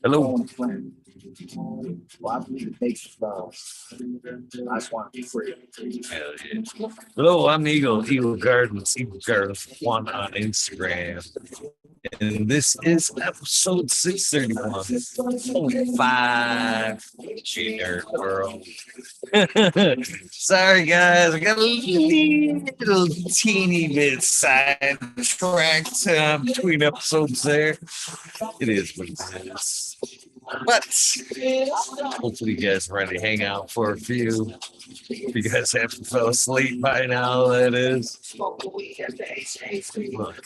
Hello. Hello, I'm Eagle Gardens, Eagle Gardens 1 on Instagram. And this is episode 631.5 GML World. Sorry, guys, I got a little teeny bit sidetracked between episodes there. It is what it is. But hopefully you guys are ready to hang out for a few. If you guys haven't fell asleep by now, that is.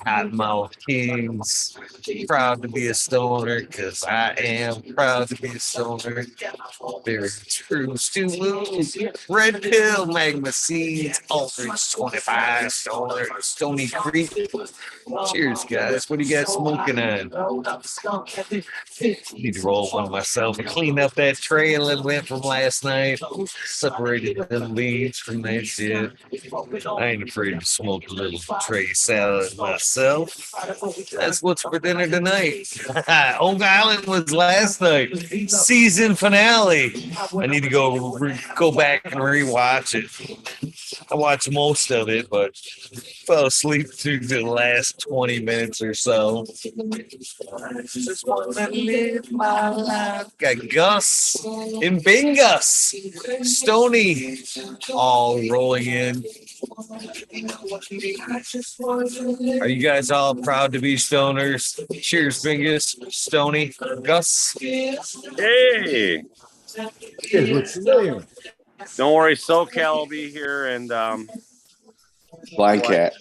Cottonmouth Kings. Proud to be a stoner, because I am proud to be a stoner. Very true. Stu Moons, Red Pill, Magma Seeds, Aldrich 25, Stoner, Stony Creek. Cheers, guys. What are you guys smoking on? Need to roll one myself and clean up that trail that went from last night. Separated the leaves from that shit. I ain't afraid to smoke a little tray salad myself. That's what's for dinner tonight. Oak Island was last night. Season finale. I need to go back and rewatch it. I watched most of it, but fell asleep through the last 20 minutes or so. Just want to live my life. Got Gus and Bingus, Stoney, all rolling in. Are you guys all proud to be stoners? Cheers, Bingus, Stoney, Gus. Hey. Don't worry, Socal will be here, and Blind Cat.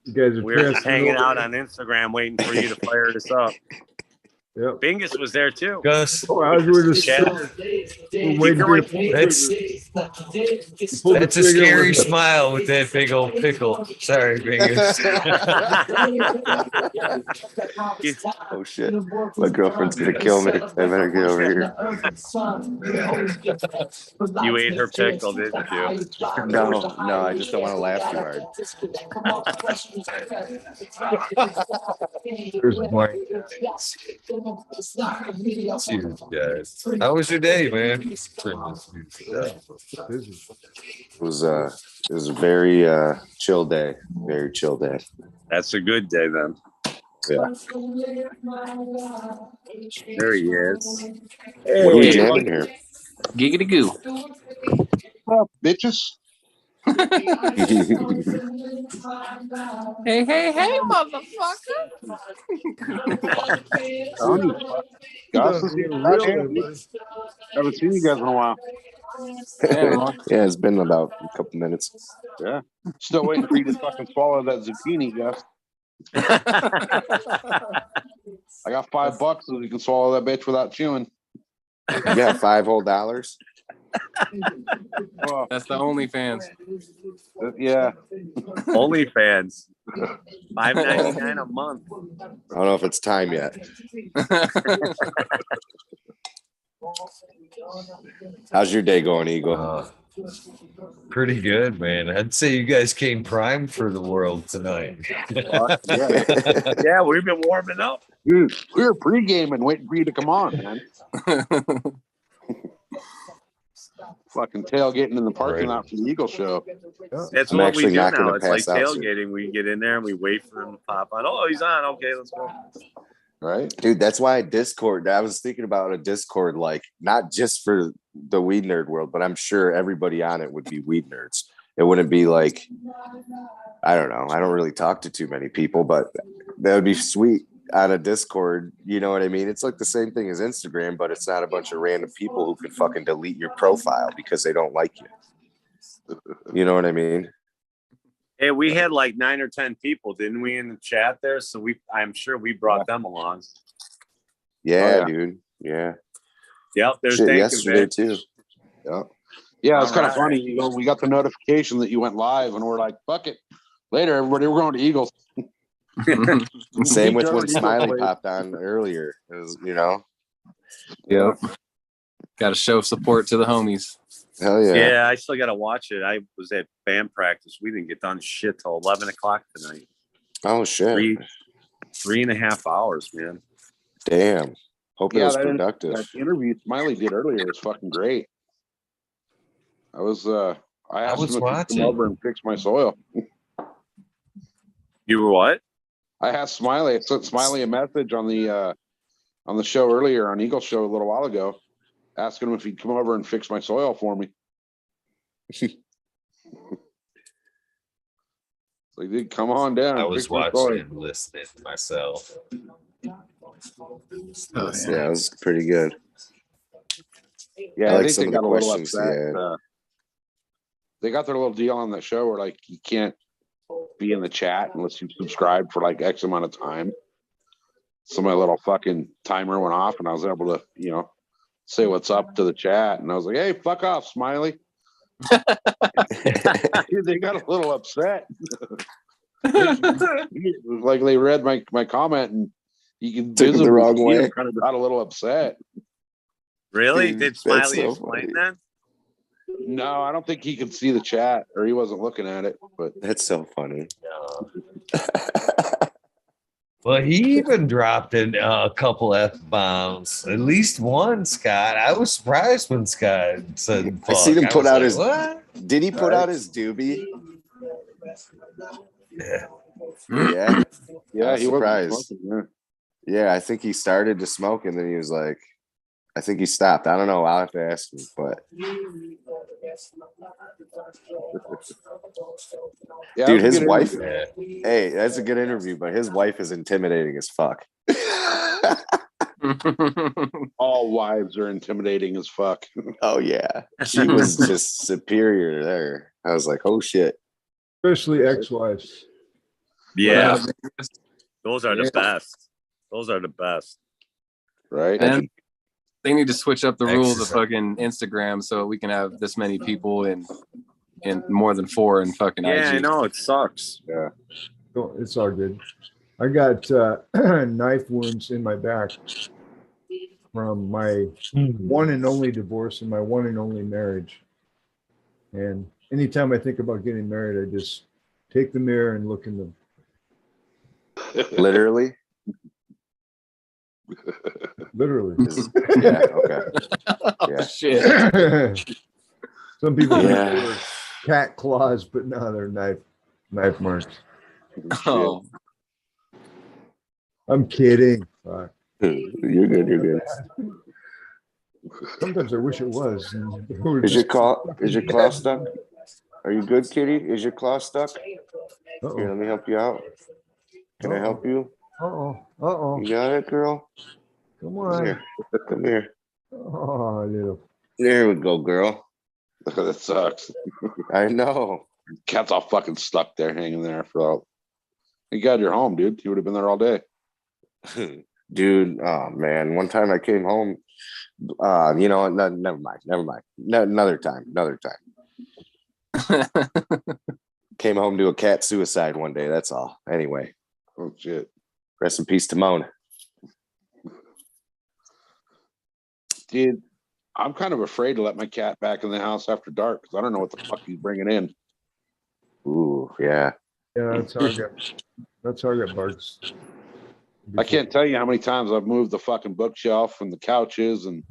You guys are we're just hanging out on Instagram waiting for you to fire this up. Yep. Bingus was there too. Gus. Oh, I was just That's a scary smile with that big old pickle. Sorry, Bingus. Oh shit. My girlfriend's gonna kill me. I better get over here. You ate her pickle, didn't you? No, I just don't want to laugh too hard. Here's my cheers, guys. How was your day, man? It was a very chill day. Very chill day. That's a good day then. Yeah. There he is. Hey, what are we jamming here? Giggity goo. What up, bitches? Hey, motherfucker. Tony, Gus is here. Haven't seen you guys in a while. Yeah, it's been about a couple minutes. Yeah. Still waiting for you to fucking swallow that zucchini, Gus. I got $5 so you can swallow that bitch without chewing. Yeah, $5 whole. Oh, That's the OnlyFans. yeah. OnlyFans. $5.99 a month. I don't know if it's time yet. How's your day going, Eagle? Pretty good, man. I'd say you guys came primed for the world tonight. Yeah, we've been warming up. Dude, we were pre-gaming waiting for you to come on, man. Fucking tailgating in the parking lot for the Eagle show. That's I'm what we actually do not now. gonna It's like pass out soon. tailgating. We get in there and we wait for him to pop on. Oh, he's on. Okay, let's go. Right? Dude, that's why Discord, I was thinking about a Discord, like not just for the Weed Nerd World, but I'm sure everybody on it would be weed nerds. It wouldn't be like, I don't know. I don't really talk to too many people, but that would be sweet on a Discord. You know what I mean? It's like the same thing as Instagram, but it's not a bunch of random people who can fucking delete your profile because they don't like you. You know what I mean? Hey, we had like 9 or 10 people, didn't we, in the chat there? So I'm sure we brought them along. Yeah, dude. Yeah. Yep, there's Shit, Dankin, yesterday man. too. Yeah. Yeah, it's kind of funny. You know, we got the notification that you went live, and we're like, "Fuck it." Later, everybody, we're going to Eagles. Same with when Smiley popped on earlier. It was, you know. Yep. Got to show support to the homies. Hell yeah. Yeah, I still got to watch it. I was at band practice. We didn't get done shit till 11 o'clock tonight. Oh shit. 3.5 hours, man. Damn. Hope it was that productive. interview Smiley did earlier was fucking great. I asked was him if he'd watching. come over and fix my soil. You were what? I asked Smiley. I sent Smiley a message on the show earlier on Eagle Show a little while ago, asking him if he'd come over and fix my soil for me. So he did. Come on down. I and was fix my watching soil. and listening myself. Oh, Yeah, it was pretty good. Yeah, I I like think some they of the got a little questions he upset. had. They got their little deal on that show where like you can't be in the chat unless you subscribe for like X amount of time. So my little fucking timer went off, and I was able to, say what's up to the chat, and I was like, "Hey, fuck off, Smiley." Dude, they got a little upset. Like they read my comment, and you can Took it the wrong way. Kind of got a little upset. Really? Dude, Did that's Smiley so explain funny. that? No, I don't think he could see the chat, or he wasn't looking at it. But That's so funny. Well, he even dropped in a couple F-bombs. At least one, Scott. I was surprised when Scott said fuck. I seen him put was out like, his. what? Did he put out his doobie? Yeah. Yeah. yeah, was he surprised. wasn't smoking, Yeah, I think he started to smoke, and then he was like, I think he stopped. I don't know. I'll have to ask him, but yeah. dude, That was his a good wife. interview. Yeah. Hey, that's a good interview, but his wife is intimidating as fuck. All wives are intimidating as fuck. Oh yeah, she was just superior there. I was like, oh shit. Especially ex-wives. Yeah, those are Yeah. the best. Those are the best. Right? And they need to switch up the rules of Excellent. fucking Instagram so we can have this many people in more than 4 in fucking Yeah, I IG. know it sucks. Oh, it's all good. I got knife wounds in my back from my one and only divorce and my one and only marriage. And anytime I think about getting married, I just take the mirror and look in them. Literally. Literally. Yeah. Okay. Oh, Yeah. shit. Some people think Yeah. they were cat claws, but no, they're knife marks. Oh, I'm kidding. Fuck. You're good. You're good. Sometimes I wish it was. Is your claw stuck? Are you good, kitty? Is your claw stuck? Here, let me help you out. Can I help you? Uh-oh. You got it, girl? Come Come on. here. Come here. Oh, little. There we go, girl. That sucks. I know. Cat's all fucking stuck there, hanging there for all. You got your home, dude. You would have been there all day. Dude, oh man. One time I came home. You know, never mind. Another time. Came home to a cat suicide one day. That's all. Anyway. Oh shit. Rest in peace, Timon. Dude, I'm kind of afraid to let my cat back in the house after dark because I don't know what the fuck he's bringing in. Ooh, yeah. Yeah, that's how I got bugs. I can't tell you how many times I've moved the fucking bookshelf and the couches and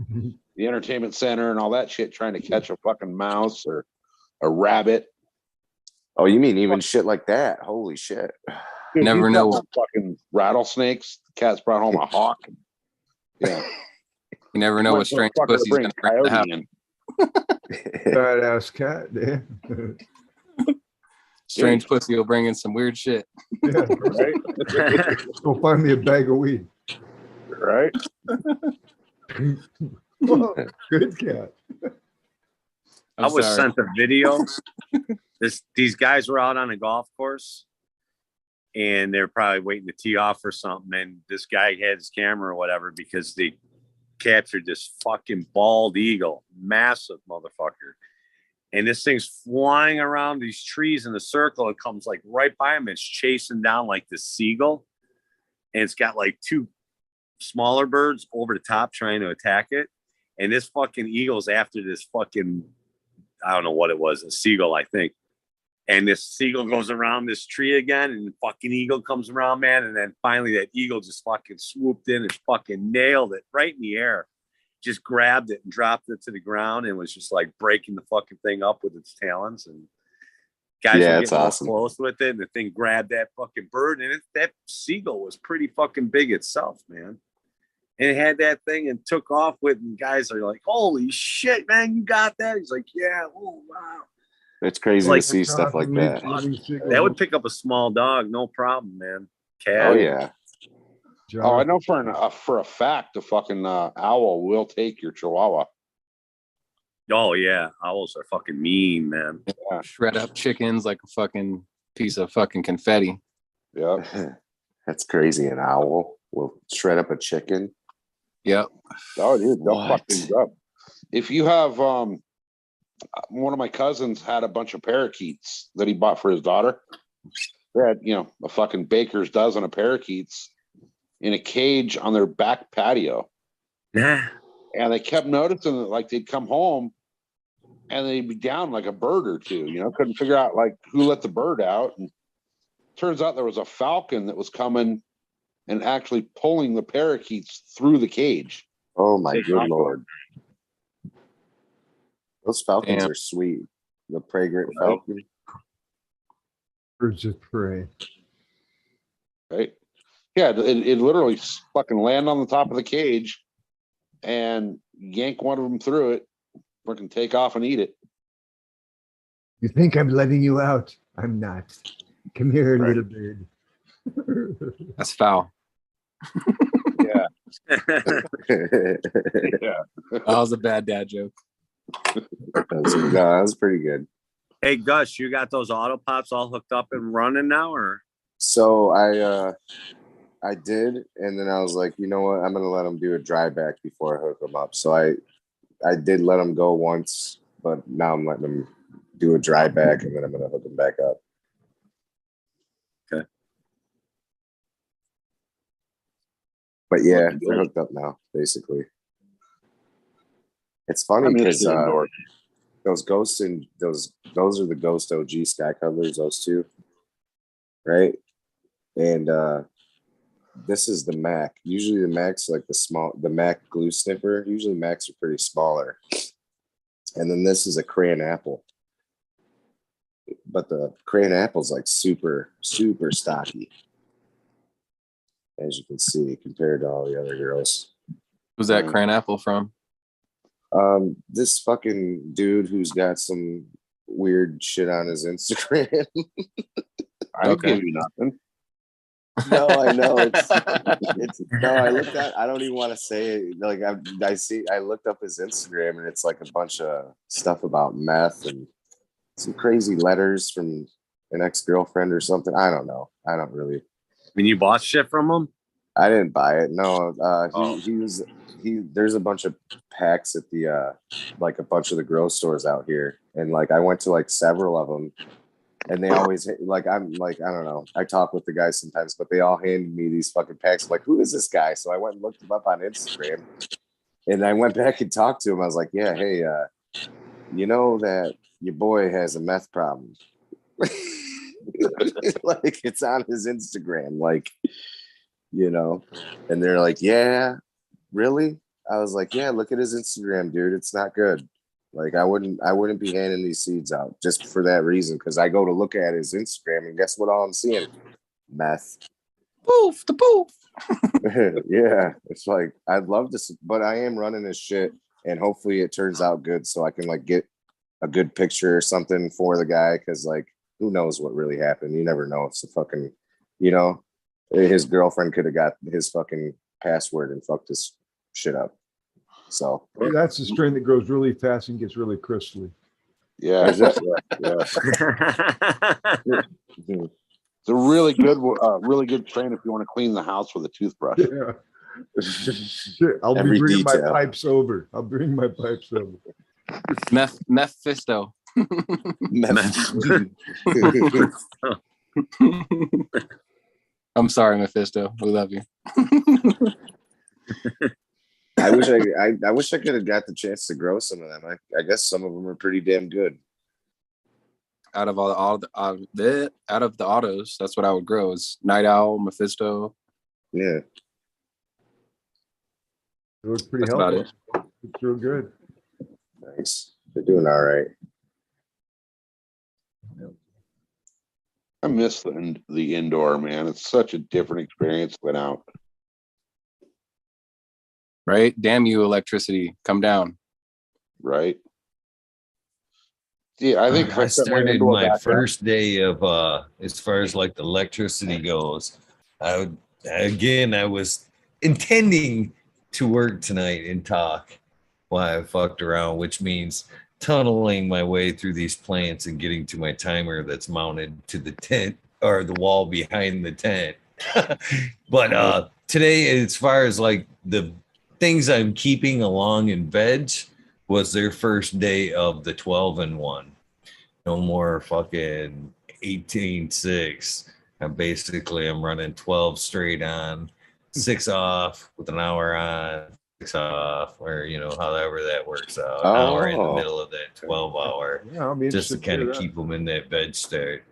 the entertainment center and all that shit trying to catch a fucking mouse or a rabbit. Oh, you mean even shit like that? Holy shit. Dude, Never he's know. got fucking rattlesnakes. The cat's brought home a hawk. Yeah. you never know what strange Motherfucker pussy's bring going to bring to the house. coyote in. Badass cat, yeah. Strange pussy will bring in some weird shit. Yeah. Right? Go find me a bag of weed. Right? Oh, good cat. I was sorry. sent a video. These guys were out on a golf course and they're probably waiting to tee off or something. And this guy had his camera or whatever because they captured this fucking bald eagle, massive motherfucker. And this thing's flying around these trees in a circle. It comes like right by him. It's chasing down like this seagull. And it's got like 2 smaller birds over the top trying to attack it. And this fucking eagle's after this fucking, I don't know what it was, a seagull, I think. And this seagull goes around this tree again, and the fucking eagle comes around, man. And then finally that eagle just fucking swooped in and fucking nailed it right in the air. Just grabbed it and dropped it to the ground and was just like breaking the fucking thing up with its talons. And guys Yeah, were it's getting real awesome. close with it, and the thing grabbed that fucking bird. And that seagull was pretty fucking big itself, man. And it had that thing and took off with it. And guys are like, holy shit, man, you got that? He's like, yeah, oh, wow. It's crazy Like, to see stuff like that. That would pick up a small dog, no problem, man. Cat. Oh yeah. Oh, I know for a fact the fucking owl will take your chihuahua. Oh yeah, owls are fucking mean, man. Yeah. Shred up chickens like a fucking piece of fucking confetti. Yeah. That's crazy. An owl will shred up a chicken. Yep. Oh, dude, they'll What? fuck things up. If you have one of my cousins had a bunch of parakeets that he bought for his daughter. They had, a fucking baker's dozen of parakeets in a cage on their back patio. Yeah. And they kept noticing that, like, they'd come home and they'd be down like a bird or two, couldn't figure out like who let the bird out. And turns out there was a falcon that was coming and actually pulling the parakeets through the cage. Oh my Take good off. lord. Those falcons Damn. are sweet. The fragrant falcon. Birds of prey. Right? Yeah, it literally fucking land on the top of the cage and yank one of them through it, freaking take off and eat it. You think I'm letting you out? I'm not. Come here, Right. little bird. That's foul. Yeah. That was a bad dad joke. That was pretty good. Hey Gus, you got those auto pops all hooked up and running now, or? So I did, and then I was like, you know what? I'm gonna let them do a dry back before I hook them up. So I did let them go once, but now I'm letting them do a dry back, and then I'm gonna hook them back up. Okay. But yeah, they're hooked up now, basically. It's funny because those ghosts and those are the Ghost OG sky cuddlers, those two, right? And this is the Mac. Usually the Mac's like the Mac glue sniffer. Usually Macs are pretty smaller. And then this is a crayon apple. But the crayon apple's like super, super stocky. As you can see, compared to all the other girls. Who's that crayon apple from? This fucking dude who's got some weird shit on his Instagram. I don't give you nothing. No, I know it's no. I looked at. I don't even want to say it. Like I looked up his Instagram, and it's like a bunch of stuff about meth and some crazy letters from an ex-girlfriend or something. I don't know. I don't really. When you bought shit from him? I didn't buy it. No, there's a bunch of packs at the like a bunch of the grow stores out here, and like I went to like several of them, and they always like I'm like I don't know. I talk with the guys sometimes, but they all handed me these fucking packs. I'm like, who is this guy? So I went and looked him up on Instagram, and I went back and talked to him. I was like, yeah, hey, you know that your boy has a meth problem. Like it's on his Instagram, like. And they're like, yeah, really? I was like, yeah, look at his Instagram, dude. It's not good. Like I wouldn't be handing these seeds out just for that reason. Cause I go to look at his Instagram and guess what all I'm seeing? Meth. Poof, the poof. Yeah. It's like, I'd love to, but I am running this shit and hopefully it turns out good. So I can like get a good picture or something for the guy. Cause like, who knows what really happened? You never know. It's a fucking, his girlfriend could have got his fucking password and fucked his shit up. So That's the strain that grows really fast and gets really crystally. Yeah. Is it? It's a really good strain if you want to clean the house with a toothbrush. Yeah. I'll Every be bringing my detail. pipes over. I'll bring my pipes over. Mephisto. I'm sorry, Mephisto. We love you. I wish I could have got the chance to grow some of them. I guess some of them are pretty damn good. out of out of the autos, that's what I would grow is Night Owl, Mephisto. Yeah. It looks pretty That's about healthy. It's real good. Nice. They're doing all right. I miss the indoor, man. It's such a different experience than out. Right? Damn you, electricity. Come down. Right. Yeah, I think if I set started indoor my back up- first day of as far as like the electricity goes. I was intending to work tonight and talk while I fucked around, which means tunneling my way through these plants and getting to my timer that's mounted to the tent or the wall behind the tent. But today, as far as like the things I'm keeping along in veg, was their first day of the 12-in-1. No more fucking 18-6. I'm running 12 straight on, 6 off with an hour on, 6 off, or however that works out. An hour in the middle of that 12-hour, Yeah, I'll be just to interested kind hear of that. keep them in that veg state.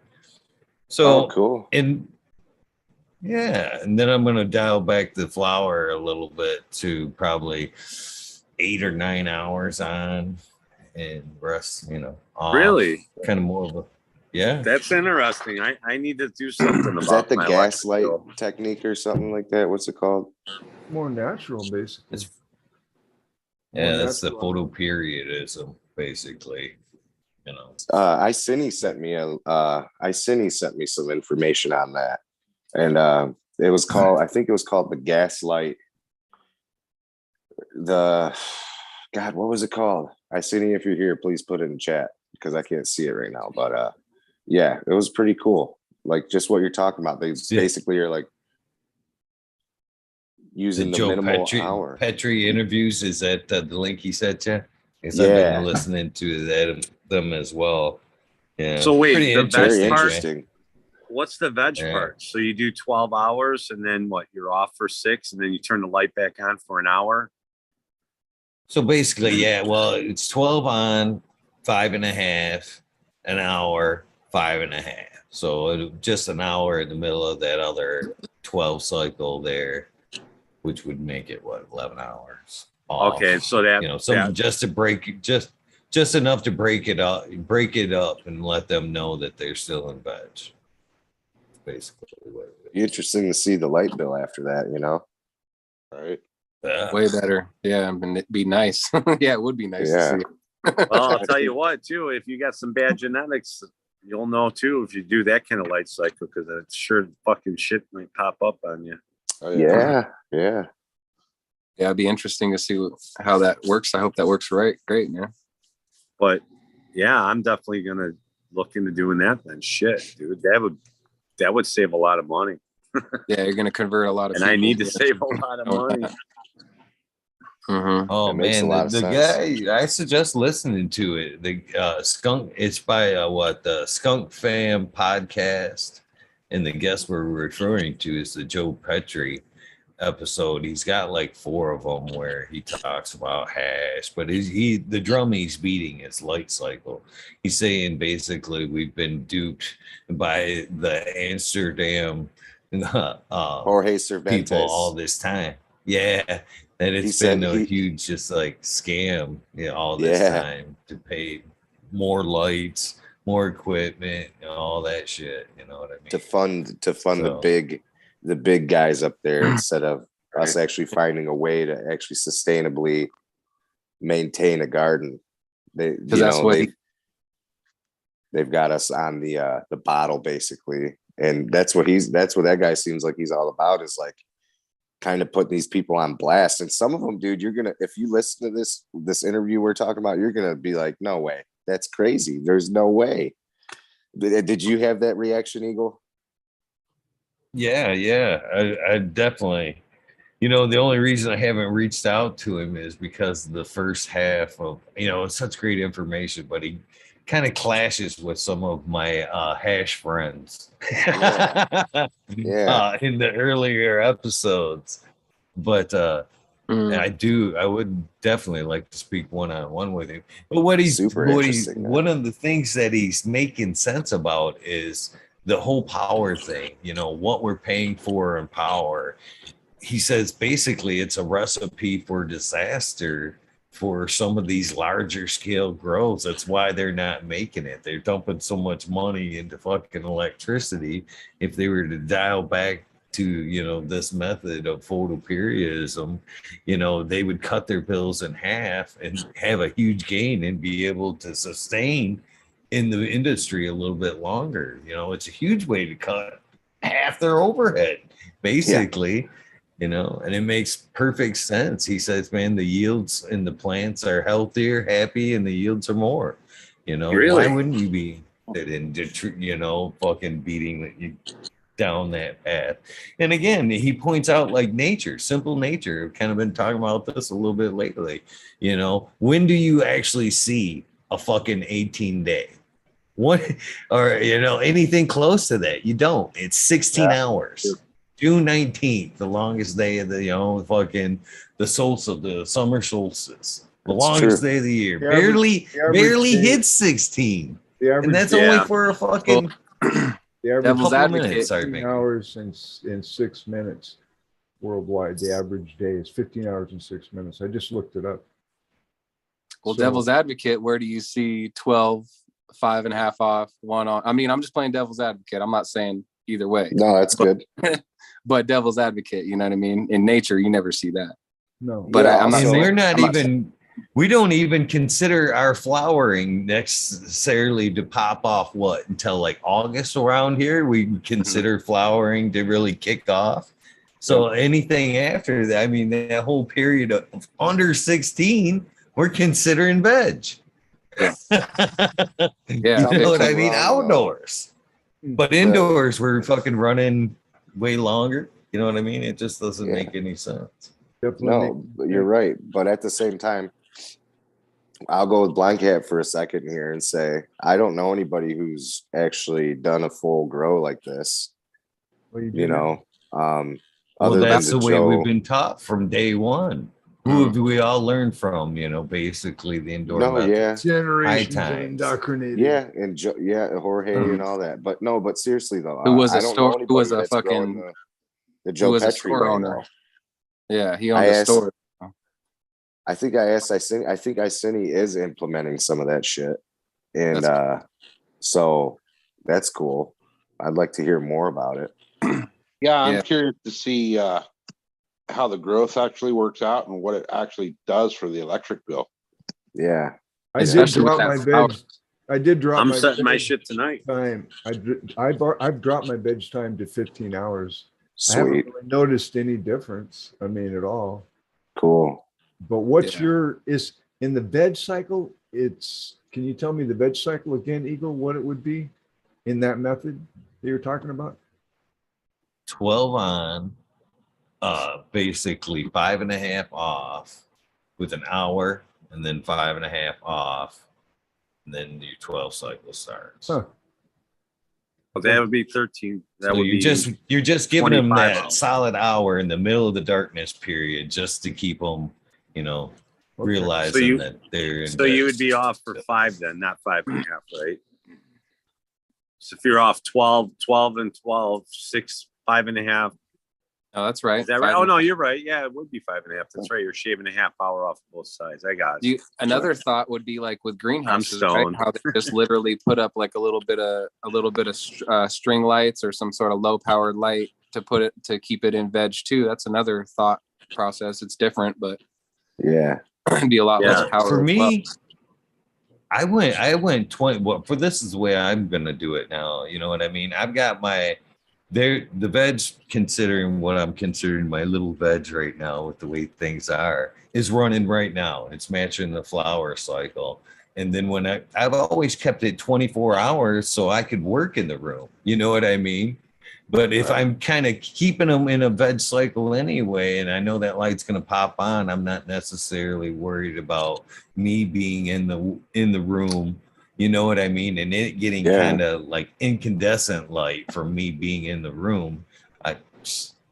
So Cool. and then I'm gonna dial back the flower a little bit to probably 8 or 9 hours on, and rest, off. Really? Kind of more of a, yeah. That's interesting. I need to do something about Is that the my gaslight electric bill. technique or something like that? What's it called? More natural, basically. It's, More yeah, that's the natural. photoperiodism, basically. Icini sent me some information on that, and it was called. I think it was called the gaslight. God, what was it called? Icini, if you're here, please put it in chat because I can't see it right now. But yeah, it was pretty cool. Like just what you're talking about. They basically are like using the Joe minimal hour. Petri interviews, is that the link he sent you? Because Yeah. I've been listening to them as well. Yeah. So wait, pretty the veg Very part? interesting. What's the veg Yeah. part? So you do 12 hours and then what? You're off for 6 and then you turn the light back on for an hour? So basically, yeah, well, it's 12 on, 5.5, an hour, 5.5. So just an hour in the middle of that other 12 cycle there, which would make it 11 hours off. Okay, so that something just to break, just enough to break it up and let them know that they're still in veg. Basically what it is. Interesting to see the light bill after that, Right. Way better. Yeah, and it'd be nice. Yeah, it would be nice Yeah. to see. well, I'll tell you what, too, if you got some bad genetics, you'll know too if you do that kind of light cycle, because it's sure fucking shit might pop up on you. Oh, Yeah. Yeah, it'd be interesting to see how that works. I hope that works right. Great, man. But yeah, I'm definitely gonna look into doing that then. Shit, dude, that would save a lot of money. Yeah, you're gonna convert a lot of And people. I need to save a lot of money. Mm-hmm. Oh It makes a man, lot of the sense. guy, I suggest listening to it. The skunk, it's by the Skunk Fam podcast, and the guest we're referring to is the Joe Petri episode. He's got like 4 of them where he talks about hash, but the drum he's beating is light cycle. He's saying basically we've been duped by the Amsterdam Jorge Cervantes. people all this time. Yeah. And He it's said been a he- huge just like scam, all this Yeah. time to pay more lights, more equipment, all that shit. You know what I mean? to fund So- the big guys up there instead of us actually finding a way to actually sustainably maintain a garden. They've got us on the bottle basically, and that's what that guy seems like he's all about, is like kind of putting these people on blast. And some of them, dude, if you listen to this interview we're talking about, you're gonna be like, no way, that's crazy, there's no way. Did you have that reaction, Eagle? Yeah, I definitely. The only reason I haven't reached out to him is because the first half of, it's such great information, but he kind of clashes with some of my hash friends. Yeah. In the earlier episodes. But And I would definitely like to speak one-on-one with him. But one of the things that he's making sense about is the whole power thing, what we're paying for in power. He says basically it's a recipe for disaster for some of these larger scale grows. That's why they're not making it. They're dumping so much money into fucking electricity. If they were to dial back to this method of photoperiodism, they would cut their bills in half and have a huge gain and be able to sustain in the industry a little bit longer. It's a huge way to cut half their overhead, basically. And it makes perfect sense. He says, man, the yields in the plants are healthier, happy, and the yields are more. Why wouldn't you be fucking beating you down that path? And again, he points out like nature, simple nature. I've kind of been talking about this a little bit lately. When do you actually see a fucking 18-day? What, or anything close to that? You don't. It's 16 hours. June 19th, the longest day of the fucking the solstice, the summer solstice, the longest day of the year. Barely hits 16. And that's only for a fucking the average devil's couple advocate. minutes. 15 hours and 6 minutes worldwide. The average day is 15 hours and 6 minutes. I just looked it up. Well, devil's advocate, where do you see 12, 5.5 off, 1 on? I mean, I'm just playing devil's advocate. I'm not saying either way. No, that's good. But devil's advocate, you know what I mean? In nature, you never see that. No. But Yeah, I'm not saying, we don't even consider our flowering necessarily to pop off until like August around here. We consider flowering to really kick off. So anything after that, I mean, that whole period of under 16, we're considering veg. Yeah. You know what I mean? Outdoors. But indoors, we're fucking running way longer. You know what I mean? It just doesn't make any sense. No, you're right. But at the same time, I'll go with Blind Cat for a second here and say, I don't know anybody who's actually done a full grow like this. Well, that's the way we've been taught from day one. Who have we all learned from? Basically the indoor methods. Generations of indoctrinated. Yeah, and Jorge and all that. But seriously though, who was a fucking the Joe Petri owner. Yeah, he owned a store. I think Iceni is implementing some of that shit, and so that's cool. I'd like to hear more about it. Yeah, I'm curious to see how the growth actually works out and what it actually does for the electric bill. Yeah, I did drop my veg. I did drop. I'm setting my shit tonight. I've dropped my veg time to 15 hours. Sweet. I haven't really noticed any difference. I mean, at all. Cool. But what's is in the veg cycle? Can you tell me the veg cycle again, Eagle? What it would be in that method that you're talking about? 12 on, basically 5.5 off with an hour, and then 5.5 off, and then your 12 cycle starts. Huh. Well, that would be 13. You're just giving them that hours. solid hour in the middle of the darkness period just to keep them, realizing that they're in. So you would be off for 5 then, not 5.5, right? So if you're off 12 and 12, 6, 5.5. No, that's right. Is that right? Oh no, you're right. Yeah, it would be 5.5. That's right. You're shaving a half hour off both sides. I got it. Another thought would be like with greenhouses, right? How they just literally put up like a little bit of string lights or some sort of low powered light to keep it in veg too. That's another thought process. It's different, but it'd be a lot less power. For me, I went 20. Well, for this is the way I'm gonna do it now. You know what I mean? I've got the veg, considering what I'm considering my little veg right now with the way things are, is running right now. It's matching the flower cycle. And then when I've always kept it 24 hours so I could work in the room. You know what I mean? But if I'm kind of keeping them in a veg cycle anyway, and I know that light's going to pop on, I'm not necessarily worried about me being in the room. You know what I mean? And it getting kind of like incandescent light from me being in the room.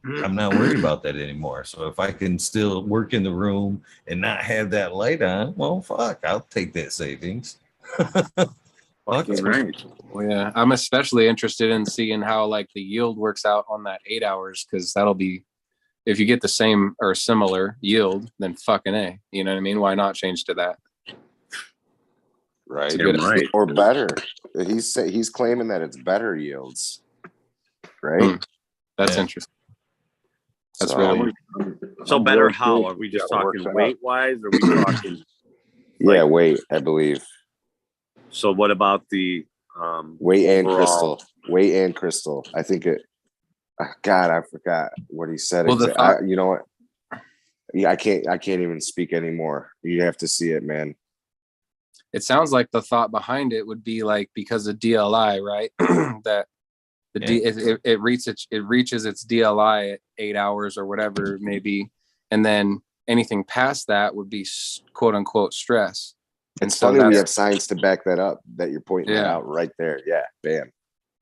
I'm not worried about that anymore. So if I can still work in the room and not have that light on, well, fuck, I'll take that savings. Fuck it. Right. Well, yeah, I'm especially interested in seeing how like the yield works out on that 8 hours, because that'll be, if you get the same or similar yield, then fucking A. You know what I mean? Why not change to that? Right. Good. Right. Or better. He's claiming that it's better yields, right? That's Yeah. interesting. That's So, really So I'm better really how? curious Are we to see just how it talking works out. weight wise? Or are we talking? yeah, weight, I believe. So what about the Weight and overall- crystal. Weight and crystal. I think it. God, I forgot what he said. Well, the thought- you know what? Yeah, I can't even speak anymore. You have to see it, man. it sounds like the thought behind it would be like, because of DLI, right? That it reaches its DLI at 8 hours or whatever it may be, and then anything past that would be quote unquote stress. And It's so funny we that's- have science to back that up. That you're pointing that Yeah. out right there. Yeah, bam.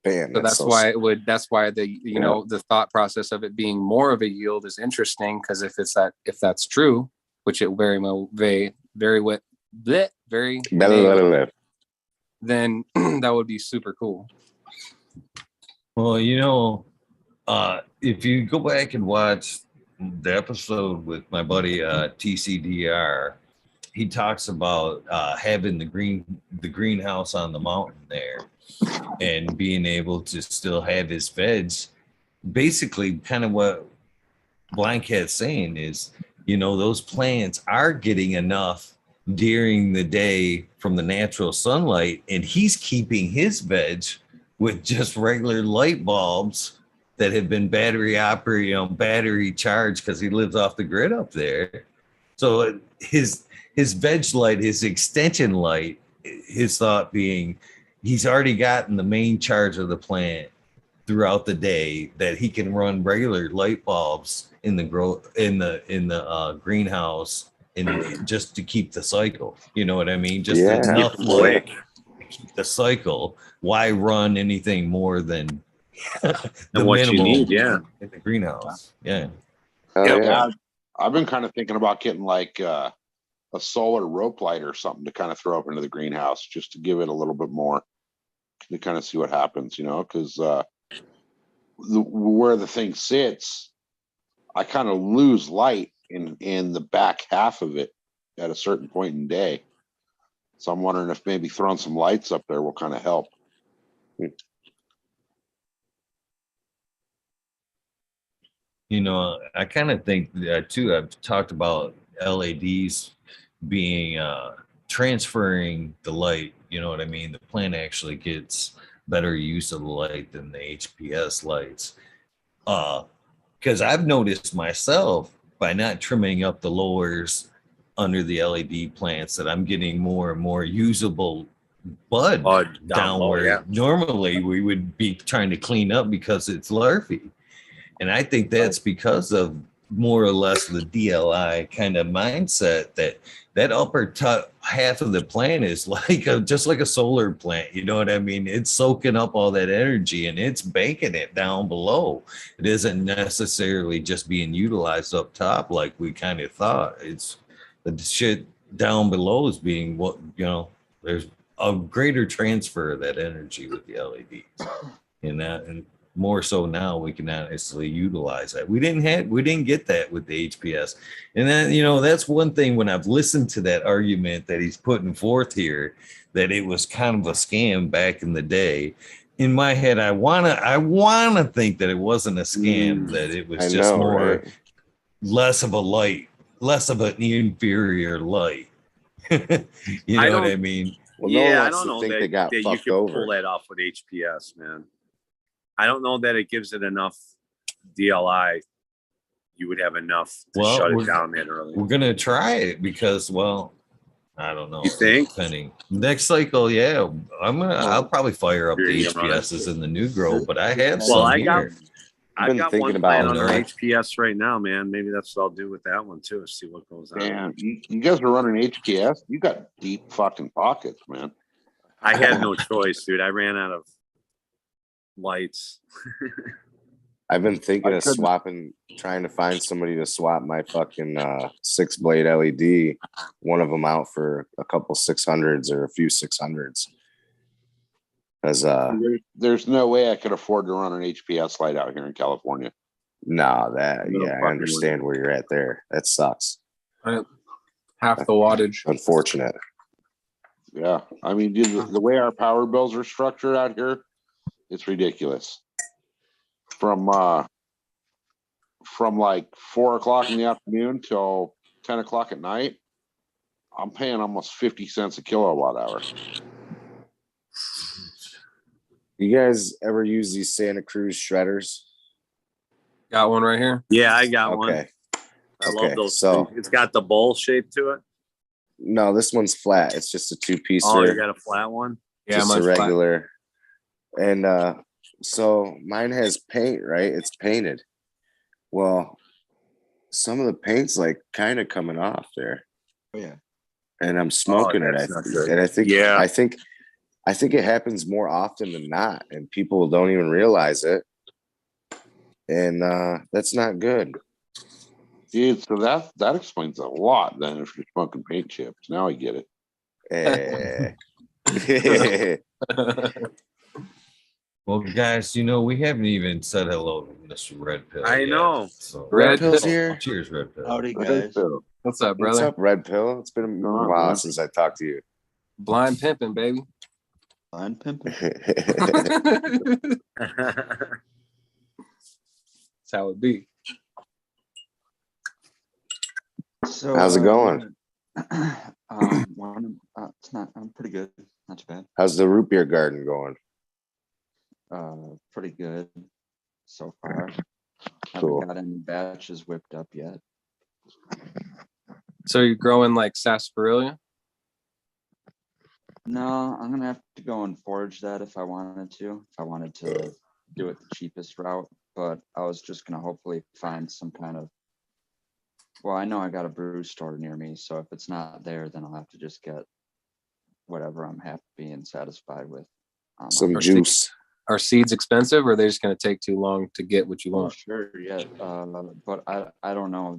So that's why the thought process of it being more of a yield is interesting, because if that's true, which it very then that would be super cool. Well, if you go back and watch the episode with my buddy TCDR, he talks about having the greenhouse on the mountain there and being able to still have his veg. Basically, kind of what Blanket's saying is, those plants are getting enough during the day from the natural sunlight, and he's keeping his veg with just regular light bulbs that have been battery operated, battery charged, because he lives off the grid up there. So his veg light, his extension light, his thought being he's already gotten the main charge of the plant throughout the day, that he can run regular light bulbs in the greenhouse, and just to keep the cycle. You know what I mean? Just enough light to keep the cycle. Why run anything more than the what you minimum need? Yeah. in the greenhouse. Yeah. yeah. I've been kind of thinking about getting like a solar rope light or something to kind of throw up into the greenhouse, just to give it a little bit more, to kind of see what happens, because where the thing sits, I kind of lose light in the back half of it at a certain point in day. So I'm wondering if maybe throwing some lights up there will kind of help. I kind of think that too. I've talked about LEDs being transferring the light. You know what I mean? The plant actually gets better use of the light than the HPS lights. Because I've noticed myself, by not trimming up the lowers under the LED plants, that I'm getting more and more usable bud down low, where yeah. normally we would be trying to clean up because it's larvae. And I think that's because of more or less the DLI kind of mindset, that upper half of the plant is like just like a solar plant. You know what I mean? It's soaking up all that energy and it's banking it down below. It isn't necessarily just being utilized up top like we kind of thought. It's the shit down below is being there's a greater transfer of that energy with the LEDs. And more so now we can honestly utilize that. We didn't get that with the HPS. And then, that's one thing when I've listened to that argument that he's putting forth here, that it was kind of a scam back in the day. In my head, I wanna think that it wasn't a scam, that it was less of a light, less of an inferior light. You know what I mean? Well, I don't know they got that you fucked can over. pull that off with HPS, man. I don't know that it gives it enough DLI. You would have enough to shut it down that early. We're gonna try it because, I don't know. You think? Depending. Next cycle, yeah, I'll probably fire up the HPSs in the new grow, but I have some here. I've got one plant on an HPS right now, man. Maybe that's what I'll do with that one too. See what goes on. Damn, you guys are running HPS. You got deep fucking pockets, man. I had no choice, dude. I ran out of lights. I've been thinking of trying to find somebody to swap my fucking 6-blade LED, one of them out for a couple 600s or a few 600s. As there's no way I could afford to run an HPS light out here in California. No, I understand where you're at there. That sucks. Half the wattage. Unfortunate. Yeah, I mean, dude, the way our power bills are structured out here, it's ridiculous. From like 4 o'clock in the afternoon till 10 o'clock at night, I'm paying almost 50 cents a kilowatt hour. You guys ever use these Santa Cruz shredders? Got one right here. Yeah, I got one. Okay. I love those things. It's got the bowl shape to it. No, this one's flat. It's just a 2-piece. Oh, you got a flat one? Yeah, just a regular. Flat. And so mine has paint, right? It's painted. Well, some of the paint's like kind of coming off there. Oh, yeah. And I'm smoking it. I think it happens more often than not, and people don't even realize it. And that's not good. Dude, so that explains a lot then if you're smoking paint chips. Now I get it. Well, guys, we haven't even said hello to Mr. Red Pill. I know. So. Red Pill's here. Cheers, Red Pill. Howdy, guys. What's up, brother? What's up, Red Pill? It's been a while since I talked to you. Blind pimping, baby. Blind pimping. That's how it be. So how's it going? It's not. I'm pretty good. Not too bad. How's the root beer garden going? Pretty good so far. Cool. Haven't got any batches whipped up yet. So you're growing like sarsaparilla? No, I'm gonna have to go and forage that if I wanted to. If I wanted to do it the cheapest route, but I was just gonna hopefully find some kind of. Well, I know I got a brew store near me, so if it's not there, then I'll have to just get whatever I'm happy and satisfied with. Some juice. Are seeds expensive, or are they just going to take too long to get what you want? Sure, yeah, but I don't know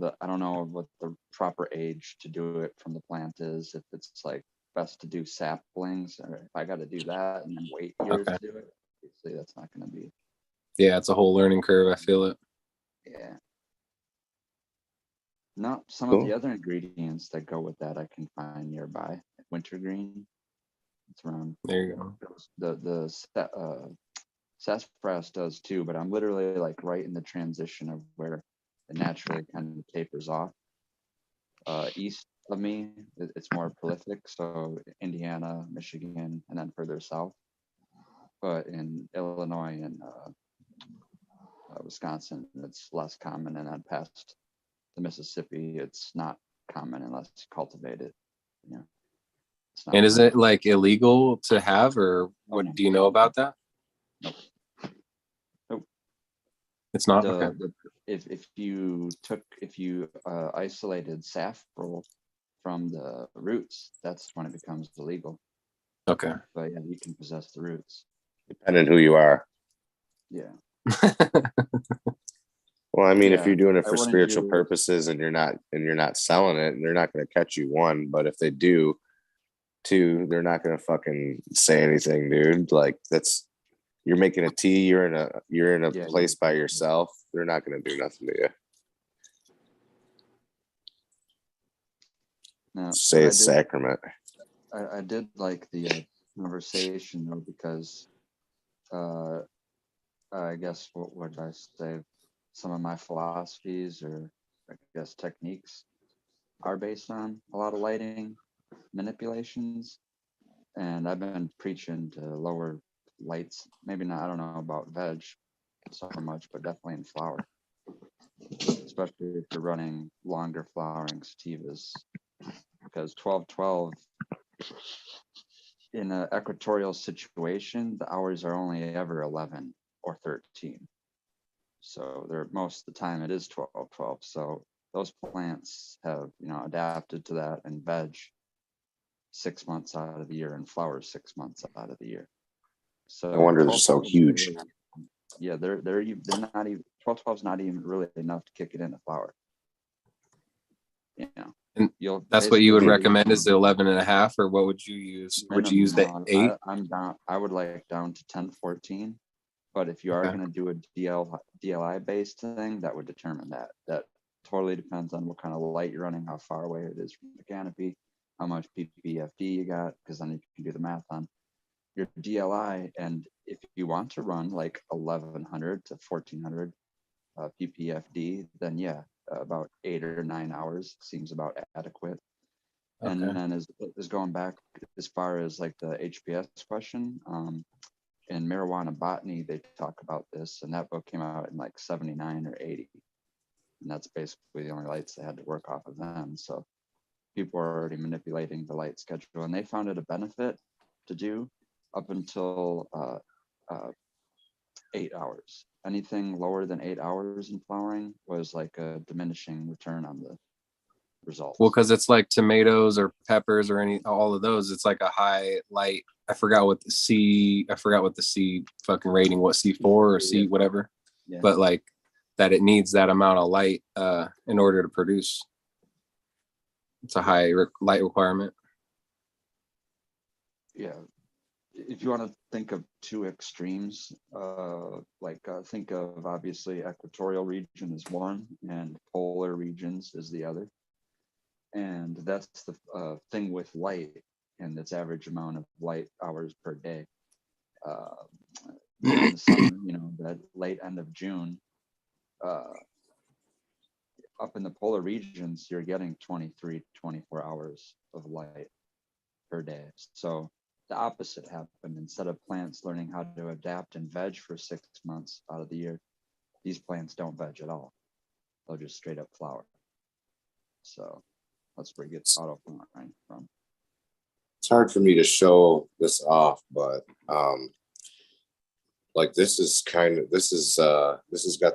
what the proper age to do it from the plant is. If it's like best to do saplings, or if I got to do that and then wait years to do it, obviously that's not going to be. Yeah, it's a whole learning curve. I feel it. Yeah. No, some Cool. of the other ingredients that go with that I can find nearby. Wintergreen. It's around. There you go. The sassafras does too, but I'm literally like right in the transition of where it naturally kind of tapers off. East of me, it's more prolific, so Indiana, Michigan, and then further south. But in Illinois and Wisconsin, it's less common, and then past the Mississippi, it's not common unless you cultivate it. Yeah. And is it like illegal to have, or what? No. Do you know about that? Nope. It's not. If you isolated saffron from the roots, that's when it becomes illegal. Okay. But yeah, you can possess the roots. Depending who you are. Yeah. Well, I mean, if you're doing it for spiritual purposes and you're not selling it, they're not going to catch you, one. But if they do, two, they're not going to fucking say anything, dude. Like you're making a tea. You're in a place by yourself. They're not going to do nothing to you. No, say it's sacrament. I did like the conversation though, because I guess what would I say? Some of my philosophies or I guess techniques are based on a lot of lighting manipulations, and I've been preaching to lower lights. Maybe not. I don't know about veg so much, but definitely in flower, especially if you're running longer flowering sativas, because 12-12 in an equatorial situation, the hours are only ever 11 or 13. So most of the time it is 12-12. So those plants have, adapted to that, and veg 6 months out of the year and flowers 6 months out of the year. So I wonder they're so huge. Yeah, they're not even 12 is not even really enough to kick it into flower. You know, And you'll that's what you would basically- recommend is the 11.5, or what would you use? Would you use the minimum, 8? I'm down. I would like down to 10, 14. But if you are Okay. going to do a DLI based thing, that would determine that. That totally depends on what kind of light you're running, how far away it is from the canopy, how much PPFD you got, because then you can do the math on your DLI. And if you want to run like 1100 to 1400 PPFD, then yeah, about 8 or 9 hours seems about adequate. And Okay. then is going back as far as like the HPS question, in Marijuana Botany, they talk about this, and that book came out in like 79 or 80. And that's basically the only lights they had to work off of them. So people are already manipulating the light schedule, and they found it a benefit to do up until 8 hours. Anything lower than 8 hours in flowering was like a diminishing return on the results. Well, because it's like tomatoes or peppers or all of those, it's like a high light. I forgot what the C fucking rating, what C4 or C whatever, Yeah. but like that it needs that amount of light in order to produce. It's a high light requirement. Yeah. If you want to think of two extremes, think of obviously equatorial region is one and polar regions is the other. And that's the thing with light and its average amount of light hours per day. In the summer, that late end of June, up in the polar regions, you're getting 23, 24 hours of light per day. So the opposite happened. Instead of plants learning how to adapt and veg for 6 months out of the year, these plants don't veg at all. They'll just straight up flower. So that's where you get auto flowering from. It's hard for me to show this off, but like this has got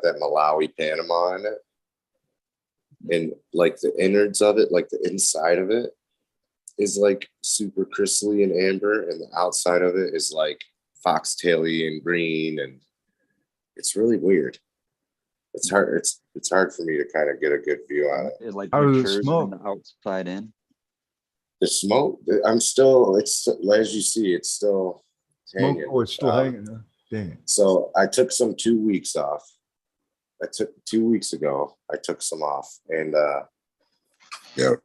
that Malawi Panama in it. And like the innards of it, like the inside of it is like super crystally and amber, and the outside of it is like foxtaily and green, and it's really weird. It's hard. It's hard for me to kind of get a good view on it. It like How does it matures smoke? from the outside in. The smoke, it's as you see, it's still Smoke, hanging. oh, it's still hanging. Huh? Dang it. So I took some 2 weeks off. I took 2 weeks ago. I took some off, and it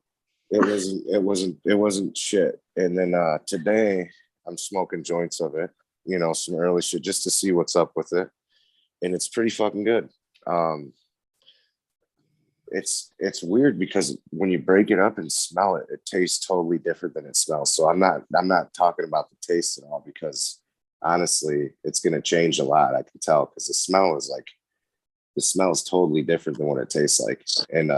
wasn't shit. And then today I'm smoking joints of it, some early shit just to see what's up with it, and it's pretty fucking good. It's weird because when you break it up and smell it, it tastes totally different than it smells. So I'm not talking about the taste at all, because honestly, it's going to change a lot. I can tell, because the smell is totally different than what it tastes like. And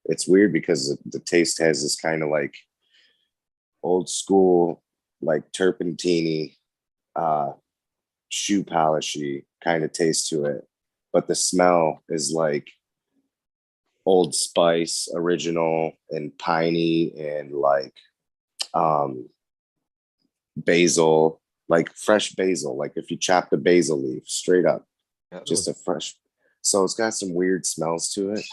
it's weird because the taste has this kind of like old school, like turpentine, shoe polishy kind of taste to it. But the smell is like Old Spice original and piney and like basil, like fresh basil. Like if you chop the basil leaf straight up, just a fresh. So it's got some weird smells to it.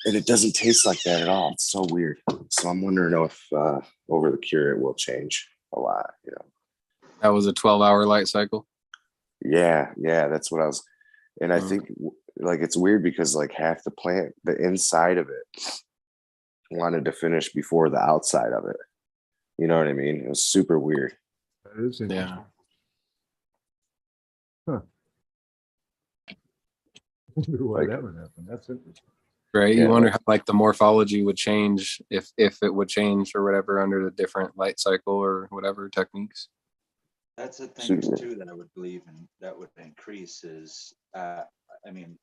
And it doesn't taste like that at all. It's so weird. So I'm wondering if over the cure it will change a lot, That was a 12-hour light cycle. Yeah, that's what I was. And I think like it's weird because like half the plant, the inside of it wanted to finish before the outside of it. You know what I mean? It was super weird. That is interesting. Huh. I wonder why that would happen. That's interesting. Right. Yeah. You wonder how like the morphology would change if it would change or whatever under the different light cycle or whatever techniques. That's the thing too that I would believe and that would increase is,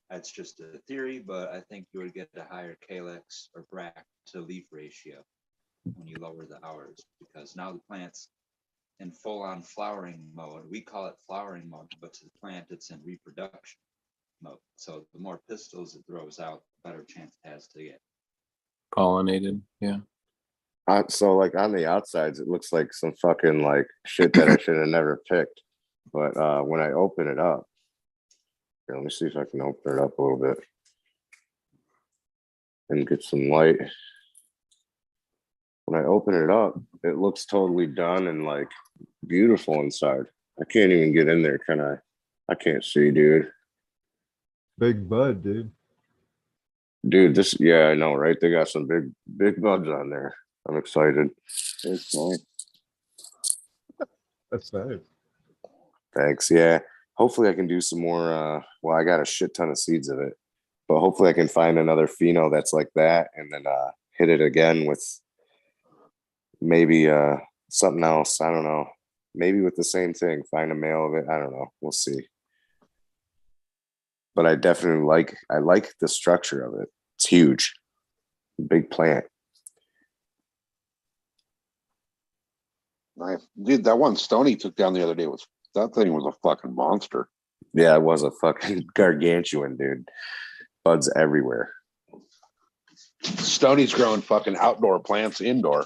that's just a theory, but I think you would get a higher calyx or bract to leaf ratio when you lower the hours, because now the plant's in full-on flowering mode. We call it flowering mode, but to the plant, it's in reproduction mode. So the more pistils it throws out, the better chance it has to get Pollinated. Yeah. So like on the outsides, it looks like some fucking like shit that I should have never picked. But when I open it up, Here, let me see if I can open it up a little bit and get some light. When I open it up, it looks totally done and like beautiful inside. I can't even get in there, can I? I can't see, dude. Big bud, dude. Dude, this, yeah, I know, right? They got some big buds on there. I'm excited. It's nice. That's nice. Thanks. Yeah. Hopefully I can do some more. Well, I got a shit ton of seeds of it, but hopefully I can find another pheno that's like that and then hit it again with maybe something else. I don't know. Maybe with the same thing, find a male of it. I don't know. We'll see. But I definitely like the structure of it. It's huge. Big plant. Nice. Dude, that one Stoney took down the other day that thing was a fucking monster. Yeah, it was a fucking gargantuan, dude. Buds everywhere. Stoney's growing fucking outdoor plants indoor.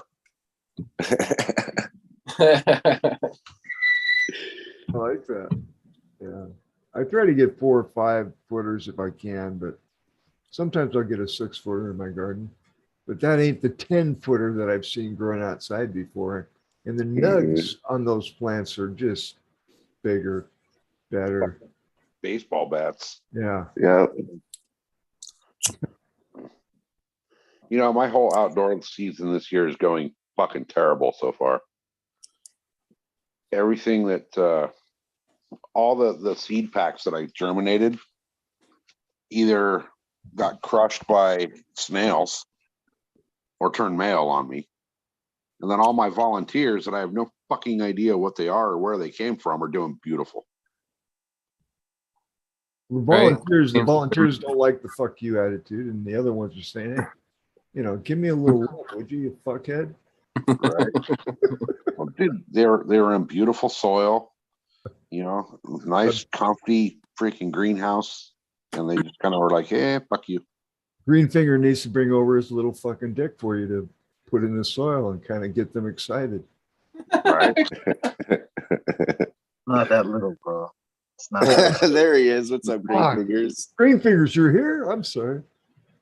I like that. Yeah. I try to get 4 or 5 footers if I can, but sometimes I'll get a 6-footer in my garden. But that ain't the 10-footer that I've seen growing outside before. And the nugs on those plants are just bigger, better. Baseball bats. Yeah. Yeah. You know, my whole outdoor season this year is going fucking terrible so far. Everything that all the seed packs that I germinated either got crushed by snails or turned male on me. And then all my volunteers that I have no fucking idea what they are or where they came from are doing beautiful. The volunteers don't like the fuck you attitude, and the other ones are saying, hey, you know, give me a little love, would you fuckhead? Right. Well, dude, they were in beautiful soil, you know, nice, comfy freaking greenhouse. And they just kind of were like, hey, fuck you. Greenfinger needs to bring over his little fucking dick for you to put in the soil and kind of get them excited. Right. Not that little, bro. It's not that little. There he is. What's up, Greenfingers? Greenfingers, you're here? I'm sorry.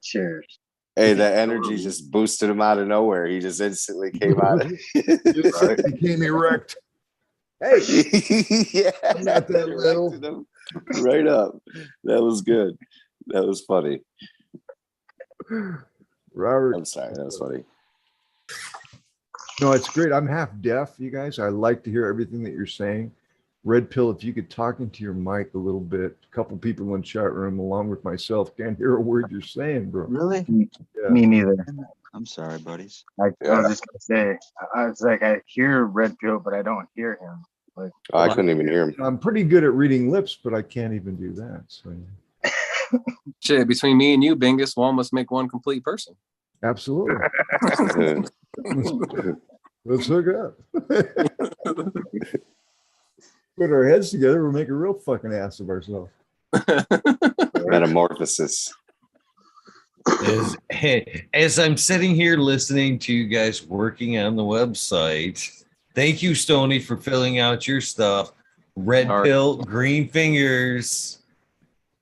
Cheers. Hey, that energy just boosted him out of nowhere. He just instantly came out. Just became erect. Hey, Yeah, I'm not that little. erected him right up. That was good. That was funny. Robert. I'm sorry. That was funny. No, it's great. I'm half deaf, you guys. I like to hear everything that you're saying. Red Pill, if you could talk into your mic a little bit. A couple people in the chat room, along with myself, can't hear a word you're saying, bro. Really? Yeah. Me neither. I'm sorry, buddies. I was just gonna say, I was like, I hear Red Pill, but I don't hear him. Like, Oh, I couldn't even hear him. I'm pretty good at reading lips, but I can't even do that. So Shit, between me and you, Bingus, one must make one complete person. absolutely. Let's hook up. Put our heads together, we'll make a real fucking ass of ourselves. Metamorphosis. As I'm sitting here listening to you guys working on the website, thank you, Stoney, for filling out your stuff. Red Pill, Green Fingers,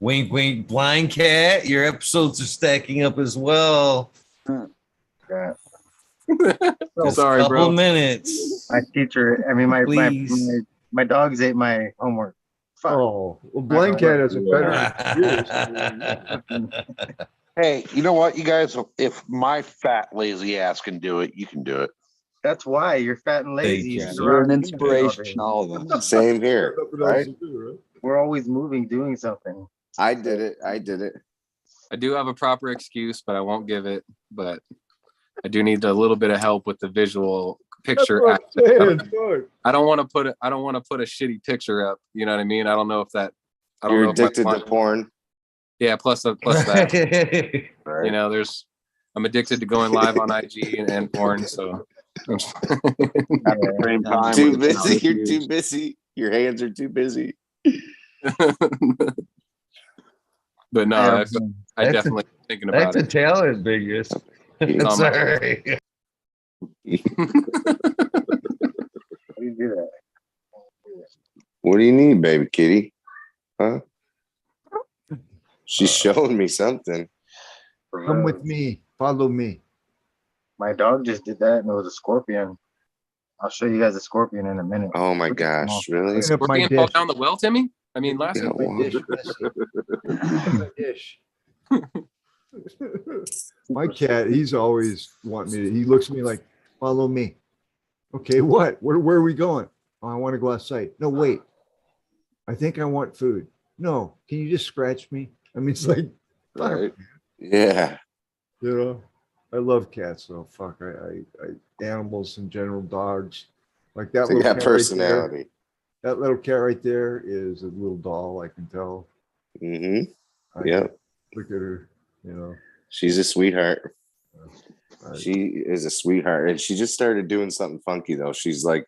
wink, wink, Blind Cat. Your episodes are stacking up as well. yeah. Just Sorry, a couple bro. minutes. My teacher, I mean, my dogs ate my homework. Fuck. Oh, well, Blind Cat has a better Hey, you know what, you guys? If my fat lazy ass can do it, you can do it. That's why you're fat and lazy. Thank You're an inspiration, all of us. Same here, right? We're always moving, doing something. I did it. I do have a proper excuse, but I won't give it. But I do need a little bit of help with the visual picture. I don't want to put a shitty picture up. You know what I mean? I don't know if that. I don't You're know addicted to porn. Yeah, plus that. Right. You know, I'm addicted to going live on IG and porn. So At the same time, Too busy. You're too busy. Your hands are too busy. But no, I definitely thinking about That's a talent, Biggest. Oh, Sorry. How do you do that? What do you need, baby kitty? Huh? She's showing me something. Come with me. Follow me. My dog just did that, and it was a scorpion. I'll show you guys a scorpion in a minute. Oh my gosh, really? Clean up my Scorpion fall dish. down the well, Timmy? I mean, last Yeah, week. My dish, Bessie. My dish. My cat, he's always wanting me to, he looks at me like, follow me. Okay, what? Where are we going? Oh, I want to go outside. No, wait. I think I want food. No, can you just scratch me? I mean, it's like, fuck, Right. Yeah. you know, I love cats, so fuck, I animals in general, dogs. Like that They little got cat right there. personality. That little cat right there is a little doll, I can tell. Mm-hmm. I Yeah. Look at her, you know. She's a sweetheart. I- She is a sweetheart. And she just started doing something funky though. She's like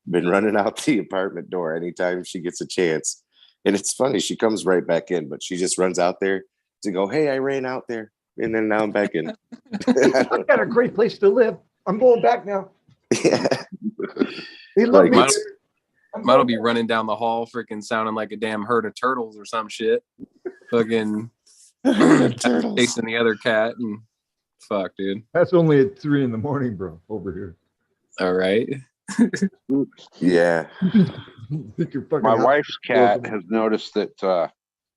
been running out the apartment door anytime she gets a chance. And it's funny, she comes right back in, but she just runs out there to go, hey, I ran out there. And then now I'm back in. I got a great place to live. I'm going back now. Yeah. They love Like, me. it's- Mine will be running down the hall, freaking sounding like a damn herd of turtles or some shit. Fucking Turtles. chasing the other cat and fuck, dude. That's only at 3 a.m, bro, over here. All right. Yeah. Think you're fucking My out- wife's cat has noticed that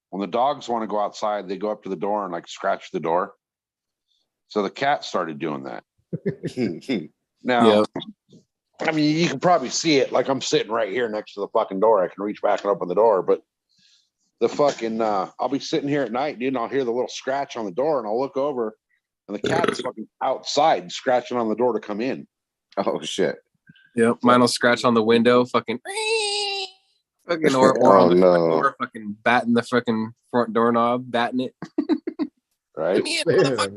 when the dogs want to go outside, they go up to the door and like scratch the door. So the cat started doing that. Now, I mean, you can probably see it. Like I'm sitting right here next to the fucking door. I can reach back and open the door, but the fucking I'll be sitting here at night, dude, and I'll hear the little scratch on the door, and I'll look over, and the cat's fucking outside scratching on the door to come in. Oh shit. Yep. Mine will scratch on the window, fucking or Oh, on the front no. door, fucking batting the fucking front doorknob, batting it. Right? Come here, Man, I motherfucker.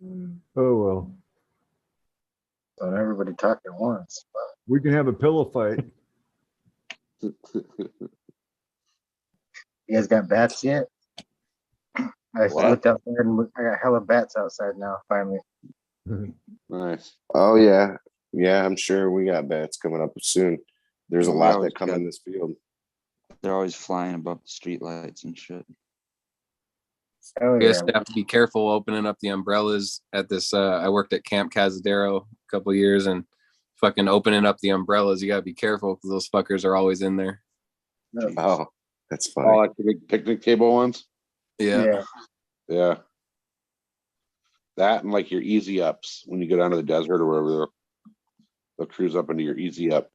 mean, oh well, Don't everybody talk at once. we can have a pillow fight. You guys got bats yet? I What? looked outside and I got hella bats outside now, finally. Nice. Oh yeah. Yeah, I'm sure we got bats coming up soon. There's a Yeah, we lot always that come in got- this field. They're always flying above the street lights and shit. Oh, You guys yeah. have to be careful opening up the umbrellas at this. I worked at Camp Cazadero a couple of years and fucking opening up the umbrellas. You gotta be careful because those fuckers are always in there. Oh, that's Oh, funny. like the big picnic table ones? Yeah. Yeah. That and like your easy ups when you go down to the desert or wherever they'll cruise up into your easy up.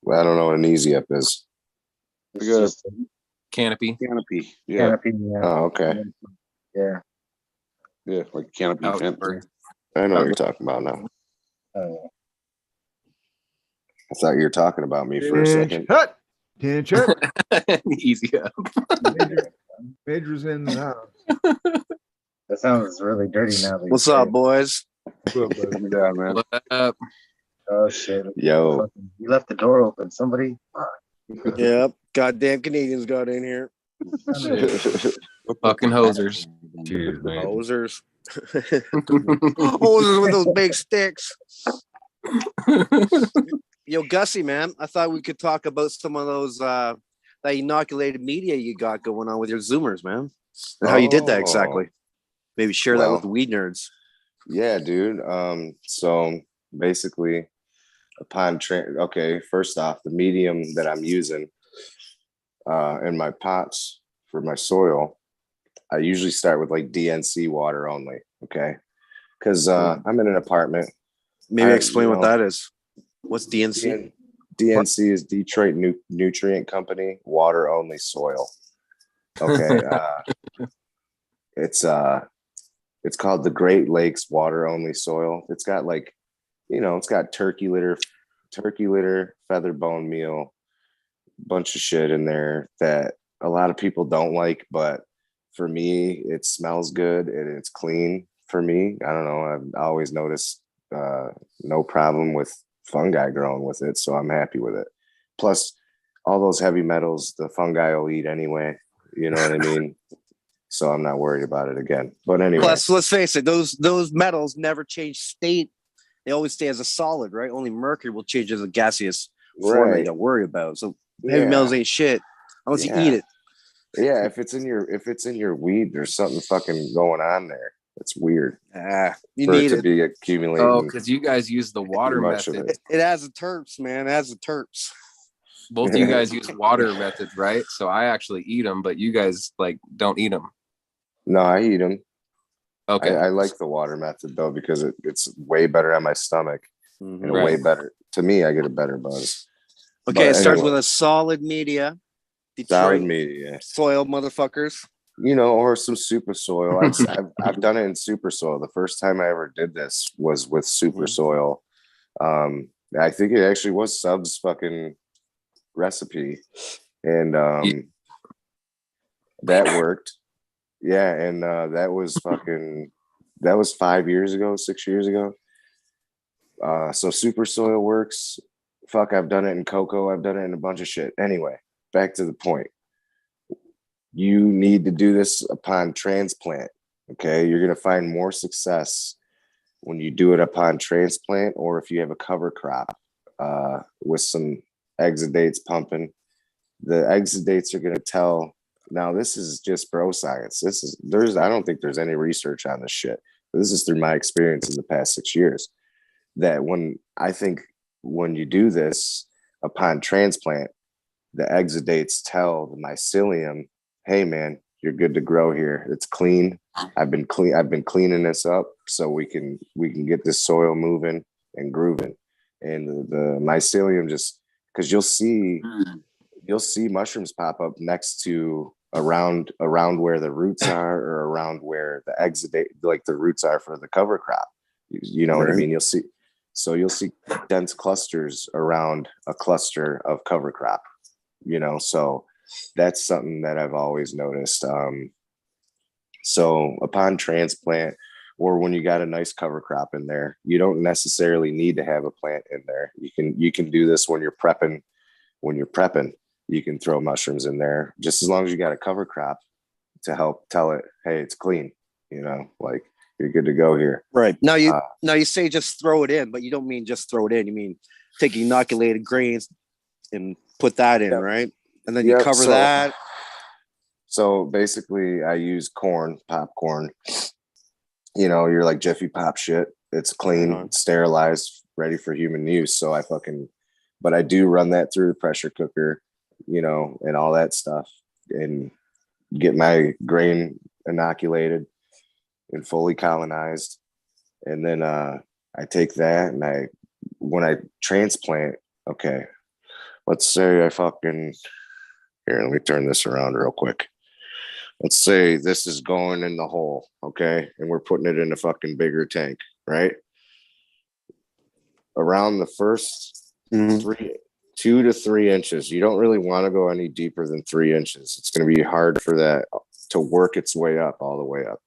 Well, I don't know what an easy up is. It's Good. just a Canopy. Canopy. Yeah. canopy. Yeah. Oh, okay. Yeah. Yeah. Like canopy fence. Outdoor. I know what you're talking about now. Oh, I thought you were talking about me for a second. Cut. Tincher. Easy up. Major's in the house. that sounds really dirty now. that you What's say up, it. boys? What's up, bud? Coming down, man. What up? Oh shit! Yo. Fucking- you left the door open. Somebody. Fuck. Yep. Goddamn Canadians got in here. Fucking hosers. Cheers, man. Hosers. Hosers with those big sticks. Yo, Gussie, man, I thought we could talk about some of those that inoculated media you got going on with your Zoomers, man. And how you did that Oh. exactly. Maybe share that with the weed nerds. Yeah, dude. So basically, okay, first off, the medium that I'm using in my pots for my soil, I usually start with like DNC water only. Okay, because I'm in an apartment. Maybe I- explain you what know, that is. What's DNC? DNC is Detroit Nutrient Company, water only soil. Okay, it's called the Great Lakes water only soil. It's got like, it's got turkey litter, feather bone meal, bunch of shit in there that a lot of people don't like, but for me, it smells good and it's clean for me. I don't know. I've always noticed no problem with fungi growing with it, so I'm happy with it. Plus, all those heavy metals, the fungi will eat anyway. You know what I mean? So I'm not worried about it again. But anyway, Plus, let's face it, those metals never change state. They always stay as a solid, right? Only mercury will change as a gaseous. foreign that you Right. got to worry about. So heavy Yeah. metals ain't shit unless you eat it. Yeah, if it's in your weed, there's something fucking going on there. It's weird You for need it to it. be Oh, accumulating because you guys use the water much of method. it. It has the terps, man. It has the terps. Both of you guys use water methods, right? So I actually eat them, but you guys like don't eat them. No, I eat them. Okay. I like the water method though because it's way better on my stomach and Right. way better to me. I get a better buzz. Okay, But it starts anyway, with a solid media. solid Detroit media, soil, motherfuckers. or some super soil. I've done it in super soil. The first time I ever did this was with super soil. I think it actually was Sub's fucking recipe, and that worked. Yeah, and that was 5 years ago, 6 years ago. So super soil works. Fuck, I've done it in cocoa. I've done it in a bunch of shit. Anyway, back to the point. You need to do this upon transplant. Okay, you're gonna find more success when you do it upon transplant, or if you have a cover crop with some exudates pumping. The exudates are gonna tell. Now, this is just bro science. I don't think there's any research on this shit. This is through my experience in the past 6 years. That when you do this upon transplant, the exudates tell the mycelium, hey man, you're good to grow here. It's clean. I've been cleaning this up so we can get this soil moving and grooving. And the mycelium just, because you'll see mushrooms pop up next to around where the roots are, or around where the exudate, like the roots are for the cover crop. You know what I mean? You'll see dense clusters around a cluster of cover crop, so that's something that I've always noticed. So upon transplant, or when you got a nice cover crop in there, you don't necessarily need to have a plant in there. You can do this when you're prepping. When you're prepping, you can throw mushrooms in there just as long as you got a cover crop to help tell it, hey, it's clean, like you're good to go here. Right. Now you say just throw it in, but you don't mean just throw it in. You mean take inoculated grains and put that in, right? And then you cover that. So basically I use popcorn, you're like Jiffy Pop shit. It's clean, sterilized, ready for human use. So but I do run that through the pressure cooker, and all that stuff, and get my grain inoculated and fully colonized. And then I take that and when I transplant, okay, let's say here, let me turn this around real quick. Let's say this is going in the hole, okay? And we're putting it in a fucking bigger tank, right? Around the first 2 to 3 inches. You don't really want to go any deeper than 3 inches. It's going to be hard for that to work its way up, all the way up.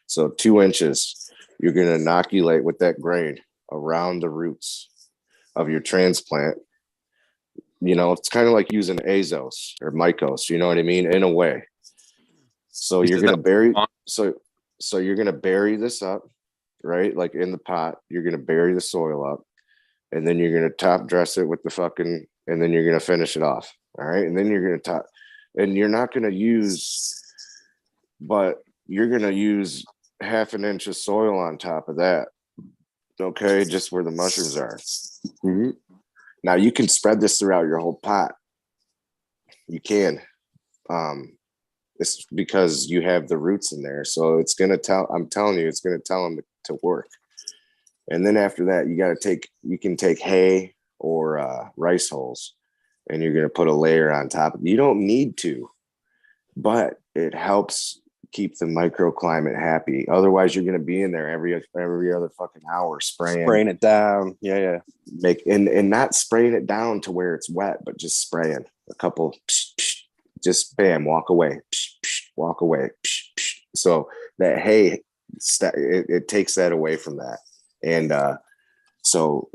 So 2 inches, you're going to inoculate with that grain around the roots of your transplant. It's kind of like using azos or mycos, you know what I mean? In a way. So you're going to bury, so you're going to bury this up, right? Like in the pot, you're going to bury the soil up, and then you're going to top dress it with and then you're going to finish it off. All right. And then you're going to and you're not going to use, but you're going to use 1/2 inch of soil on top of that. Okay. Just where the mushrooms are. Now you can spread this throughout your whole pot. You can, it's because you have the roots in there. So I'm telling you, it's going to tell them to work. And then after that, you can take hay or rice hulls, and you're going to put a layer on top. You don't need to, but it helps keep the microclimate happy. Otherwise, you're going to be in there every other fucking hour spraying it down. Yeah. And not spraying it down to where it's wet, but just spraying a couple, just bam, walk away, walk away. So that hay, it takes that away from that. And so,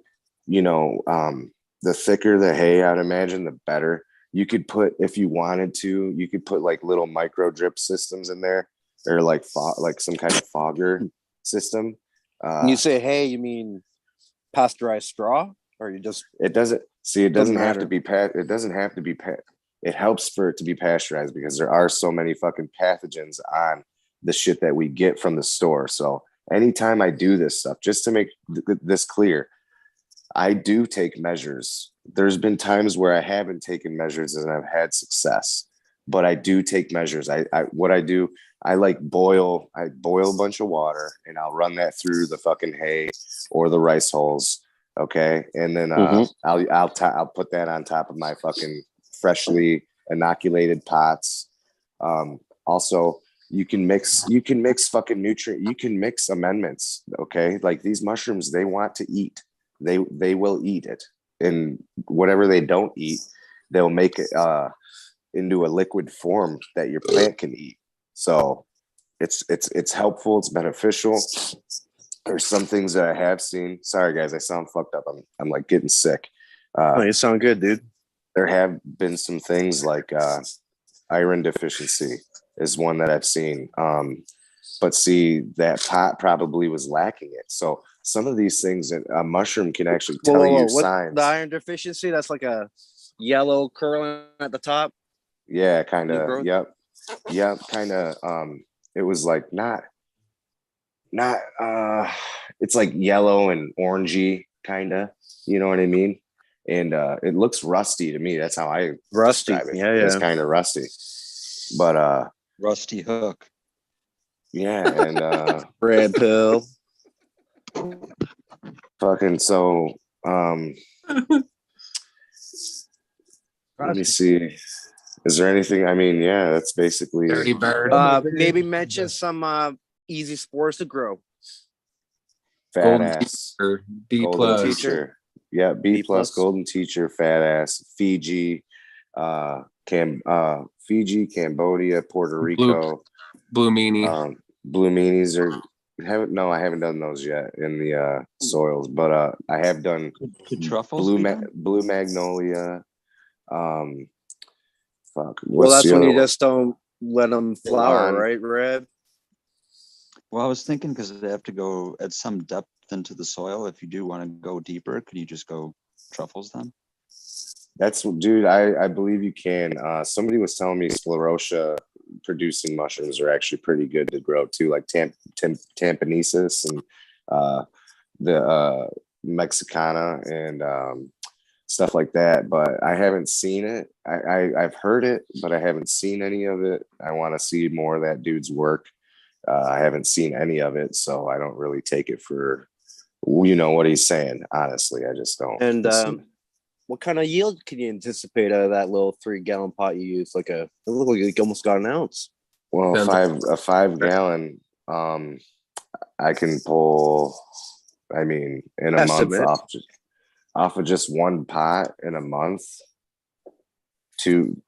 the thicker the hay, I'd imagine, the better. You could put, if you wanted to, you could put like little micro drip systems in there, or like some kind of fogger system. When you say hay, you mean pasteurized straw, or you just? It doesn't. See, it Doesn't doesn't have to matter. be it doesn't have to be it helps for it to be pasteurized because there are so many fucking pathogens on the shit that we get from the store. So anytime I do this stuff, just to make this clear, I do take measures. There's been times where I haven't taken measures and I've had success, but I do take measures. What I do, I boil a bunch of water and I'll run that through the fucking hay or the rice hulls. Okay. And then I'll put that on top of my fucking freshly inoculated pots. Also, you can mix fucking nutrient. You can mix amendments. Okay. Like these mushrooms, they want to eat. They will eat it. And whatever they don't eat, they'll make it into a liquid form that your plant can eat. So it's helpful. It's beneficial. There's some things that I have seen. Sorry guys, I sound fucked up. I'm like getting sick. You sound good, dude. There have been some things like iron deficiency is one that I've seen. But see, that pot probably was lacking it. So some of these things that a mushroom can actually tell you What, signs. the iron deficiency? That's like a yellow curling at the top. Yeah, kind New of. growth? Yep. Kind of. It was like not. It's like yellow and orangey, kind of. You know what I mean? And it looks rusty to me. That's how I describe it. Yeah. It's kind of rusty, but Rusty hook. yeah, and Red pill. fucking so let me see. Is there anything? I mean, yeah, that's basically Dirty bird. Maybe mention some easy spores to grow. fat Golden ass. teacher, B Golden plus. teacher. Yeah, B plus, plus. golden teacher, fat ass, Fiji, Fiji, Cambodia, Puerto Rico. Blue meanie. Blue meanies I haven't done those yet in the soils, but I have done Could truffles be done? blue magnolia. Fuck. Well, that's the when other you one? just don't let them flower, Milan. right, Red? Well, I was thinking because they have to go at some depth into the soil. If you do want to go deeper, could you just go truffles then? That's dude. I believe you can. Somebody was telling me sclerotia producing mushrooms are actually pretty good to grow too, like Tampanesis and the Mexicana and stuff like that. But I haven't seen it. I've heard it, but I haven't seen any of it. I want to see more of that dude's work. I haven't seen any of it, so I don't really take it for what he's saying. Honestly, I just don't. And what kind of yield can you anticipate out of that little 3-gallon pot you use? It looked like you almost got an ounce. Well, a 5-gallon, I can pull. I mean, in a month off of just one pot in a month, 2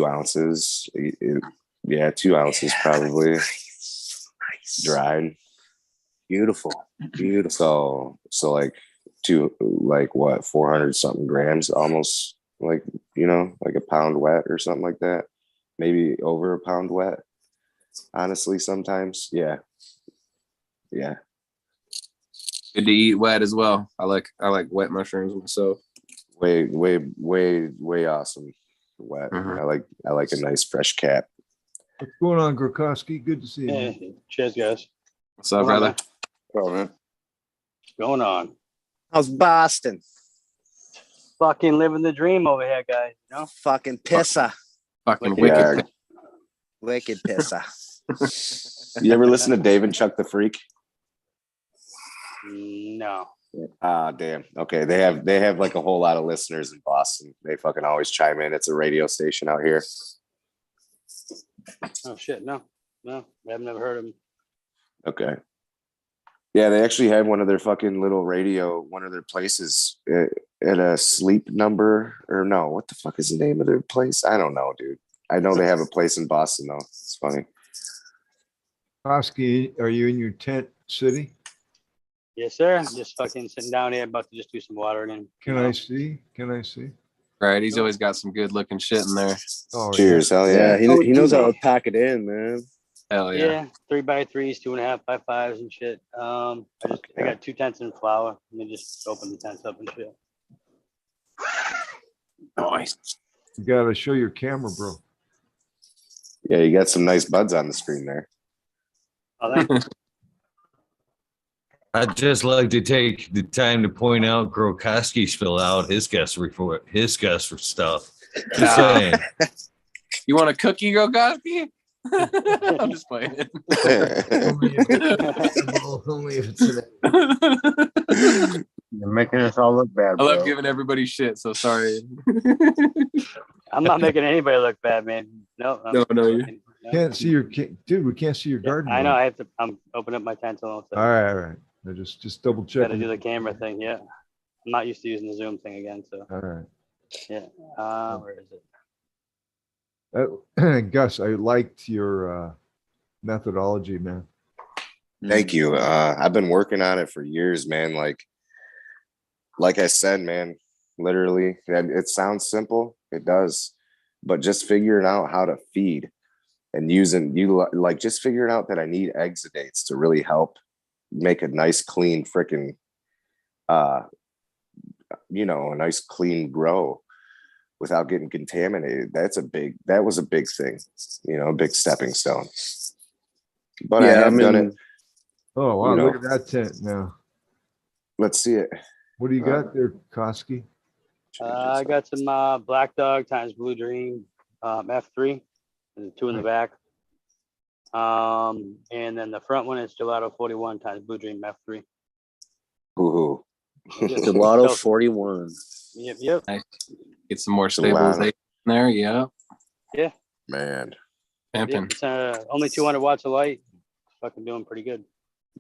ounces. 2 ounces probably. Nice. Dried. Beautiful. So like 400 something grams, almost like a pound wet or something like that, maybe over a pound wet, honestly. Sometimes yeah Good to eat wet as well. I like wet mushrooms myself. way awesome wet. I like a nice fresh cap. What's going on, Grokoski? Good to see you. Hey, cheers, guys. What's up, brother? Oh, man. What's going on? How's Boston? Fucking living the dream over here, guys. Fucking pissa. Fucking Yeah. wicked. Wicked pissa. You ever listen to Dave and Chuck the Freak? No. Ah, damn. Okay, they have like a whole lot of listeners in Boston. They fucking always chime in. It's a radio station out here. Oh shit, no. I've never heard of them. Okay. Yeah, they actually have one of their fucking little radio, one of their places at a sleep number, or no, what the fuck is the name of their place? I don't know, dude. I know they have a place in Boston though. It's funny. Oski, are you in your tent city? Yes, sir. Just fucking sitting down here, about to just do some watering. Can I see? Right, he's always got some good looking shit in there. Oh, Cheers. Hell Yeah, yeah. he knows how to pack it in, man. Hell yeah. Yeah, 3x3s, 2.5x5s and shit. I got 2 tents in flour. Let me just open the tents up and shit. Nice. You gotta show your camera, bro. Yeah, you got some nice buds on the screen there. Oh, thank you. I'd just like to take the time to point out Grokoski's fill out his guest report, his guest for stuff. Just saying. You want a cookie, Grokoski? I'm just playing. Only if it's You're making us all look bad, I bro. love giving everybody shit, so sorry. I'm not making anybody look bad, man. No. No, you can't see your dude. We can't see your garden. I know. I have to. I'm opening up my tent. All right. I just double check. Got to do the camera thing. Yeah. I'm not used to using the Zoom thing again. So. All right. Yeah. Where is it? Gus, I liked your methodology, man. Thank you. I've been working on it for years, man. Like I said, man, literally, it sounds simple. It does, but just figuring out how to feed and just figuring out that I need exudates to really help make a nice, clean freaking, a nice, clean grow without getting contaminated. That was a big thing, a big stepping stone. But I have done it. Oh, wow. Look at that tent now. Let's see it. What do you got there, Koski? I got some Black Dog times Blue Dream F3, and 2 in the back. And then the front one is Gelato 41 times Blue Dream F3. Ooh. Gelato 41. Yep. Nice. Get some more stabilization there. Yeah. Yeah. Man. Pimping. It's only 200 watts of light. Fucking doing pretty good.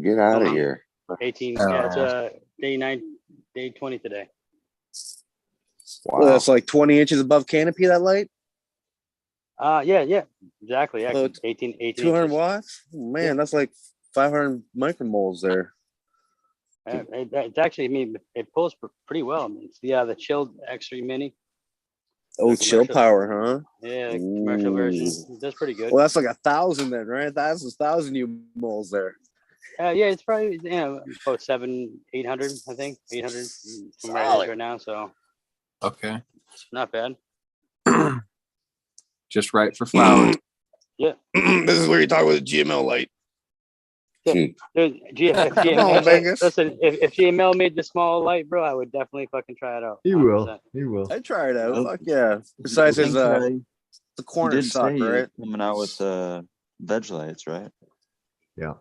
Get out of here. 18. Yeah, it's day 20 today. Wow. Well, that's like 20 inches above canopy, that light? Yeah, exactly. Yeah, So 18 200 inches. watts? Man, that's like 500 micromoles there. It's actually, it pulls pretty well. It's the chilled X3 Mini. Oh, chill power, huh? Yeah, the commercial version. That's pretty good. Well, that's like 1,000 then, right? That's 1,000 moles there. Yeah, it's probably about 800, I think 800 from where it is right now. So Okay. Not bad. Just right for flowers. Yeah. This is where you talk with a GML light. Dude, listen, if GML made the small light, bro, I would definitely fucking try it out. He will. He will. I try it out. Fuck yeah. Besides his the corner suck, right? Coming out with veg lights, right? Yeah.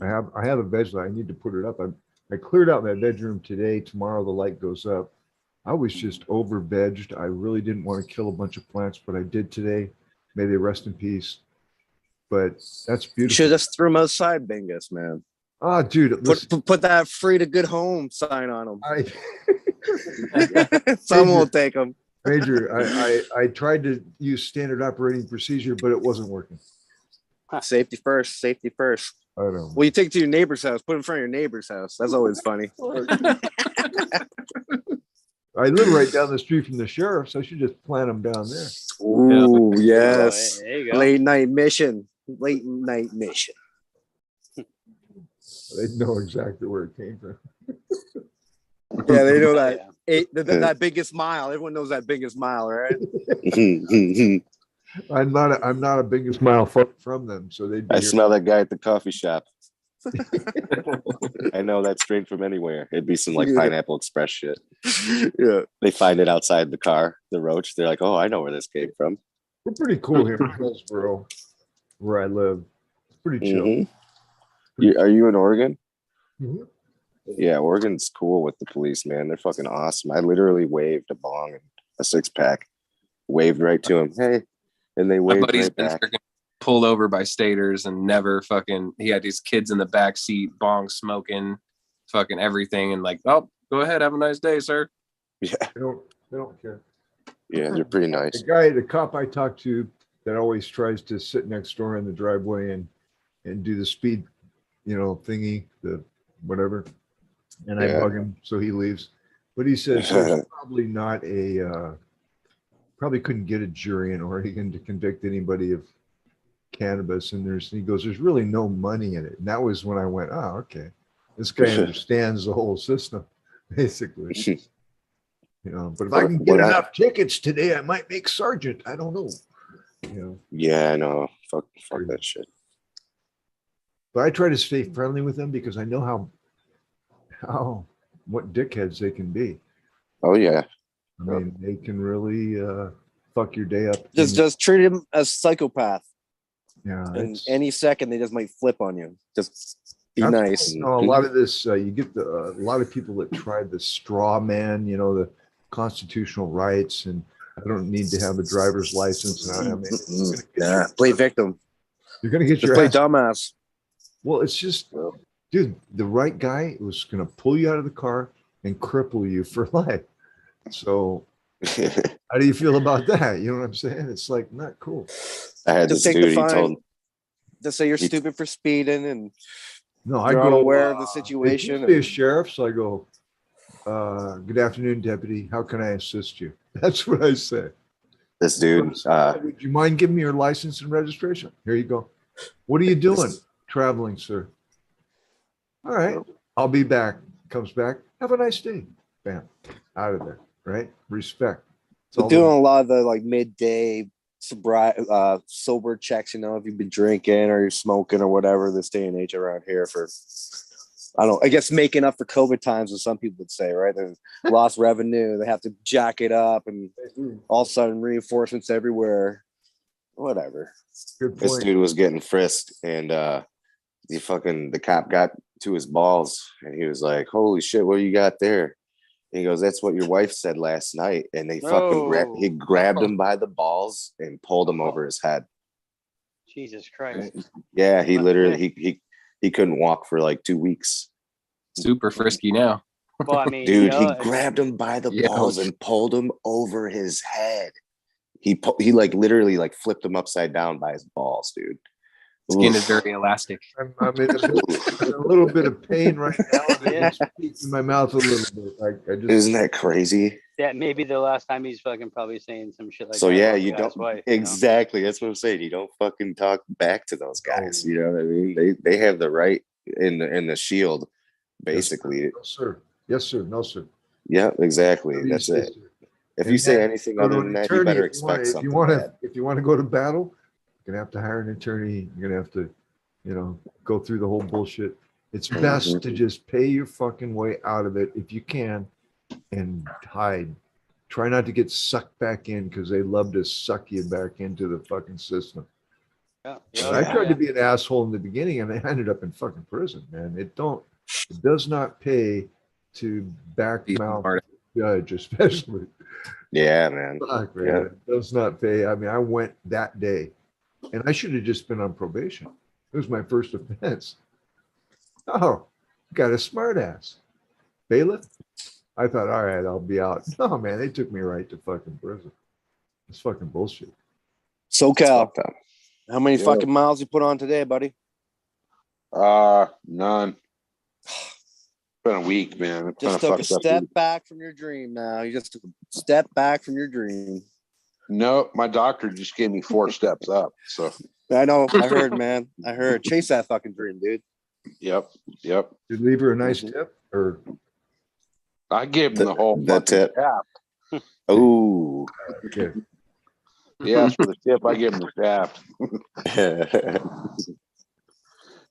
I have a veg light. I need to put it up. I cleared out my bedroom today. Tomorrow the light goes up. I was just over vegged. I really didn't want to kill a bunch of plants, but I did today. May they rest in peace. But that's beautiful. You should just throw them outside, Bingus, man. Oh, dude. Put that free to good home sign on them. Someone Someone will take them. Major, I tried to use standard operating procedure, but it wasn't working. Safety first. Safety first. I don't know. Well, you take it to your neighbor's house. Put it in front of your neighbor's house. That's always funny. I live right down the street from the sheriff, so I should just plant them down there. Ooh, yes. There you go. Late night mission. Late night mission. They know exactly where it came from. Yeah, they know that. That biggest mile. Everyone knows that biggest mile, right? I'm not a biggest mile from them, so they. I smell that guy at the coffee shop. I know that straight from anywhere. It'd be some Pineapple Express shit. Yeah, they find it outside the car, the roach. They're like, "Oh, I know where this came from." We're pretty cool here in Hillsboro, where I live. It's pretty chill. Mm-hmm. Are you in Oregon? Mm-hmm. Yeah, Oregon's cool with the police, man. They're fucking awesome. I literally waved a bong and a 6-pack, waved right to him. Hey, and they waved right back. Pulled over by staters and never fucking. He had these kids in the back seat, bong smoking, fucking everything, and like, oh, go ahead, have a nice day, sir. Yeah, they don't care. Yeah, they're pretty nice. The cop I talked to that always tries to sit next door in the driveway and do the speed, thingy, the whatever, and I bug him so he leaves. But he says there's probably not probably couldn't get a jury in Oregon to convict anybody of cannabis, and he goes, there's really no money in it. And that was when I went, oh, okay, this guy understands the whole system, basically. But if I can get enough tickets today, I might make sergeant. I don't know. Yeah, I know. Fuck that shit. But I try to stay friendly with them because I know what dickheads they can be. Oh yeah. I mean, they can really fuck your day up. Just treat him as psychopath. Yeah. And any second they just might flip on you. Just be nice. A lot of this, you get a lot of people that try the straw man, the constitutional rights, and I don't need to have a driver's license. And play victim. You're gonna get your play dumbass. Well, it's just, dude, the right guy was gonna pull you out of the car and cripple you for life. So how do you feel about that? You know what I'm saying? It's like not cool. I had just this take dude, the fine. he told just say you're stupid for speeding and I you're go unaware of the situation. Be a sheriff, so I go, good afternoon, deputy. How can I assist you? That's what I say. This dude, would you mind giving me your license and registration? Here you go. What are you doing? Traveling, sir. All right, I'll be back. Comes back. Have a nice day. Bam, out of there. Right? Respect. We're doing a lot of the like midday sober checks, if you've been drinking or you're smoking or whatever this day and age around here for, I guess making up for COVID times, as some people would say, right? There's lost revenue. They have to jack it up and all of a sudden reinforcements everywhere. Whatever. Good point. This dude was getting frisked and the cop got to his balls and he was like, holy shit, what do you got there? And he goes, that's what your wife said last night. And they he grabbed him by the balls and pulled him over his head. Jesus Christ. Yeah, he literally he couldn't walk for like 2 weeks. Super frisky now. Well, I mean, dude, he grabbed him by the balls and pulled him over his head. He like literally like flipped him upside down by his balls, dude. Skin is very elastic. I'm in a little bit of pain right now. And it's in my mouth a little bit. Isn't that crazy? That may be the last time he's fucking probably saying some shit like that. So yeah, you don't exactly. That's what I'm saying. You don't fucking talk back to those guys. You know what I mean? They have the right in the shield, basically. Yes, sir. Yes, sir. No, sir. Yeah, exactly. That's it. If you say anything other than that, you better expect something. If you want to go to battle, you're gonna have to hire an attorney. You're gonna have to, go through the whole bullshit. It's best to just pay your fucking way out of it if you can, and hide. Try not to get sucked back in because they love to suck you back into the fucking system. Yeah. I tried to be an asshole in the beginning, and I ended up in fucking prison. Man, it does not pay to backmouth the judge, especially. Yeah, man. Fuck, man. Yeah. It does not pay. I mean, I went that day. And I should have just been on probation. It was my first offense. Oh, got a smart ass. Bailiff? I thought, all right, I'll be out. No, man, they took me right to fucking prison. It's fucking bullshit. Socal. How many fucking miles you put on today, buddy? None. Been a week, man. It's just took a step back from your dream now. You just took a step back from your dream. No, my doctor just gave me 4 steps up. So I know. I heard, man. I heard. Chase that fucking dream, dude. Yep. Did you leave her a nice tip, or I gave him the whole tip? Oh, okay. Yes, for the tip, I gave him the tap.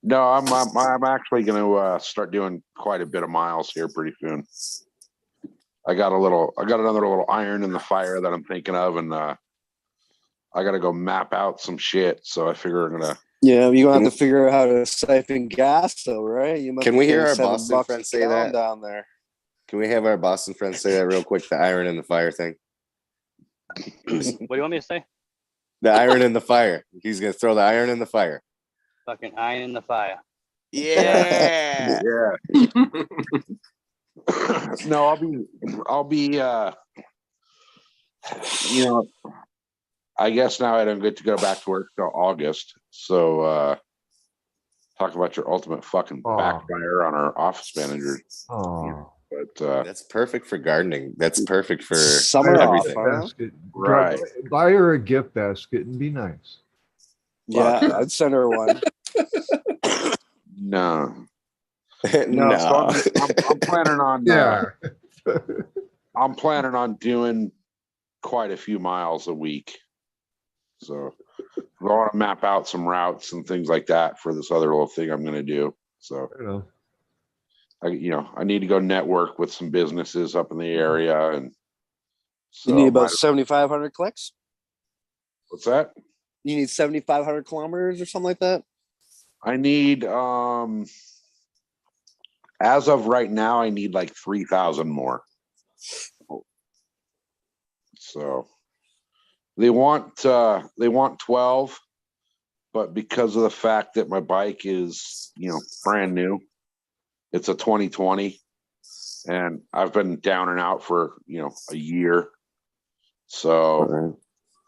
No, I'm actually going to start doing quite a bit of miles here pretty soon. I got another little iron in the fire that I'm thinking of, and I got to go map out some shit. So I figure I'm gonna. Yeah, you're gonna have to figure out how to siphon gas, though, right? You must. Can we hear our Boston friends say that down there? Can we have our Boston friends say that real quick? The iron in the fire thing. What do you want me to say? The iron in the fire. He's gonna throw the iron in the fire. Fucking iron in the fire. Yeah. Yeah. No, I'll be I guess now I don't get to go back to work till August. So talk about your ultimate fucking backfire on our office manager. Oh, but that's perfect for gardening. That's perfect for summer everything. Basket. Right. Buy her a gift basket and be nice. Yeah, I'd send her one. No. No. So I'm planning on I'm planning on doing quite a few miles a week. So I want to map out some routes and things like that for this other little thing I'm going to do. So I need to go network with some businesses up in the area, and so you need about 7,500 clicks. What's that? You need 7,500 kilometers or something like that. I need as of right now, I need like 3,000 more. So they want 12, but because of the fact that my bike is, brand new, it's a 2020, and I've been down and out for, a year. So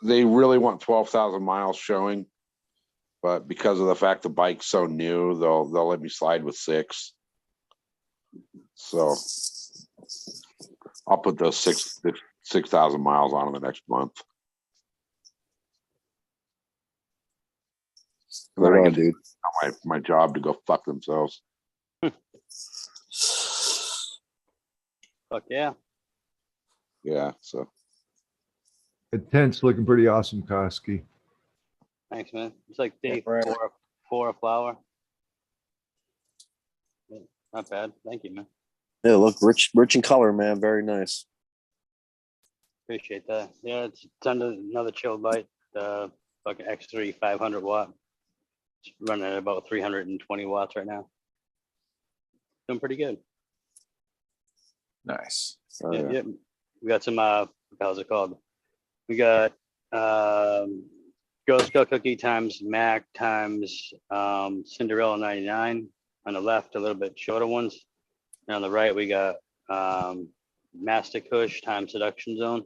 they really want 12,000 miles showing, but because of the fact the bike's so new, they'll let me slide with 6. So I'll put those 6,000 miles on in the next month. And then I get to my job to go fuck themselves. Fuck yeah. Yeah, so. The tent's looking pretty awesome, Koski. Thanks, man. It's like day four of flower. Not bad. Thank you, man. Yeah, look rich in color, man. Very nice. Appreciate that. Yeah, it's under another chill bite. Fucking X3 500 watt. It's running at about 320 watts right now. Doing pretty good. Nice. Yeah. We got some how's it called? We got Girl Scout cookie times Mac times Cinderella 99. On the left, a little bit shorter ones. And on the right, we got Master Kush times Seduction Zone.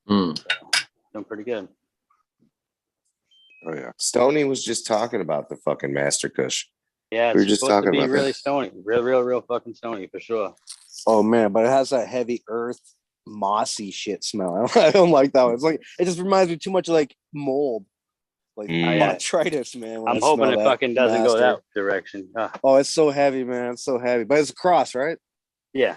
So, doing pretty good. Oh yeah. Stoney was just talking about the fucking Master Kush. Yeah, it's we were just supposed talking to be about really that. stony. Real fucking stony for sure. Oh man, but it has that heavy earth, mossy shit smell. I don't like that one. It's like it just reminds me too much of like mold, like botrytis, man. I'm hoping it fucking doesn't go that direction. Oh, it's so heavy, man. It's so heavy, but it's a cross, right? Yeah.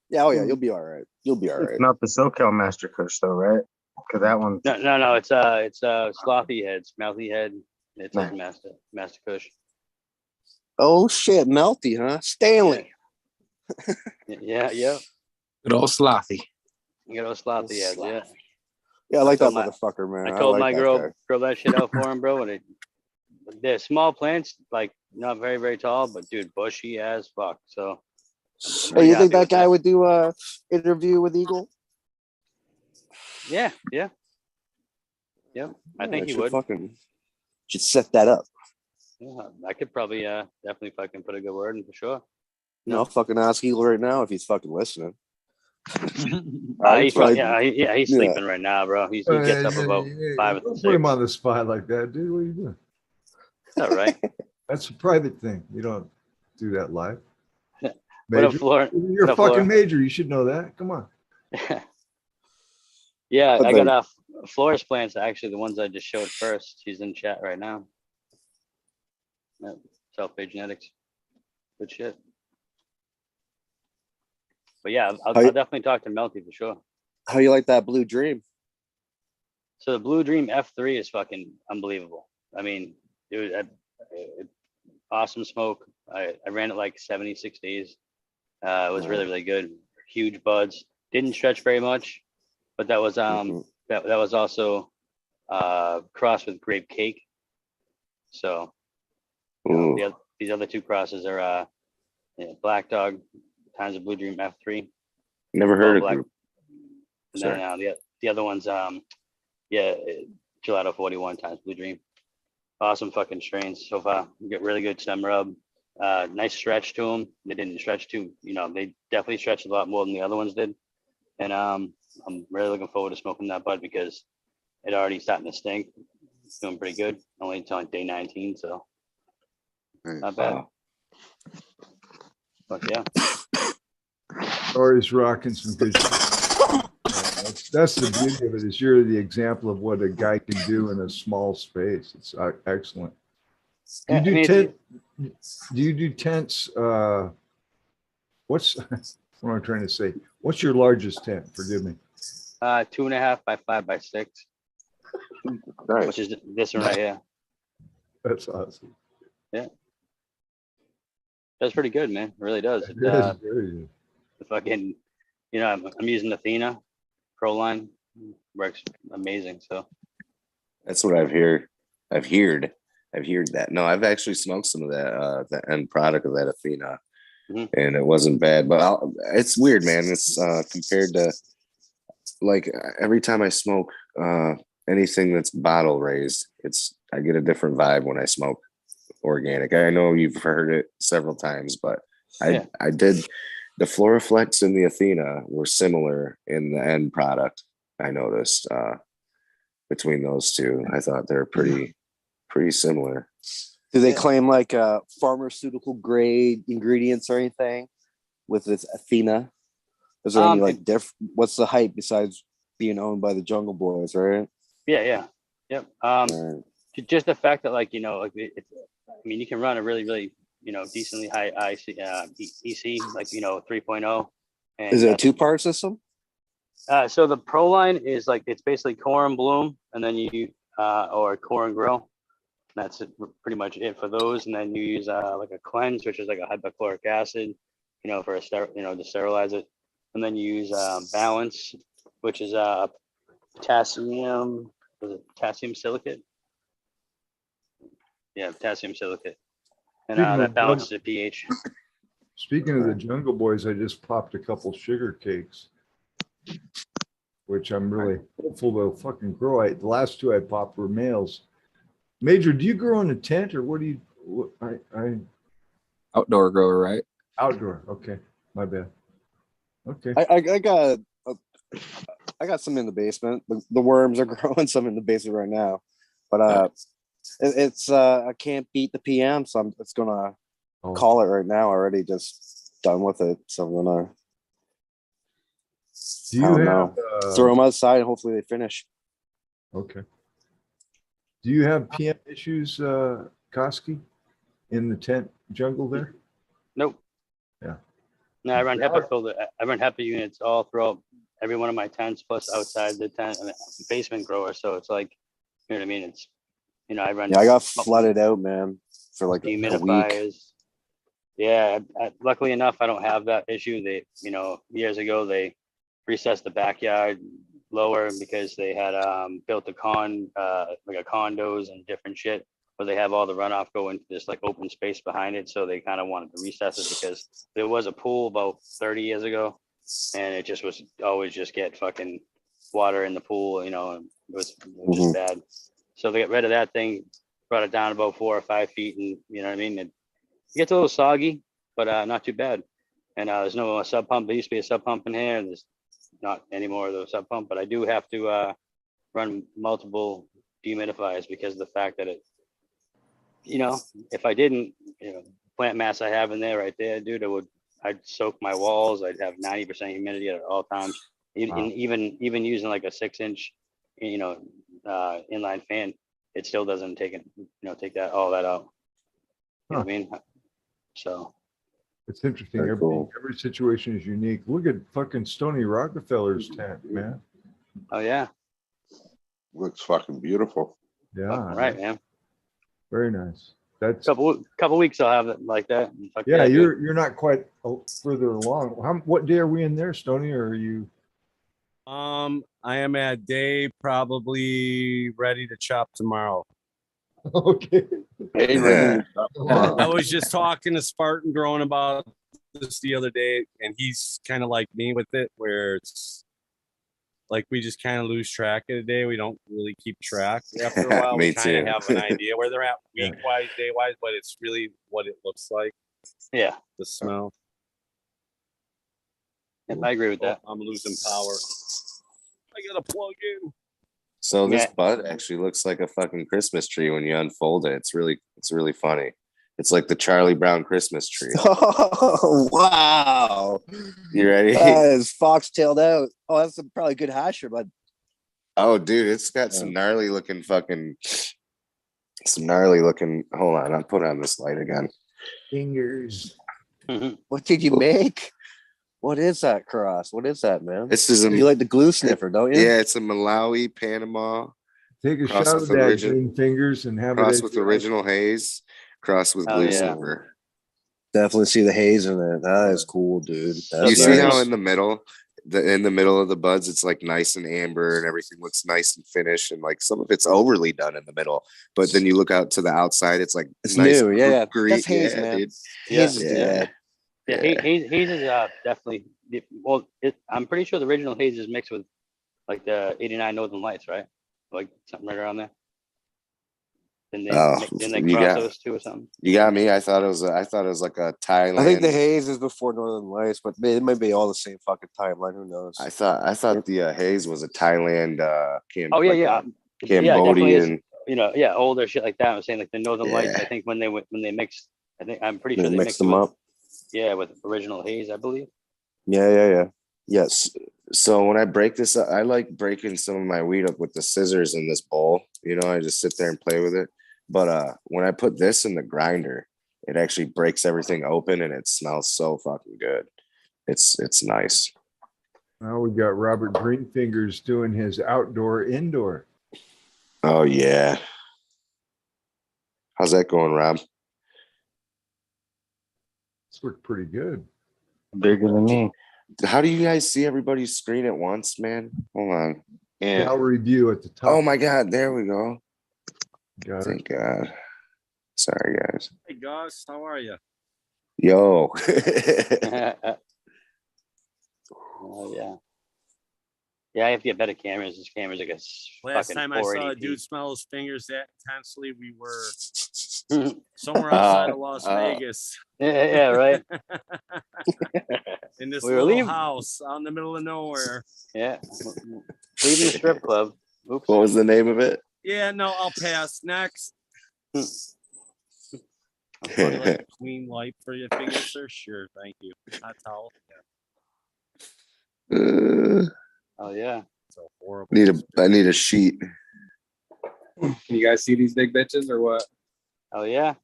Yeah. Oh yeah, you'll be all right. You'll be all right. It's not the Socal Master Kush though, right? Because that one. No. It's slothy head, mouthy head. It's like Master Kush. Oh shit, melty, huh? Stanley. Yeah. Good old slothy. Good old slothy head, yeah. Yeah, I like that motherfucker, man. I told like my that girl guy. grow that shit out for him, bro. And they're small plants, like not very, very tall, but dude, bushy as fuck. So Hey, you think that guy would do a interview with Eagle? Yeah. I think he would. Should set that up. Yeah, I could probably definitely fucking put a good word in for sure. No, I'll fucking ask Eagle right now if he's fucking listening. He's sleeping right now, bro. He gets up about 5 or 6. Don't put him on the spot like that, dude. What are you doing? All right. That's a private thing. You don't do that live. What up, Flora? You're a fucking major. You should know that. Come on. Yeah, I got Flora's plants, actually the ones I just showed first. She's in chat right now. Yeah, self-page genetics. Good shit. But yeah, I'll definitely talk to Melty for sure. How you like that Blue Dream? So the Blue Dream F3 is fucking unbelievable. I mean, dude, awesome smoke. I ran it like 76 days. It was really, really good. Huge buds. Didn't stretch very much, but that was that was also crossed with grape cake. So these other two crosses are Black Dog times a Blue Dream F3. Never heard of Black. group. And then the other one's Gelato 41 times Blue Dream. Awesome fucking strains so far. You get really good stem rub. Nice stretch to them. They didn't stretch too, they definitely stretched a lot more than the other ones did. And I'm really looking forward to smoking that bud because it already starting to stink. It's doing pretty good. Only until like day 19, so not bad. But yeah. Always rocking some good shit. That's the beauty of it, is you're the example of what a guy can do in a small space. It's excellent. Do you do tents? What's what am I trying to say? What's your largest tent? Forgive me. 2.5 by 5 by 6, Nice. which is this one right here. That's awesome. Does pretty good, man. It really does. It is very good. The fucking, I'm using Athena Pro line. Works amazing. So That's what I've heard. I've heard that. No, I've actually smoked some of that, the end product of that Athena, and it wasn't bad. But it's weird, man. It's compared to like every time I smoke anything that's bottle raised, I get a different vibe when I smoke organic. I know you've heard it several times, but I did. The Floraflex and the Athena were similar in the end product. I noticed between those two. I thought they're pretty similar. Do they claim like pharmaceutical grade ingredients or anything with this Athena? Is there any like what's the hype besides being owned by the Jungle Boys, right? Yeah. Yep. Just the fact that like, you can run a really, really, decently high EC, like, 3.0. And is it a 2-part system? So the Pro line is like, it's basically core and bloom, and then or core and grow. That's pretty much it for those. And then you use like a cleanse, which is like a hydrochloric acid, for to sterilize it. And then you use balance, which is potassium silicate. Yeah, potassium silicate. And that balances the pH. Speaking of the Jungle Boys, I just popped a couple sugar cakes, which I'm really hopeful they'll fucking grow. The last two I popped were males. Major, do you grow in a tent or what do you? I outdoor grower, right? Outdoor. Okay, my bad. Okay. I got some in the basement. The worms are growing some in the basement right now, but it's I can't beat the PM, so I'm just gonna call it right now. Already just done with it, so I'm gonna. Do you have throw them outside and hopefully they finish? Okay. Do you have PM issues, Koski, in the tent jungle there? Nope. Yeah. No, I run HEPA filter. I run HEPA units all throughout every one of my tents, plus outside the tent. I'm a basement grower, so it's like, you know what I mean? It's, I run. Yeah, I got flooded out, man, for like dehumidifiers. a week. Yeah, luckily enough, I don't have that issue. They, years ago, they recessed the backyard lower because they had built like a condos and different shit, where they have all the runoff go into this like open space behind it. So they kind of wanted to recess it because there was a pool about 30 years ago, and it just was always just get fucking water in the pool, and it was just bad. So they got rid of that thing, brought it down about 4 or 5 feet, and you know what I mean? It gets a little soggy, but not too bad. And there's no sub pump. There used to be a sub pump in here, and there's not anymore of the sub pump, but I do have to run multiple dehumidifiers because of the fact that it, if I didn't, plant mass I have in there right there, dude, I'd soak my walls. I'd have 90% humidity at all times. Wow. Even using like a 6-inch, inline fan, it still doesn't take all that out. You know what I mean? So it's interesting. Every situation is unique. Look at fucking Stoney Rockafeller's tent, man. Oh yeah. Looks fucking beautiful. Yeah. Right, man. Very nice. That's couple weeks I'll have it like that. Yeah, you're not quite further along. What day are we in there, Stoney, or are you? I am at day probably ready to chop tomorrow. Okay. Hey, I was just talking to Spartan Growing about this the other day, and he's kind of like me with it, where it's like we just kind of lose track of the day. We don't really keep track. After a while, we kind of have an idea where they're at week-wise, day-wise, but it's really what it looks like. Yeah. The smell. I agree with that. I'm losing power. I gotta plug in. So this bud actually looks like a fucking Christmas tree when you unfold it. It's really funny. It's like the Charlie Brown Christmas tree. Oh wow! You ready? It's fox-tailed out. Oh, that's probably a good hasher, bud. Oh, dude, it's got some gnarly looking. Hold on, I'll put on this light again. Fingers. What did you make? What is that cross? What is that, man? This is You like the glue sniffer, don't you? Yeah, it's a Malawi, Panama. Take a Cross shot with of that origin- green fingers and have Cross it. with original haze, cross with Oh, glue yeah. sniffer. Definitely see the haze in it. That is cool, dude. That's You see how nice. in the middle of the buds, it's like nice and amber and everything looks nice and finished, and like some of it's overly done in the middle. But then you look out to the outside, it's like It's nice new. Yeah, green. that's haze, Yeah, man. dude. Haze is Yeah. Yeah, haze is definitely. Well, I'm pretty sure the original haze is mixed with like the '89 Northern Lights, right? Like something right around there. Then they cross those two or something. You got me. I thought it was like a Thailand. I think the haze is before Northern Lights, but it might be all the same fucking timeline. Who knows? I thought the haze was a Thailand. Cambodian. Cambodian. Older shit like that. I'm saying like the Northern Lights. Yeah. I think when they mixed, I'm pretty sure they mixed them up. Yeah, with original haze, I believe. Yeah. Yes. So when I break this up, I like breaking some of my weed up with the scissors in this bowl. I just sit there and play with it. But when I put this in the grinder, it actually breaks everything open and it smells so fucking good. It's nice. Now we got Robert Greenfingers doing his outdoor indoor. Oh yeah. How's that going, Rob? It's worked pretty good. Bigger than me. How do you guys see everybody's screen at once, man? Hold on. Yeah. Gallery view at the top. Oh my God, there we go. Got it. Thank God. Sorry, guys. Hey, Gus, how are you? Yo. Oh yeah. Yeah, I have to get better cameras. This camera's like a Last fucking time I saw a 480p. dude smell his fingers that intensely, we were somewhere outside of Las Vegas. Yeah, right. In this We were little leaving. house out in the middle of nowhere. Yeah, leaving the strip club. Oops. What was the name of it? Yeah, no, I'll pass. Next. I'd like a clean wipe for your fingers, sir. Sure, thank you. Hot towel. Yeah. Oh yeah. It's a horrible. I need a sheet. Can you guys see these big bitches or what? Oh yeah.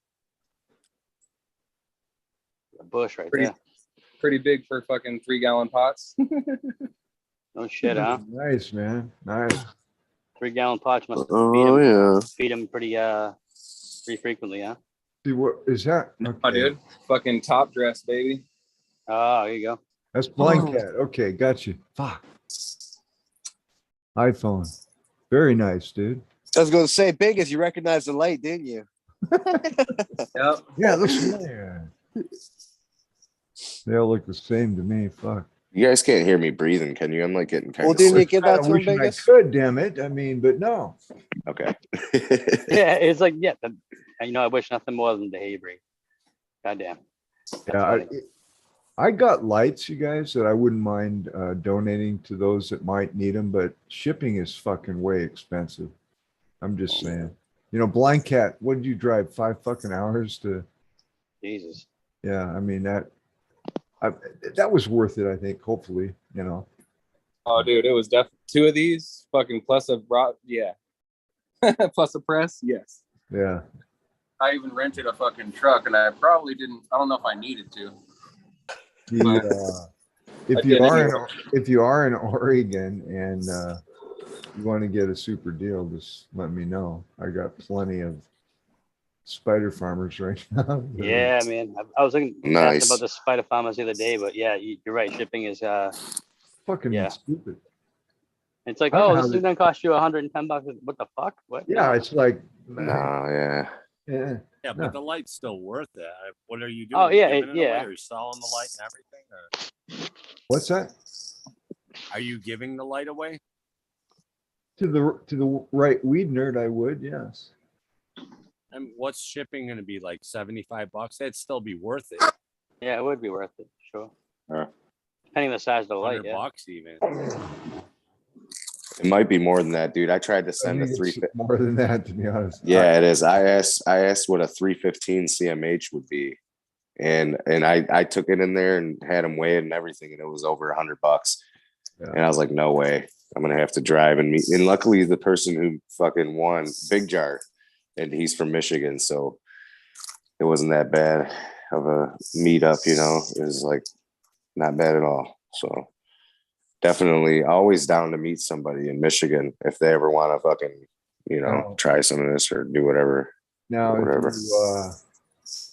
A bush right there. Pretty big for fucking 3-gallon pots. No shit, huh? Nice, man. Nice. 3-gallon pots must feed them pretty frequently, huh? See, what is that? Okay. Oh, dude. Fucking top dress, baby. Oh, there you go. That's Blind Cat. Okay, got you. Fuck. iPhone. Very nice, dude. I was going to say, Biggest, you recognized the light, didn't you? Yep. Yeah, looks familiar. They all look the same to me. Fuck. You guys can't hear me breathing, can you? I'm like getting kind Well, of didn't you sick. give that I to him, wish I Biggest? could, damn it. I mean, but no. Okay. Yeah, it's like I wish nothing more than the haybreed. Goddamn. Yeah, I got lights, you guys, that I wouldn't mind donating to those that might need them, but shipping is fucking way expensive. I'm just saying. Blind Cat, what did you drive? 5 fucking hours to? Jesus. Yeah, I mean that was worth it. I think. Hopefully, Oh, dude, it was definitely 2 of these fucking plus a yeah, plus a press. Yes. Yeah. I even rented a fucking truck, and I probably didn't. I don't know if I needed to. If you are in Oregon and you want to get a super deal, just let me know. I got plenty of spider farmers right now. Yeah, man. I was asking about the spider farmers the other day, but yeah, you're right. Shipping is fucking stupid. It's like, this is gonna cost you $110. What the fuck? What? Yeah, it's like Yeah, but the light's still worth it. What are you doing? Oh yeah, Are you selling the light and everything? Or? What's that? Are you giving the light away? To the right weed nerd, I would, yes. And what's shipping going to be like? $75? That'd still be worth it. Yeah, it would be worth it, sure. Depending on the size of the light, $100 even. It might be more than that, dude. I tried to send more than that, to be honest. Yeah, it is. I asked what a 315 CMH would be, and I took it in there and had them weigh it and everything, and it was over $100. Yeah. And I was like, no way, I'm gonna have to drive and meet. And luckily, the person who fucking won, Big Jar, and he's from Michigan, so it wasn't that bad of a meetup. It was like not bad at all. So definitely always down to meet somebody in Michigan if they ever want to fucking, try some of this or do whatever. Now, whatever.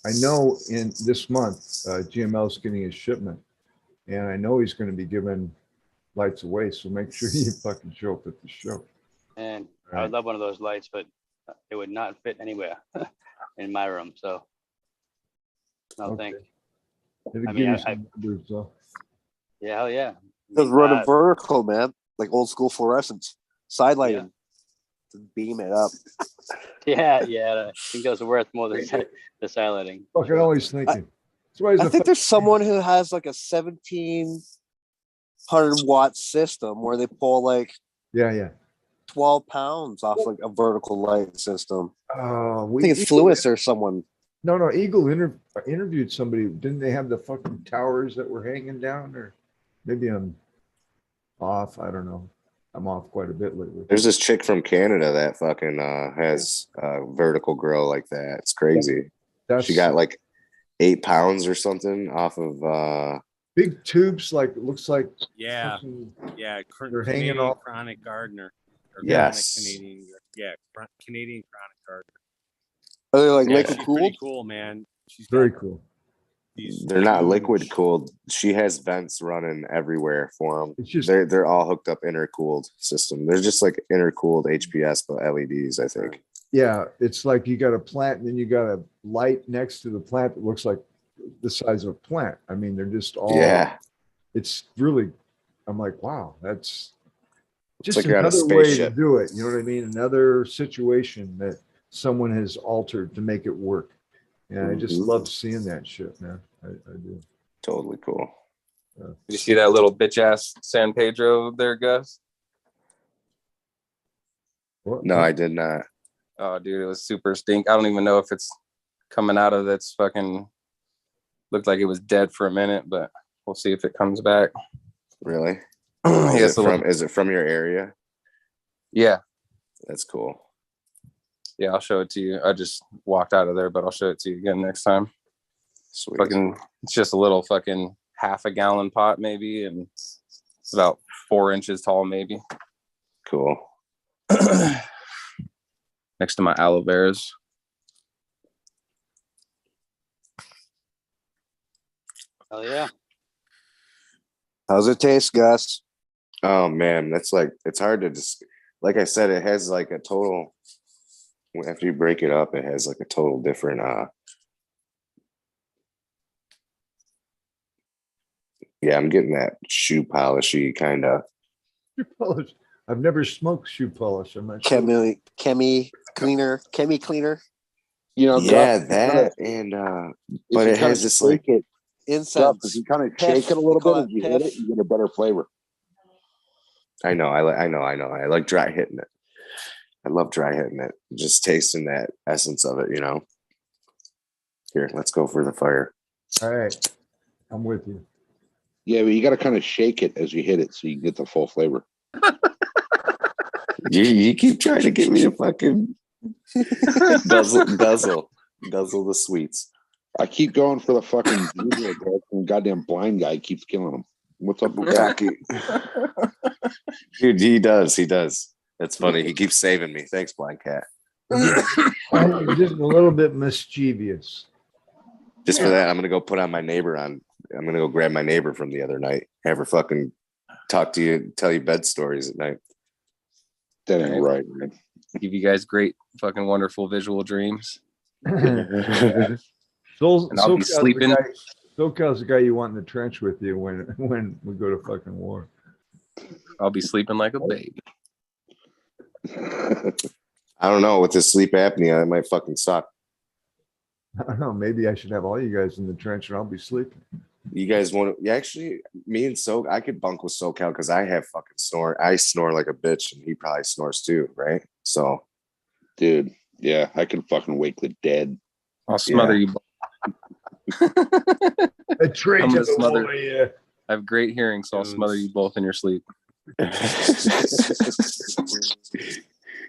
I know in this month, GML is getting his shipment, and I know he's going to be giving lights away. So make sure you fucking show up at the show. And I would love one of those lights, but it would not fit anywhere in my room. So no, thank you. It'll give you some numbers, though. Yeah, hell yeah. Just run a vertical, man, like old school fluorescence, side lighting, to beam it up. Yeah. I think those are worth more than the side lighting. Fucking always thinking. I think there's someone who has like a 1,700 watt system where they pull like 12 pounds off like a vertical light system. I think it's Lewis or someone. No, Eagle interviewed somebody. Didn't they have the fucking towers that were hanging down? Or maybe I'm off. I don't know. I'm off quite a bit lately. There's this chick from Canada that fucking has a vertical grow like that. It's crazy. She got like 8 pounds or something off of big tubes, like it looks like they're hanging off. Chronic gardener. Yes. Canadian chronic gardener. Are they like liquid cooled? Pretty cool, man. She's very cool. They're not liquid cooled. She has vents running everywhere for them. They're all hooked up intercooled system. They're just like intercooled HPS but LEDs, I think. Yeah, it's like you got a plant and then you got a light next to the plant that looks like the size of a plant. I mean, they're just all it's really, I'm like, wow, that's just like another way to do it. You know what I mean? Another situation that someone has altered to make it work. And I just love seeing that shit, man. I do. Totally cool. Did you see that little bitch ass San Pedro there, Gus? What? No, I did not. Oh, dude, it was super stink. I don't even know if it's coming out of its fucking. Looked like it was dead for a minute, but we'll see if it comes back. Really? Is it from your area? Yeah. That's cool. Yeah, I'll show it to you. I just walked out of there, but I'll show it to you again next time. Sweet. Fucking, it's just a little fucking half a gallon pot, maybe, and it's about 4 inches tall, maybe. Cool. Next to my aloe veras. Oh yeah. How's it taste, Gus? Oh man, that's like, it's hard to just, like I said, it has like a total, after you break it up, it has like a total different I'm getting that shoe polishy kind of. Shoe polish. I've never smoked shoe polish. I'm not Chemi cleaner. That and but it has this like incense. If you kind of shake it a little bit as you hit it, you get a better flavor. I know. I like dry hitting it. I love dry hitting it. Just tasting that essence of it, Here, let's go for the fire. All right. I'm with you. Yeah, but you got to kind of shake it as you hit it so you can get the full flavor. You keep trying to get me to fucking guzzle the sweets. I keep going for the fucking goddamn blind guy keeps killing him. What's up, Bukaki? Dude, he does. That's funny. He keeps saving me. Thanks, Blind Cat. Just a little bit mischievous. Just for that, I'm gonna go put on my neighbor on. I'm gonna go grab my neighbor from the other night. Have her fucking talk to you, tell you bed stories at night. That ain't right, man. Give you guys great, fucking wonderful visual dreams. And I'll be sleeping. Socal's the guy you want in the trench with you when we go to fucking war. I'll be sleeping like a baby. I don't know. With this sleep apnea, it might fucking suck. I don't know. Maybe I should have all you guys in the trench and I'll be sleeping. You guys want to? Actually, me and I could bunk with Socal because I have fucking snore. I snore like a bitch, and he probably snores too, right? So, dude, yeah, I can fucking wake the dead. I'll smother you. A trade to the smother. warrior. I have great hearing, so I'll smother you both in your sleep.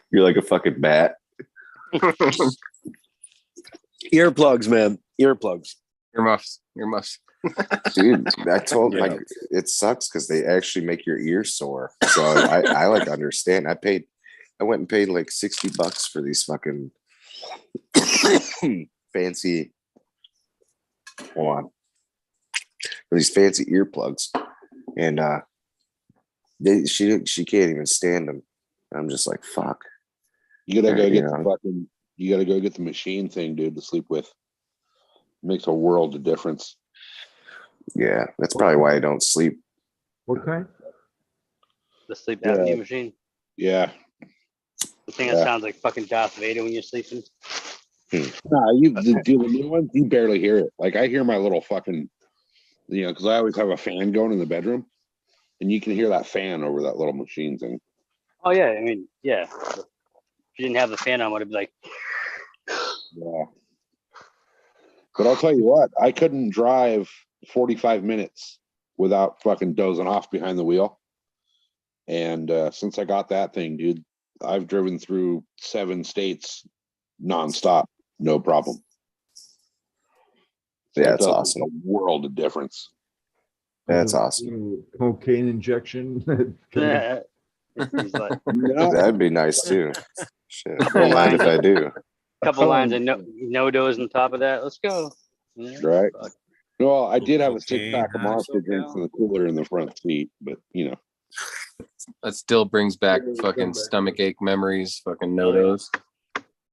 You're like a fucking bat. Earplugs, man. Earplugs. Earmuffs. Dude, I told Yeah. my it sucks because they actually make your ear sore. So I like understand. I went and paid like $60 for these fucking fancy. Hold on. For these fancy earplugs, and she can't even stand them. I'm just like, fuck. You gotta go You get know. the fucking. You gotta go get the machine thing, dude, to sleep with. Makes a world of difference. Yeah, that's probably why I don't sleep. What kind? The sleep apnea machine. Yeah. The thing that sounds like fucking Darth Vader when you're sleeping. Nah, the new ones, you barely hear it. Like I hear my little fucking, because I always have a fan going in the bedroom, and you can hear that fan over that little machine thing. Oh yeah, I mean, yeah. If you didn't have the fan on, would it be like? Yeah. But I'll tell you what, I couldn't drive 45 minutes without fucking dozing off behind the wheel. And since I got that thing, dude, I've driven through 7 states nonstop, no problem. So Yeah, it that's does awesome. make a world of difference. That's awesome. Cocaine injection. Yeah. He's like, That'd be nice too. Shit, don't mind if I do. couple lines of no dose on top of that. Let's go. Yeah, Right. fuck. Well, I did have a Okay, 6-pack of Monster drinks in the cooler in the front seat, but That still brings back fucking stomach ache memories. Fucking no dose.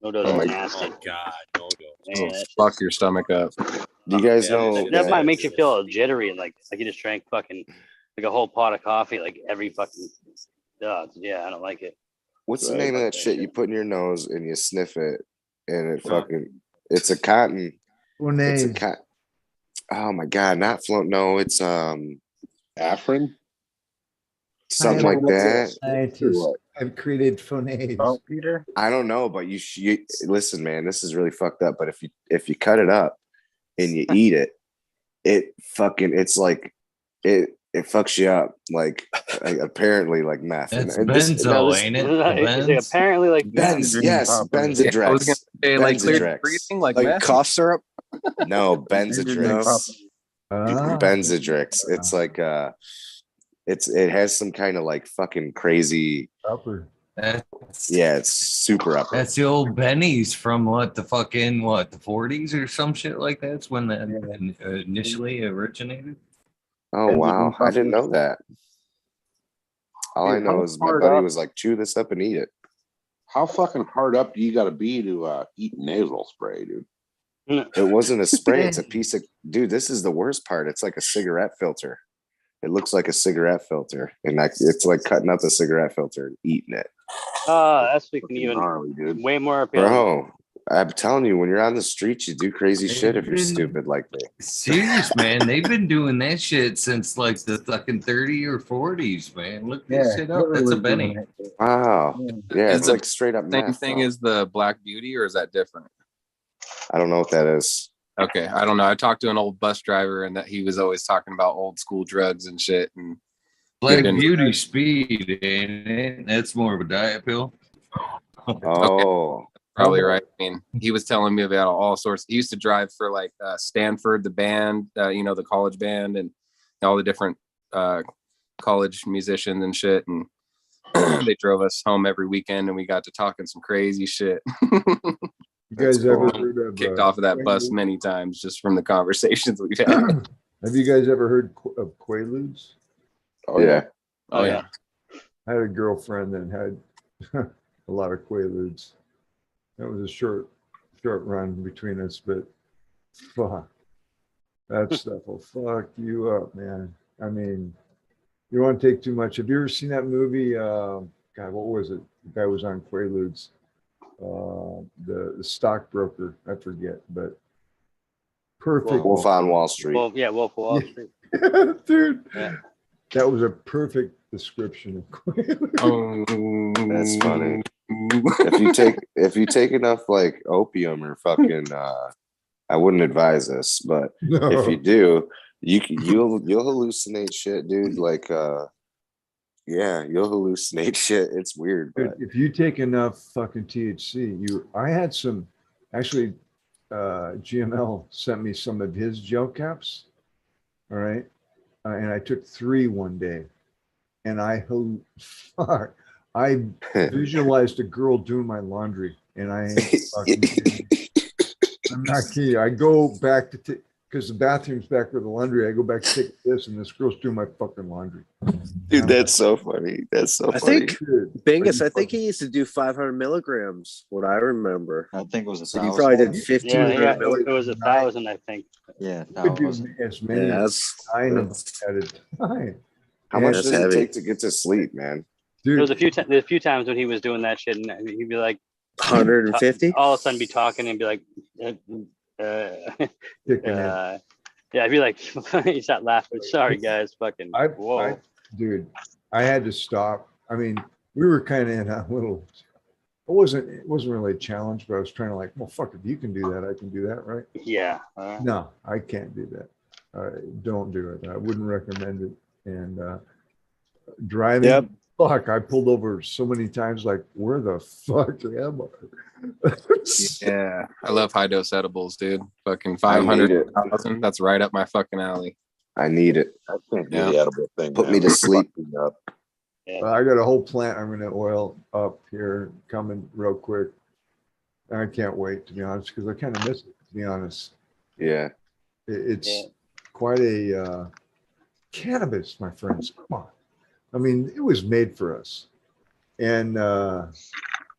No dose Oh is my nasty. Oh God, no, Man, that Fuck your stomach up. Do you guys know that might make you feel all jittery and like you just drank fucking like a whole pot of coffee like every fucking. Yeah, I don't like it. what's the name of that shit you put in your nose and you sniff it and it fucking it's a cotton. It's a cat. Oh my God, not float. No, it's Afrin. Something like that. Scientists have created phonades. Oh, Peter. I don't know, but you listen, man. This is really fucked up. But if you cut it up and you eat it, it's like it fucks you up. Like apparently like meth. That's And benzo, ain't it? It's apparently like Benz, yes, I was Benzodrex. gonna say like clear Benzodrex. breathing, like Like meth. cough syrup. No, Benzodrex. Ah. Benzodrex. It's like it has some kind of like fucking crazy. Upper. It's super upper. That's the old Bennies from the 40s or some shit like that. That's when that initially originated. Oh wow, I didn't know that. All I know is my buddy was like, chew this up and eat it. How fucking hard up do you got to be to eat nasal spray, dude? It wasn't a spray. It's a piece of dude. This is the worst part. It's like a cigarette filter. It looks like a cigarette filter, and it's like cutting up a cigarette filter and eating it. That's freaking even dude. way more appealing. Bro, I'm telling you, when you're on the streets, you do crazy shit if you're stupid like me. Serious, man. They've been doing that shit since like the fucking 30s or 40s, man. Look this shit up. That's a Benny. Wow. Yeah, Is it's the like straight up Same meth. thing though. as the Black Beauty, or is that different? I don't know what that is. Okay, I don't know. I talked to an old bus driver, and that he was always talking about old school drugs and shit. And Black Beauty speed, ain't it? That's more of a diet pill. Oh, probably right. I mean, he was telling me about all sorts. He used to drive for like Stanford, the band, the college band, and all the different college musicians and shit. And they drove us home every weekend, and we got to talking some crazy shit. You guys ever heard of kicked off of that bus many times just from the conversations we've had. Have you guys ever heard of Quaaludes? Oh yeah. Oh yeah. I had a girlfriend that had a lot of Quaaludes. That was a short run between us, but fuck, that stuff will fuck you up, man. I mean, you want to take too much. Have you ever seen that movie? God, what was it? The guy was on Quaaludes. The stockbroker, I forget, but perfect. Wolf on Wall Street. Wolf of Wall Street. Dude, yeah. That was a perfect description of Quaaludes. That's funny. If you take enough like opium or fucking, I wouldn't advise this, but if you do, you'll hallucinate shit, dude. Like, you'll hallucinate shit. It's weird, but if you take enough fucking THC, I had some, actually, GML sent me some of his gel caps. All right. And I took 3 one day, and I visualized a girl doing my laundry, and I ain't fucking kidding. I'm not kidding. I go back to because the bathroom's back where the laundry. I go back to take this, and this girl's doing my fucking laundry. Dude, that's so funny. That's so I funny. think Bingus, I think he used to do 500 milligrams. What I remember, I think it was so you probably did 1500 Yeah, milligrams. it was 1,000, I think. Yeah, You could do 1,000. as many Yeah, as 9 of them at a time. How much that's does it heavy. take to get to sleep, man? There was Dude, a few times when he was doing that shit, and he'd be like, 150. all of a sudden be talking and be like, kicking in. yeah, I'd be like, he start laughing. Sorry, guys, fucking. Whoa. Dude, I had to stop. I mean, we were kind of in a little. It wasn't really a challenge, but I was trying to like, well, fuck, if you can do that, I can do that, right? Yeah. No, I can't do that. Don't do it. I wouldn't recommend it. And driving, Yep. fuck, I pulled over so many times. Like, where the fuck am I? Yeah, I love high dose edibles, dude. Fucking I need it. 500,000. That's right up my fucking alley. I need it. I can't do Yeah. the edible thing. Put man. me to sleep. Up. I got a whole plant I'm going to oil up here coming real quick. I can't wait, to be honest, because I kind of miss it, to be honest. Yeah. It's quite a cannabis, my friends. Come on. I mean, it was made for us. And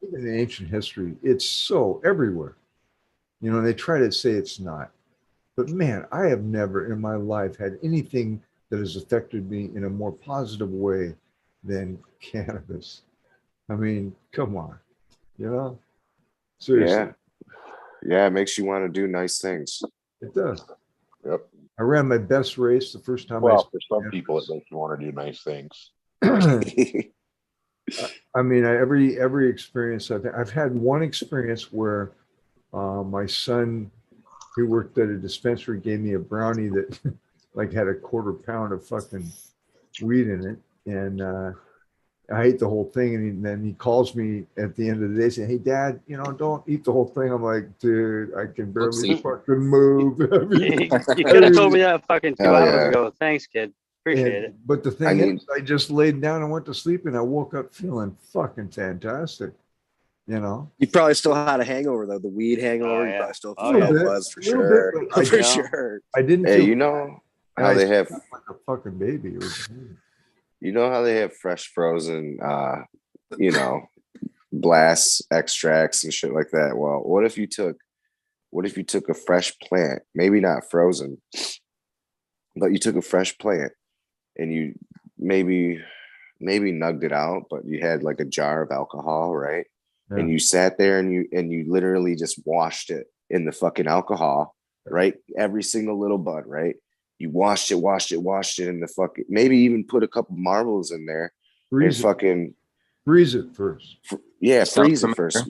even in ancient history, it's so everywhere. You know, they try to say it's not. But man, I have never in my life had anything that has affected me in a more positive way than cannabis. I mean, come on, you know? Seriously. Yeah, it makes you want to do nice things. It does. Yep. I ran my best race the first time Well, for some people, it makes you want to do nice things. I mean, every experience I've had one experience where my son, who worked at a dispensary, gave me a brownie that like had a 1/4 pound of fucking weed in it, and I ate the whole thing. And then he calls me at the end of the day saying, "Hey, Dad, you know, don't eat the whole thing." I'm like, "Dude, I can barely fucking move." I mean, you could have told me that fucking 2 Hell hours yeah. ago. Thanks, kid. Appreciate it. But the thing is, I just laid down and went to sleep, and I woke up feeling fucking fantastic. You know, You probably still had a hangover though, the weed hangover. You probably still felt buzz for sure. For sure. I didn't. Hey, feel you know how they have like a fucking baby. It was you know how they have fresh frozen you know, blasts, extracts and shit like that. Well, what if you took a fresh plant, maybe not frozen, but you took a fresh plant and you maybe nugged it out, but you had like a jar of alcohol, right? Yeah. And you sat there and you literally just washed it in the fucking alcohol, right? Every single little bud, right? You washed it in the fucking, maybe even put a couple marbles in there. Freeze and fucking freeze it first. Freeze it first.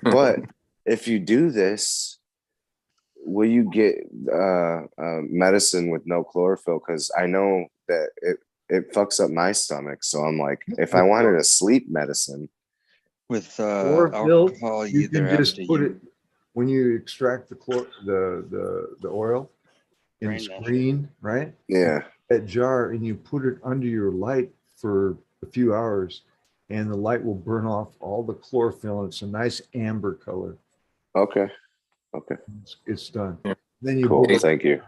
But if you do this, will you get medicine with no chlorophyll? Because I know that it fucks up my stomach. So I'm like, if I wanted a sleep medicine with chlorophyll, alcohol, you either can just have to put use, it when you extract the oil in Drain it's that green, right? Yeah. That jar, and you put it under your light for a few hours, and the light will burn off all the chlorophyll, and it's a nice amber color. Okay. It's done. Yeah. Then you Cool. Thank you.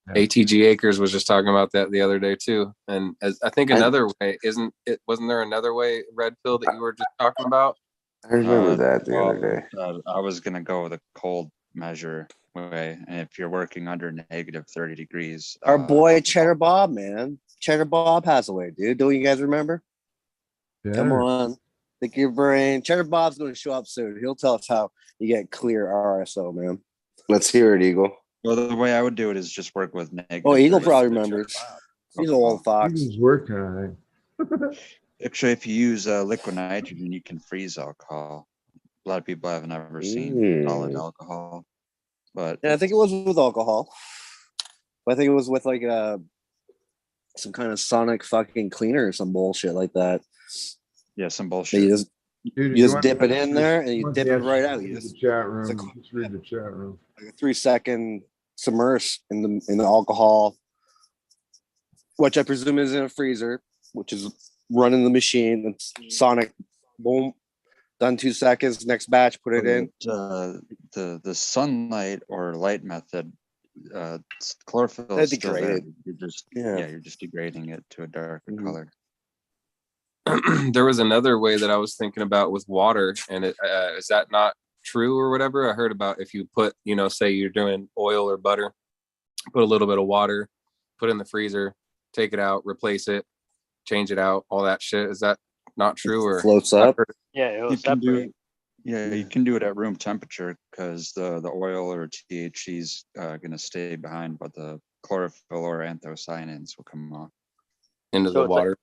ATG Acres was just talking about that the other day too, and as I think another way wasn't there another way, Red Pill, that you were just talking about? I remember that the other day. I was gonna go with a cold measure way, and if you're working under negative 30 degrees, Our boy Cheddar Bob, man. Cheddar Bob has a way, dude. Don't you guys remember? Yeah. Come on. Think your brain. Cheddar Bob's going to show up soon. He'll tell us how you get clear RSO, man. Let's hear it, Eagle. Well, the way I would do it is just work with negative. Oh, Eagle 30 probably degrees. remembers. He's an old fox. Eagle's working on it. Actually, if you use liquid nitrogen, you can freeze alcohol. A lot of people have never seen solid alcohol, but Yeah, I think it was with alcohol. I think it was with like some kind of sonic fucking cleaner or some bullshit like that. Yeah, some So bullshit. you just Dude, you just dip it in there and you want dip the it right answer out. in You the just chat room. it's like- Just read the chat room. like a 3-second submerge in the alcohol, which I presume is in a freezer, which is running the machine. It's sonic, boom, done 2 seconds. Next batch, put it in. The sunlight or light method, chlorophyll That's is still there. degraded. You're just degrading it to a darker color. There was another way that I was thinking about with water, and is that not true or whatever? I heard about if you put, say you're doing oil or butter, put a little bit of water, put it in the freezer, take it out, replace it, change it out, all that shit. Is that not true? Or floats up? Yeah, it You was can do separate. you can do it at room temperature because the oil or THC is going to stay behind, but the chlorophyll or anthocyanins will come off into So the water.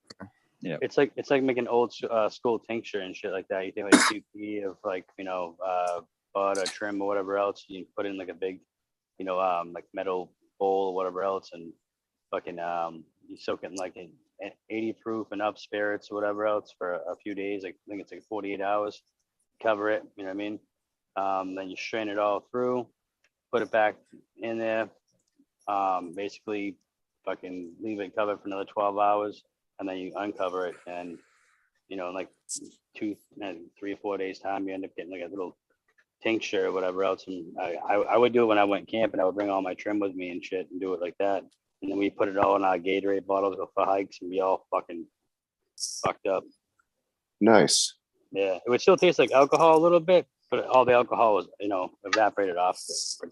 Yeah, It's like making old school tincture and shit like that. You take like QP of like bud or trim or whatever else. You put in like a big, like metal bowl or whatever else, and fucking you soak it in like an 80 proof and up spirits or whatever else for a few days. Like, I think it's like 48 hours. Cover it. You know what I mean? Then you strain it all through, put it back in there. Basically, fucking leave it covered for another 12 hours. And then you uncover it, and in like 3 or 4 days time, you end up getting like a little tincture or whatever else. And I would do it when I went camping. I would bring all my trim with me and shit and do it like that. And then we put it all in our Gatorade bottles, go for hikes, and be all fucking fucked up. Nice. Yeah, it would still taste like alcohol a little bit, but all the alcohol was evaporated off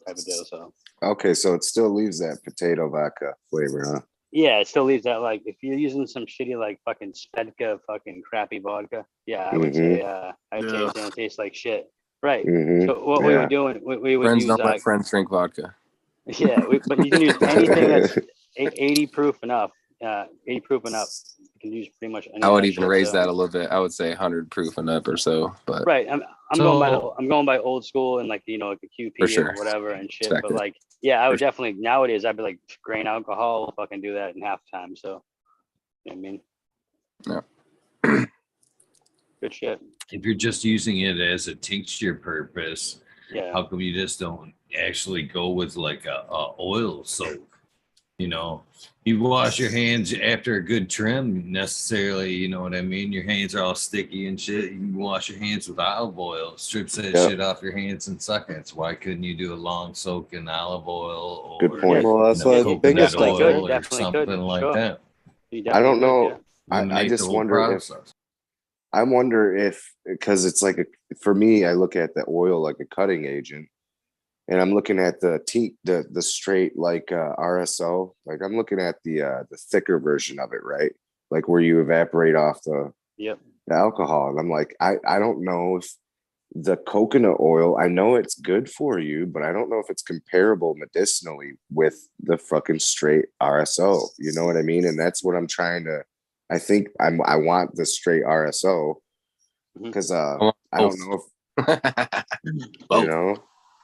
type of deal. So Okay, so it still leaves that potato vodka flavor, huh? yeah, it still leaves that, like, if you're using some shitty like fucking Svedka fucking crappy vodka, yeah, I would say I'd say it's gonna taste like shit. Right. So what we were doing, we would Friends use don't let friends drink vodka. yeah, but you can use anything that's 80 proof and up. 80 proof and up. You can use pretty much any. I would even raise that a little bit. I would say 100 proof and up or so. But right, I'm going by old school and like like the QP for sure. or whatever and shit. Respect but it. like, yeah, I would definitely nowadays I'd be like grain alcohol, fucking do that in half time. So, you know what I mean? Yeah. Good shit. If you're just using it as a tincture purpose, Yeah. how come you just don't actually go with like a oil soak? You wash your hands after a good trim necessarily, you know what I mean? Your hands are all sticky and shit. You can wash your hands with olive oil, strips that shit off your hands in seconds. Why couldn't you do a long soak in olive oil or Good point. Well, that's what the biggest thing. oil or something like that? I don't know. I Eliminate just the whole wonder process. if because it's like for me, I look at the oil like a cutting agent, and I'm looking at the straight like RSO. Like I'm looking at the thicker version of it, right? Like where you evaporate off the alcohol. And I'm like, I don't know if the coconut oil, I know it's good for you, but I don't know if it's comparable medicinally with the fucking straight RSO. You know what I mean? And that's what I'm trying to. I think I want the straight RSO because I don't know if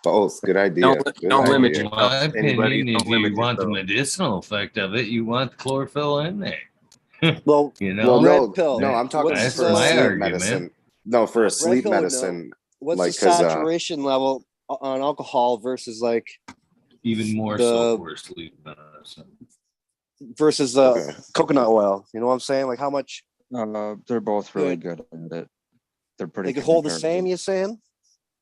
both. Good idea. Don't limit In my opinion, if you want the medicinal effect of it, you want chlorophyll in there. Well, red pill. No, I'm talking That's for my sleep argument. medicine. No, for a sleep pill, medicine. What's like, the saturation level on alcohol versus like even more so for sleep medicine versus coconut oil? You know what I'm saying? Like how much? They're both really good at it. They're pretty. They could hold the same. You saying?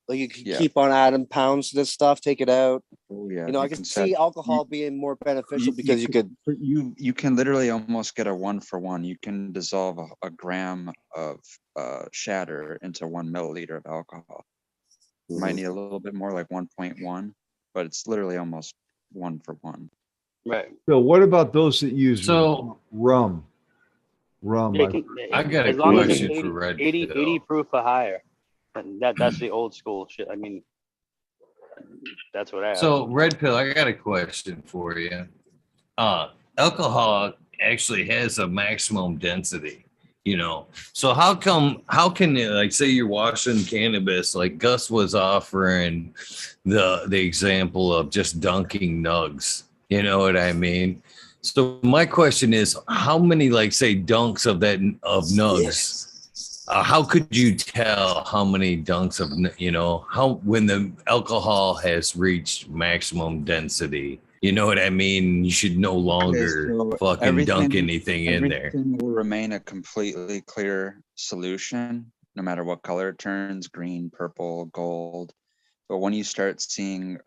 Like you can keep on adding pounds to this stuff, take it out. Oh yeah. I can see alcohol being more beneficial because you can literally almost get a 1-for-1. You can dissolve a gram of shatter into 1 milliliter of alcohol. You might need a little bit more, like 1.1, but it's literally almost 1-for-1. Right. So what about those that use rum? I got a as long as question it's for Red 80 proof or higher. That's the old school shit. I mean, that's what I have. So Red Pill, I got a question for you. Alcohol actually has a maximum density, So how can you, like, say you're washing cannabis, like Gus was offering the example of just dunking nugs, you know what I mean? So my question is, how many, like, say, dunks of nugs? How could you tell how many dunks of, when the alcohol has reached maximum density You know what I mean? You should no longer so fucking dunk anything in there. Everything will remain a completely clear solution, no matter what color it turns, green, purple, gold. But when you start seeing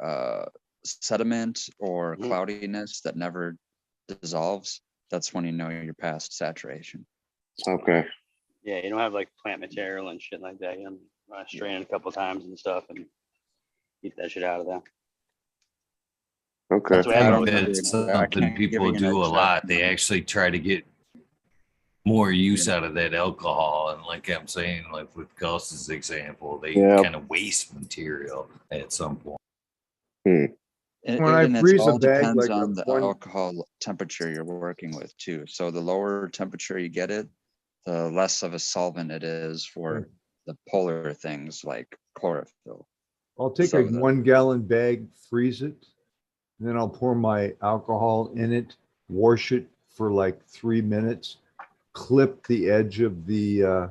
sediment or cloudiness that never dissolves, that's when you know you're past saturation. Okay. Yeah, you don't have like plant material and shit like that. You know, strain it a couple times and stuff and keep that shit out of there. Okay. That's what I everyone think does. that's something people do a lot. They actually try to get more use out of that alcohol. And like I'm saying, like with Gus's example, they kind of waste material at some point. And When I it freeze a all bag, depends like on the one, alcohol temperature you're working with too. So the lower temperature you get it, the less of a solvent it is for the polar things like chlorophyll. I'll take So a 1 gallon bag, freeze it, and then I'll pour my alcohol in it, wash it for like 3 minutes, clip the edge of the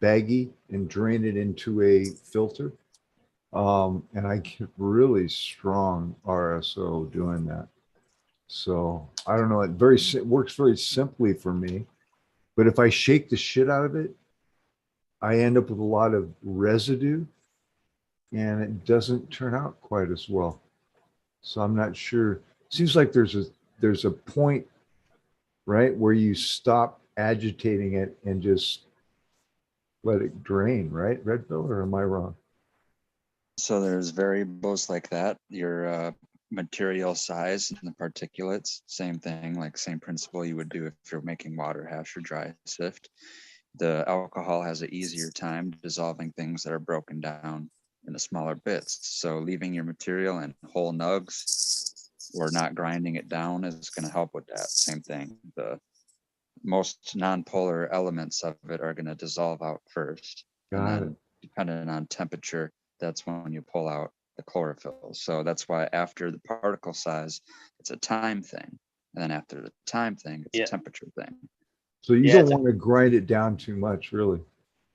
baggie and drain it into a filter. And I get really strong RSO doing that. So I don't know, it works very simply for me. But if I shake the shit out of it, I end up with a lot of residue and it doesn't turn out quite as well. So I'm not sure. Seems like there's a point, right, where you stop agitating it and just let it drain, right, Redfield, or am I wrong? So there's variables like that, your material size and the particulates, same thing, like same principle you would do if you're making water hash or dry sift. The alcohol has an easier time dissolving things that are broken down into smaller bits. So leaving your material in whole nugs or not grinding it down is going to help with that. Same thing. The most non-polar elements of it are going to dissolve out first. And then depending on temperature, that's when you pull out the chlorophyll. So that's why after the particle size, it's a time thing. And then after the time thing, it's a temperature thing. So you don't want to grind it down too much, really.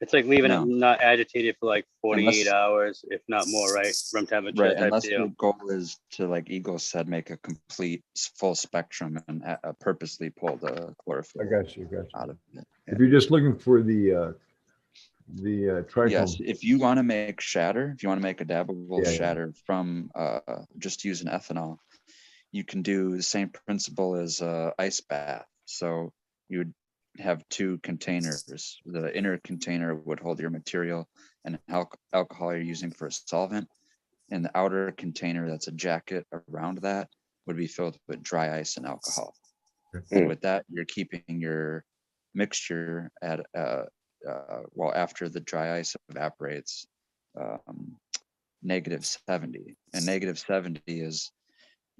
It's like leaving it not agitated for like 48 hours, if not more, right? Room temperature. Right, type unless deal. your goal is to, like Eagle said, make a complete full spectrum and purposely pull the chlorophyll. I got you. Out of it. If you're just looking for the trichome. Yes, if you want to make shatter, if you want to make a dabbable shatter from just using ethanol, you can do the same principle as ice bath. So you would have two containers. The inner container would hold your material and alcohol you're using for a solvent, and the outer container, that's a jacket around that, would be filled with dry ice and alcohol. And with that, you're keeping your mixture at after the dry ice evaporates, -70, and -70 is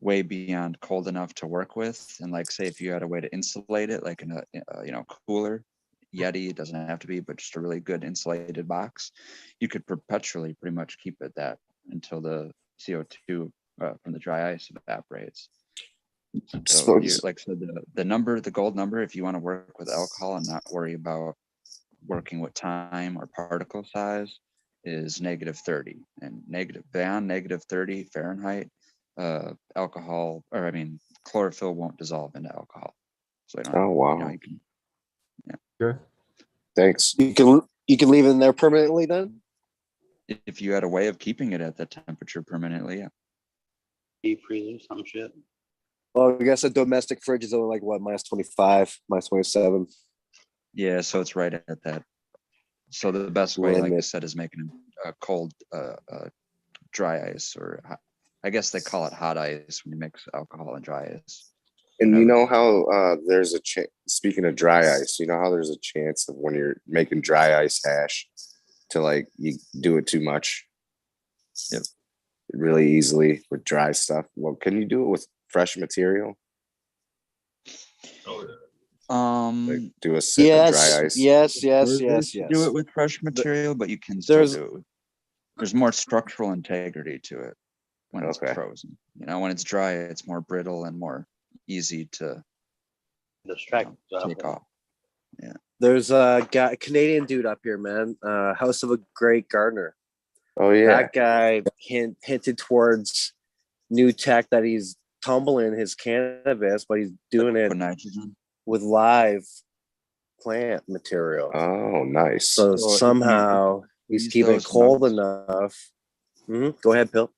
way beyond cold enough to work with. And like, say if you had a way to insulate it, like in a cooler Yeti, it doesn't have to be, but just a really good insulated box, you could perpetually pretty much keep it that until the CO2 from the dry ice evaporates. So like I said, the gold number, if you want to work with alcohol and not worry about working with time or particle size, is -30. And beyond -30 Fahrenheit, chlorophyll won't dissolve into alcohol. So wow. You can, Good. Thanks. You can leave it in there permanently then? If you had a way of keeping it at that temperature permanently, yeah. Deep freezer, some shit. Well, I guess a domestic fridge is only like what, -25, -27. Yeah, so it's right at that. So the best way, like I said, is making a cold dry ice, or I guess they call it hot ice when you mix alcohol and dry ice. And you know how there's a chance, speaking of dry ice, you know how there's a chance of when you're making dry ice hash to like you do it too much. Yep. Really easily with dry stuff. Well, can you do it with fresh material? Like do a sip of dry ice. Yes. Do it with fresh material, but you can still do it. There's more structural integrity to it when it's frozen. When it's dry, it's more brittle and more easy to take off. Yeah. There's a Canadian dude up here, man. House of a Great Gardener. Oh yeah. That guy hinted towards new tech that he's tumbling his cannabis, but he's doing it nitrogen with live plant material. Oh, nice. So somehow he's keeping it cold enough. Go ahead, Pill.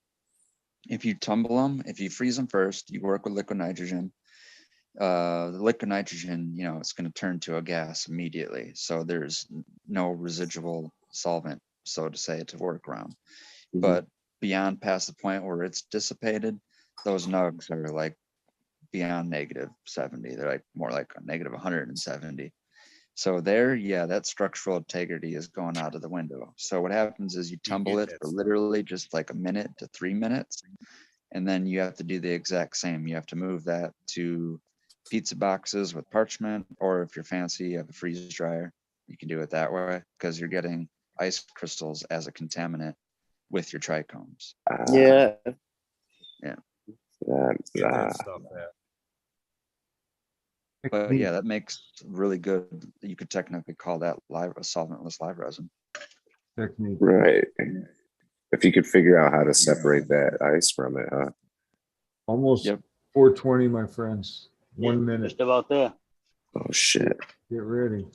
If you tumble them, if you freeze them first, you work with liquid nitrogen. The liquid nitrogen, it's going to turn to a gas immediately. So there's no residual solvent, so to say, to work around. But beyond past the point where it's dissipated, those nugs are like beyond -70. They're like more like a -170. So there, that structural integrity is going out of the window. So what happens is you tumble it for literally just like a minute to 3 minutes. And then you have to do the exact same. You have to move that to pizza boxes with parchment, or if you're fancy, you have a freeze dryer. You can do it that way because you're getting ice crystals as a contaminant with your trichomes. Yeah. But that makes really good. You could technically call that a solventless live resin. Technique. Right. If you could figure out how to separate that ice from it, huh? Almost 420, my friends. 1 minute. Just about there. Oh shit. Get ready.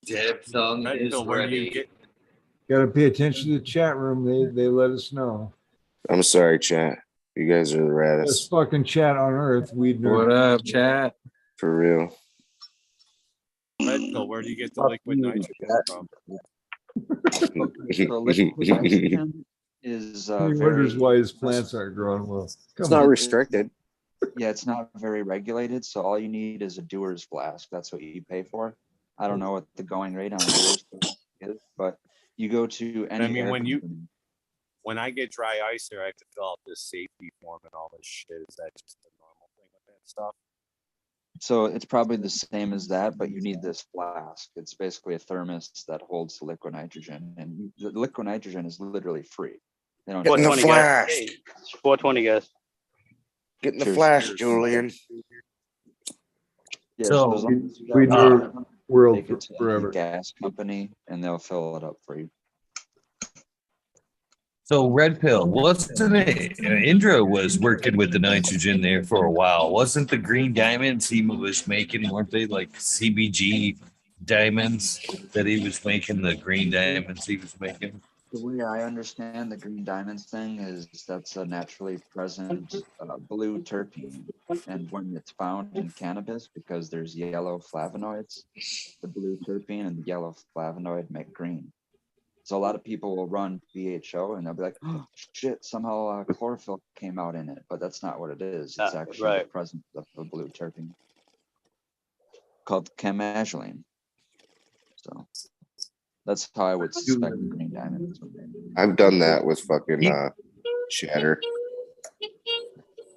Dead tongue is ready. Got to pay attention to the chat room. They let us know. I'm sorry, chat. You guys are the Best raddest. fucking chat on earth. What up, chat? For real. Red Pill, where do you get the liquid nitrogen from? So liquid nitrogen is He wonders why his plants aren't growing well. It's not restricted. Yeah, it's not very regulated. So all you need is a doer's flask. That's what you pay for. I don't know what the going rate on doer's flask is, but you go to any. I mean, when I get dry ice there, I have to fill out this safety form and all this shit. Is that just the normal thing with that stuff? So it's probably the same as that, but you need this flask. It's basically a thermos that holds the liquid nitrogen, and the liquid nitrogen is literally free. They don't. Get in the flask. 420, guys. Get in the flash, Julian. Yeah, So, as long as you we got do water, world take it to forever. the gas company, and they'll fill it up for you. So Red Pill, wasn't it? Indra was working with the nitrogen there for a while. Wasn't the green diamonds he was making, weren't they like CBG diamonds that he was making, the green diamonds he was making? The way I understand the green diamonds thing is that's a naturally present blue terpene. And when it's found in cannabis, because there's yellow flavonoids, the blue terpene and the yellow flavonoid make green. So a lot of people will run BHO and they'll be like, oh, shit, somehow chlorophyll came out in it. But that's not what it is. It's actually the presence of a blue terpene called chemazoline. So that's how I would suspect the green diamond. I've done that with fucking shatter.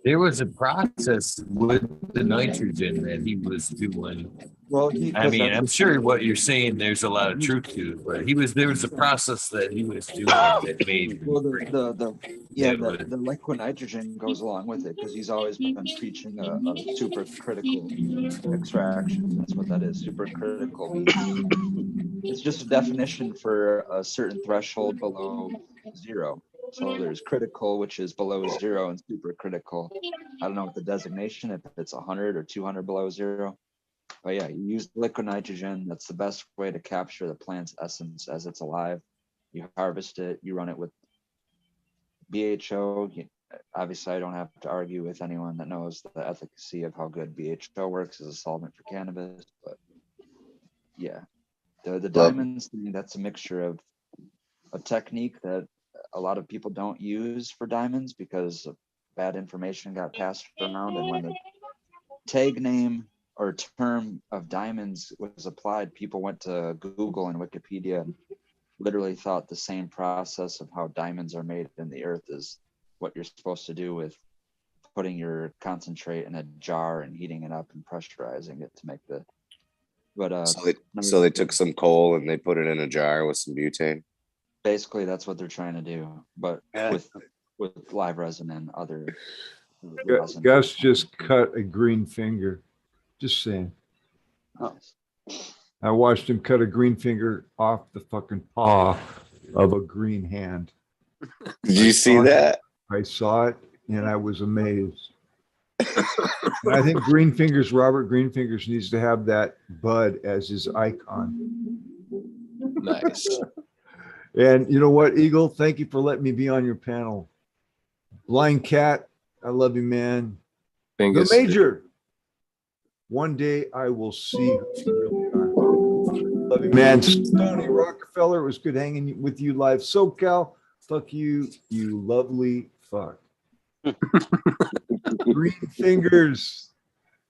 There was a process with the nitrogen that he was doing. Well, I mean, I'm sure what you're saying, there's a lot of truth to it, but there was a process that he was doing that made. Well, the liquid nitrogen goes along with it because he's always been preaching a supercritical extraction. That's what that is. Supercritical means it's just a definition for a certain threshold below 0. So there's critical, which is below 0, and supercritical. I don't know what the designation, if it's 100 or 200 below 0. But yeah, you use liquid nitrogen. That's the best way to capture the plant's essence as it's alive. You harvest it, you run it with BHO. Obviously, I don't have to argue with anyone that knows the efficacy of how good BHO works as a solvent for cannabis. But yeah, the diamonds thing, that's a mixture of a technique that a lot of people don't use for diamonds because bad information got passed around, and when the tag name or term of diamonds was applied, people went to Google and Wikipedia and literally thought the same process of how diamonds are made in the earth is what you're supposed to do with putting your concentrate in a jar and heating it up and pressurizing it to make the so they took some coal and they put it in a jar with some butane. Basically, that's what they're trying to do, but with live resin and other resin. Gus just cut a green finger. Just saying. Oh. I watched him cut a green finger off the fucking paw of a green hand. Did you see that? I saw it and I was amazed. And I think Robert Greenfingers needs to have that bud as his icon. Nice. And you know what, Eagle? Thank you for letting me be on your panel. Blind Cat, I love you, man. Bingus. The Major. One day I will see who you really are. Love you, man. Stoney Rockafeller, it was good hanging with you live. Socal, fuck you, you lovely fuck. Green Fingers.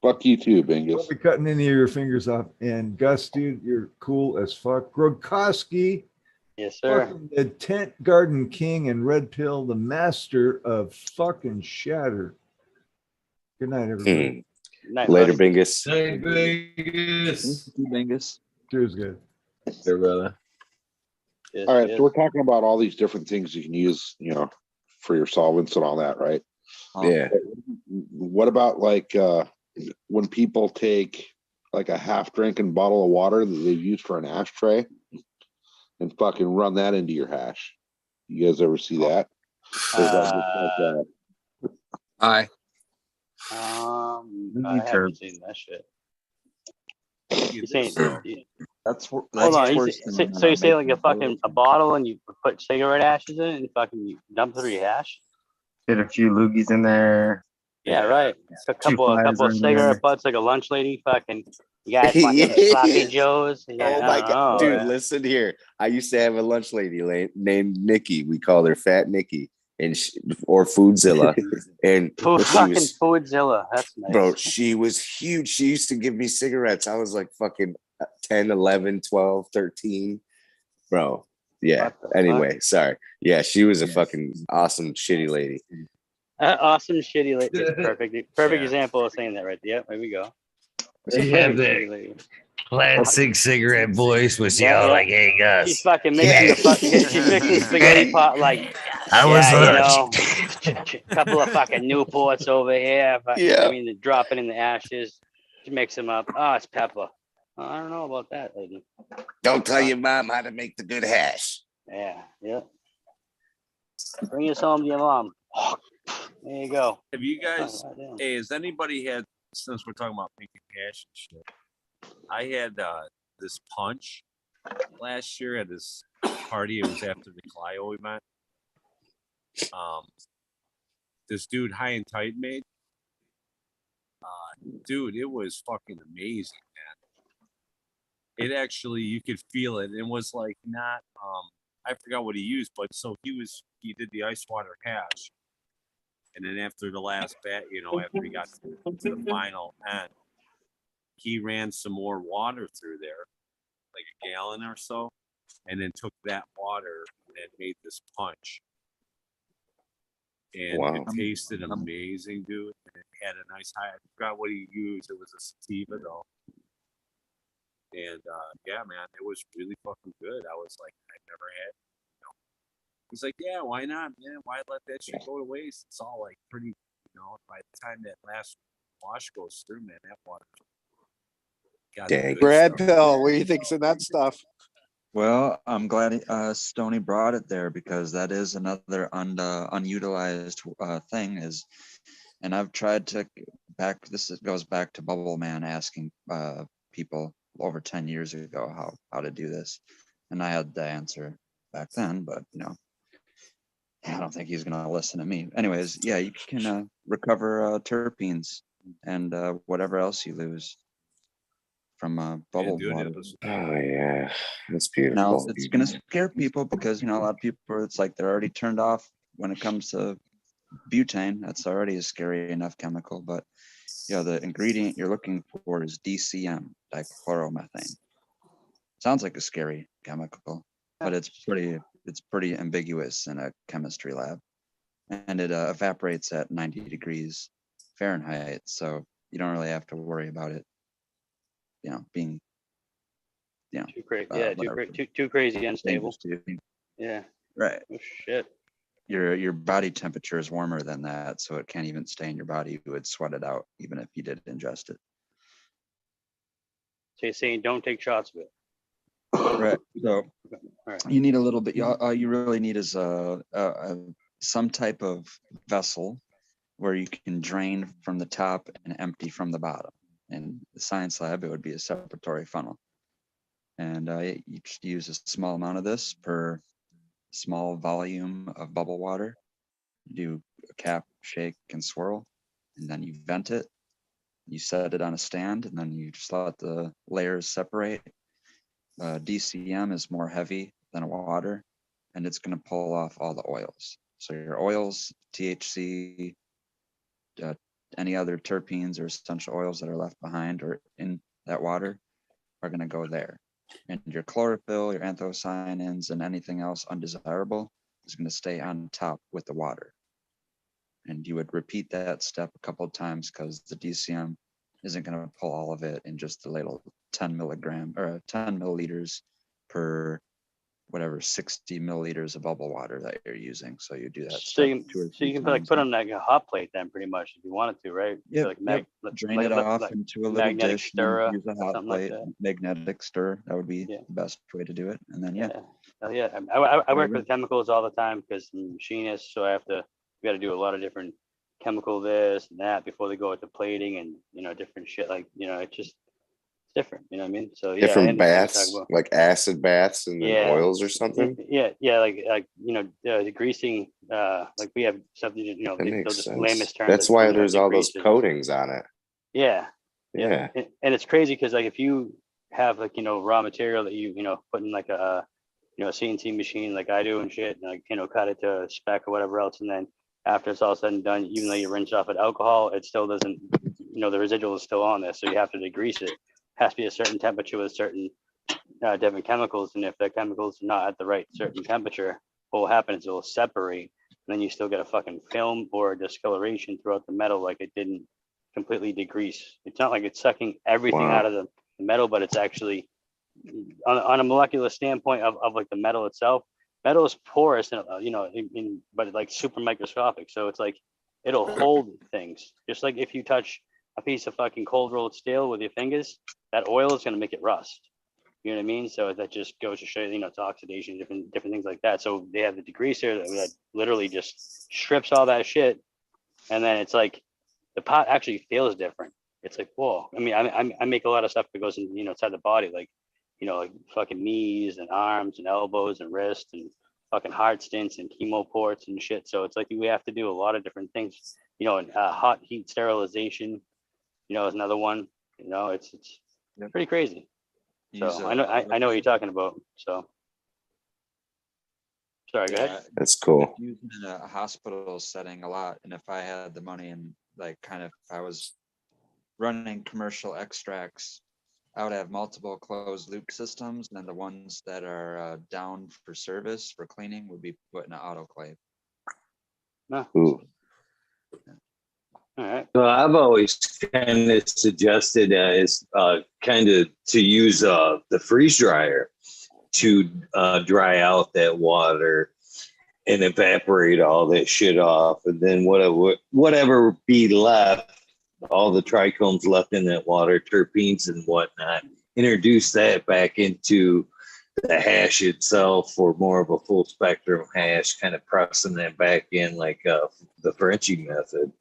Fuck you too, Don't Bingus. be cutting any of your fingers off. And Gus, dude, you're cool as fuck. Koski. Yes, sir. Fucking the Tent Garden King and Red Pill, the master of fucking shatter. Good night, everybody. Night, Later, buddy. Bingus. Hey, Vegas. Bingus. Cheers, good. There, brother. Yes, All right, yes. so we're talking about all these different things you can use, for your solvents and all that, right? Yeah. What about like when people take like a half drinking bottle of water that they've used for an ashtray and fucking run that into your hash? You guys ever see that? Or is that just Aye. I haven't seen that shit. You saying? That's Hold on. So you say like a bottle and you put cigarette ashes in it and fucking you dump it through your hash? Get a few loogies in there. Yeah, right. A couple of flies in cigarette there. butts like a lunch lady. Fucking you got fucking sloppy joes. Oh my god, dude! Listen here. I used to have a lunch lady named Nikki. We called her Fat Nikki, or Foodzilla, and Foodzilla. That's nice, bro. She was huge. She used to give me cigarettes. I was like fucking 10, 11, 12, 13, bro. Yeah. Anyway, sorry. Yeah, she was a fucking awesome shitty lady. Awesome shitty lady. Perfect example of saying that right there. There we go. They have that classic cigarette voice was like, "Hey Gus, she's fucking mixing she's mixing the spaghetti pot like I was couple of fucking Newports over here. Yeah. I mean, they drop it in the ashes. She mix them up. Oh, it's pepper. Oh, I don't know about that, lady. Don't tell your mom how to make the good hash. Yeah. Bring us home to your mom. There you go. Have you guys? Hey, has anybody had? Since we're talking about making hash and shit, I had this punch last year at this party. It was after the Clio event. This dude High and Tight made. Dude, it was fucking amazing, man. It actually, you could feel it. It was like not. I forgot what he used, but so he did the ice water hash. And then after the last bat, after he got to the final end, he ran some more water through there, like a gallon or so, and then took that water and made this punch. And Wow. it tasted amazing, dude. And it had a nice high. I forgot what he used. It was a sativa, though. And yeah, man, it was really fucking good. I was like, I never had. He's like, yeah, why not, man? Why let that shit go to waste? It's all like pretty, by the time that last wash goes through, man, that water. Dang. Brad Pill, what do you think's in that stuff? Well, I'm glad Stoney brought it there because that is another unutilized thing and I've tried to this goes back to Bubble Man asking people over 10 years ago how to do this. And I had the answer back then, but I don't think he's going to listen to me. Anyways, yeah, you can recover terpenes and whatever else you lose from bubble water. Oh yeah, that's beautiful. Now it's going to scare people because a lot of people, it's like they're already turned off when it comes to butane. That's already a scary enough chemical, but the ingredient you're looking for is DCM, dichloromethane. Sounds like a scary chemical, but it's pretty ambiguous in a chemistry lab, and it evaporates at 90 degrees Fahrenheit, so you don't really have to worry about it being too crazy, too crazy unstable. Yeah, right. Oh shit. Your body temperature is warmer than that, so it can't even stay in your body. You would sweat it out even if you did ingest it. So you're saying don't take shots of it. Right. So right. You need a little bit. All you really need is some type of vessel where you can drain from the top and empty from the bottom. In the science lab, it would be a separatory funnel. And you just use a small amount of this per small volume of bubble water. You do a cap, shake, and swirl, and then you vent it. You set it on a stand, and then you just let the layers separate. DCM is more heavy than water, and it's going to pull off all the oils. So your oils, THC, any other terpenes or essential oils that are left behind or in that water are going to go there. And your chlorophyll, your anthocyanins, and anything else undesirable is going to stay on top with the water. And you would repeat that step a couple of times because the DCM isn't going to pull all of it in just the little 10 milligram or 10 milliliters per whatever 60 milliliters of bubble water that you're using. So you do that. So you can like put on like a hot plate then, pretty much, if you wanted to, right? Yeah, like drain it off into a little magnetic dish. stirrer, Use a hot plate, like magnetic stir. That would be the best way to do it. And then I work with chemicals all the time because I'm a machinist, so we got to do a lot of different chemical this and that before they go into plating and different shit, like it's just different, you know what I mean? So different baths, like acid baths and then oils or something. Like the greasing, like we have something, they'll just layman's terms. That's why there's all those coatings on it. Yeah. And it's crazy because like if you have like raw material that you put in like a CNC machine like I do and shit, and like cut it to spec or whatever else, and then after it's all said and done, even though you rinse off with alcohol, it still doesn't, the residual is still on there, so you have to degrease it. Has to be a certain temperature with certain different chemicals, and if the chemicals are not at the right certain temperature, what will happen is it will separate, and then you still get a fucking film or a discoloration throughout the metal, like it didn't completely degrease. It's not like it's sucking everything out of the metal, but it's actually on a molecular standpoint of like the metal itself. Metal is porous, and but it's like super microscopic, so it's like it'll hold things. Just like if you touch a piece of fucking cold rolled steel with your fingers, that oil is going to make it rust. You know what I mean? So that just goes to show you, it's oxidation, different things like that. So they have the degreaser that literally just strips all that shit, and then it's like the pot actually feels different. It's like, whoa. I mean, I make a lot of stuff that goes in, inside the body, like like fucking knees and arms and elbows and wrists and fucking heart stents and chemo ports and shit. So it's like we have to do a lot of different things. And hot heat sterilization, is another one. It's pretty crazy. So I know what you're talking about. So sorry, go ahead. That's cool. Using in a hospital setting a lot, and if I had the money and like kind of I was running commercial extracts, I would have multiple closed loop systems, and then the ones that are down for service for cleaning would be put in an autoclave. Ooh. All right. Well, I've always kind of suggested is kind of to use the freeze dryer to dry out that water and evaporate all that shit off, and then whatever be left, all the trichomes left in that water, terpenes and whatnot, introduce that back into the hash itself for more of a full spectrum hash, kind of pressing that back in like the Frenchie method.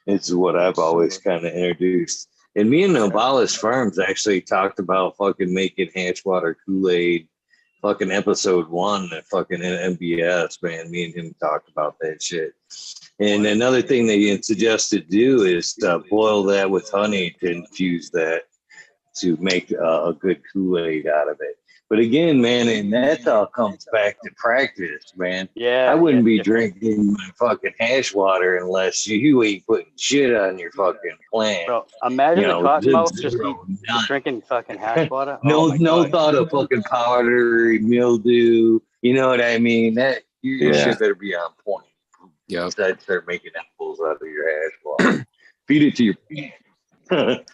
It's what I've always kind of introduced. And me and Novalis Farms actually talked about fucking making hash water Kool-Aid, fucking episode 1 at fucking MBS, man. Me and him talked about that shit. And another thing they suggest to do is boil that with honey to infuse that to make a good Kool-Aid out of it. But again, man, and that all comes back to practice, man. Yeah. I wouldn't be drinking my fucking hash water unless you ain't putting shit on your fucking plant. Bro, imagine the cottonmouth just drinking fucking hash water. No thought of fucking powdery mildew. You know what I mean? That your shit better be on point. Yeah. I'd start making apples out of your hash water. Feed it to your plant.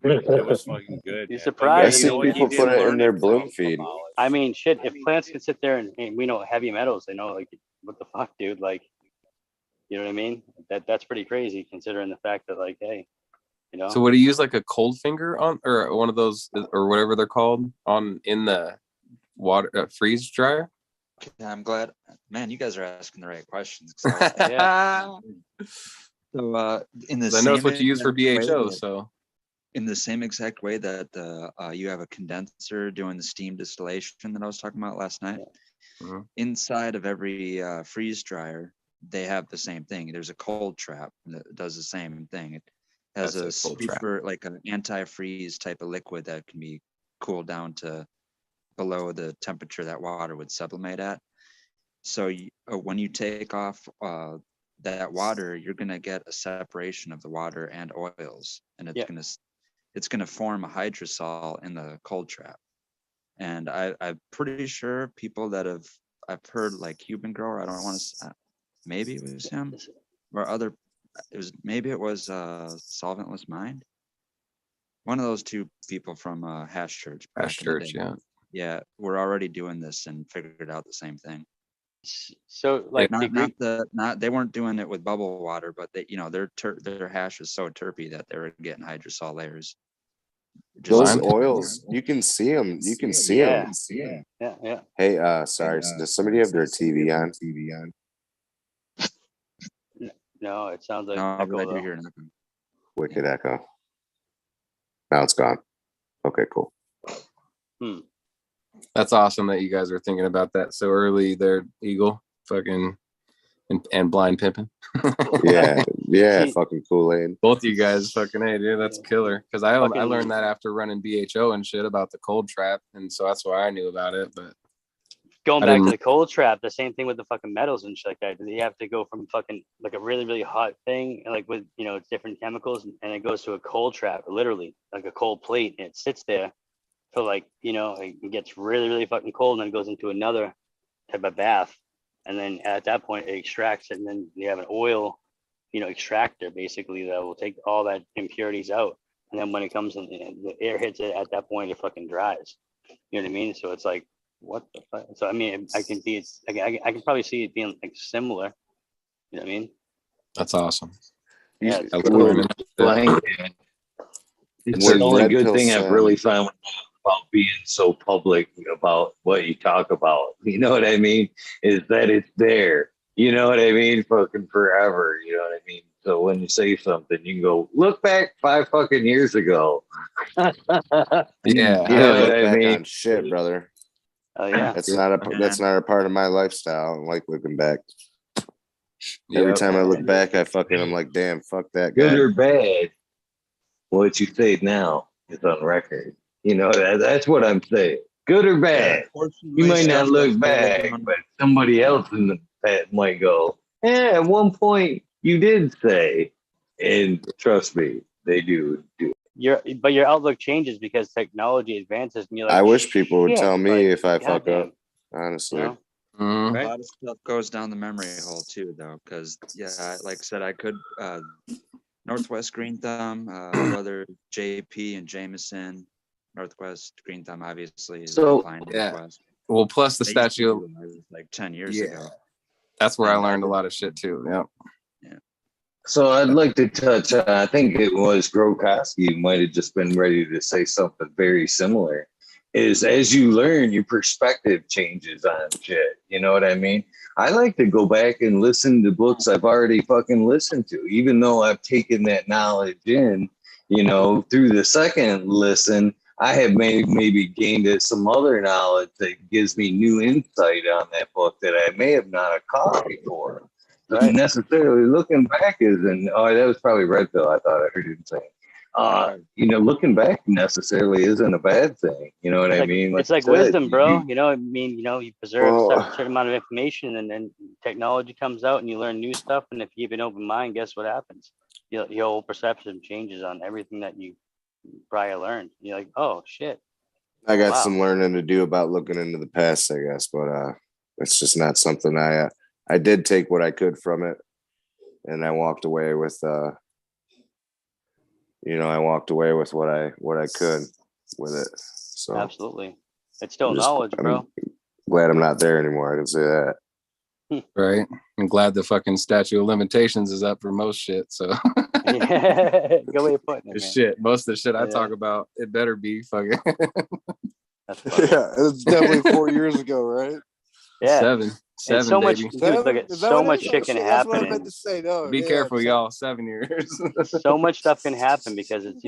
It was fucking good. You're surprised. I see people put it in their bloom feed. I mean, shit, if plants can sit there and we know heavy metals, they know, like, what the fuck, dude? Like, you know what I mean? That's pretty crazy considering the fact that, like, hey, So would he use like a cold finger on, or one of those, or whatever they're called, in the water freeze dryer? Yeah, I'm glad, man. You guys are asking the right questions. So in the I know it's same what you use for exact way BHO. that- So in the same exact way that you have a condenser doing the steam distillation that I was talking about last night. Mhm. Inside of every freeze dryer, they have the same thing. There's a cold trap that does the same thing. It has That's a a cold trap. super, like an anti-freeze type of liquid that can be cooled down to below the temperature that water would sublimate at. So when you take off that water, you're going to get a separation of the water and oils, and it's going to form a hydrosol in the cold trap. And I'm pretty sure people that I've heard, like Cuban Grower, I don't want to, maybe it was him or maybe it was Solventless Mind. One of those two people from Hash Church. Hash Church, yeah. Yeah, we're already doing this and figured out the same thing. So like they weren't doing it with bubble water, but they, their hash was so terpy that they were getting hydrosol layers. Those oils, you can see them. You can see them. Yeah. Hey, sorry. Does somebody have their TV on? No, it sounds like No, echo, but I do though. hear an echo. Wicked echo. Now it's gone. Okay, cool. That's awesome that you guys are thinking about that so early there, Eagle. Fucking and blind pimping. yeah, fucking Kool-Aid. Both of you guys fucking, hey, dude, that's killer. Because I learned that after running BHO and shit about the cold trap, and so that's why I knew about it. But going back to the cold trap, the same thing with the fucking metals and shit like that. You have to go from fucking like a really, really hot thing, and like with it's different chemicals, and it goes to a cold trap, literally like a cold plate, and it sits there for like it gets really, really fucking cold, and then it goes into another type of bath, and then at that point it extracts it, and then you have an oil extractor basically that will take all that impurities out, and then when it comes in, the air hits it at that point, it fucking dries. You know what I mean? So it's like, what the fuck? So I mean, I can probably see it being like similar. You know what I mean? That's awesome. Yeah, It's the only good thing I've really found about being so public about what you talk about. You know what I mean? Is that it's there. You know what I mean? Fucking forever. You know what I mean? So when you say something, you can go look back 5 fucking years ago. Yeah, you know what I mean? On shit, brother. Oh yeah, that's not a part of my lifestyle. I don't like looking back. Every time I look back, I'm like, damn, fuck that guy. Good or bad, what you say now is on record. You know, that's what I'm saying. Good or bad. You might not look back, but somebody else in the past might go, at one point you did say, and trust me, they do. But your outlook changes because technology advances, and you're like, I wish people would tell me like, if I fuck up, honestly. A lot of stuff goes down the memory hole too, though, because like I said, I could Northwest Green Thumb, brother JP and Jameson, Northwest Green Thumb obviously is declined. Northwest. Well, plus the statue like 10 years ago. That's where I learned a lot of shit too. Yeah. So I'd like to touch on, I think it was Koski might have just been ready to say something very similar. Is as you learn, your perspective changes on shit. You know what I mean? I like to go back and listen to books I've already fucking listened to, even though I've taken that knowledge in, through the second listen, I have maybe gained some other knowledge that gives me new insight on that book that I may have not caught before. Right. Necessarily looking back isn't, that was probably Red Pill. I thought I heard him saying. Looking back necessarily isn't a bad thing. You know what I mean? It's like wisdom, bro. You preserve a certain amount of information, and then technology comes out and you learn new stuff. And if you keep an open mind, guess what happens? Your whole perception changes on everything that you prior learned. You're like, oh shit. I got some learning to do about looking into the past, I guess, but it's just not something I did take what I could from it, and I walked away with what I could with it. So absolutely, it's still knowledge, bro. I'm glad I'm not there anymore. I can say that. Right. I'm glad the fucking statute of limitations is up for most shit. So yeah, good way of putting it, man. Shit. Most of the shit I talk about, it better be fucking. Yeah, it's definitely 4 years ago, right? Yeah. Seven, And so much, baby. dude, look at Is that so what it much is? shit Oh, can shit, that's what I happen. meant to say. No, Be yeah, careful, so- y'all. 7 years. So much stuff can happen because it's,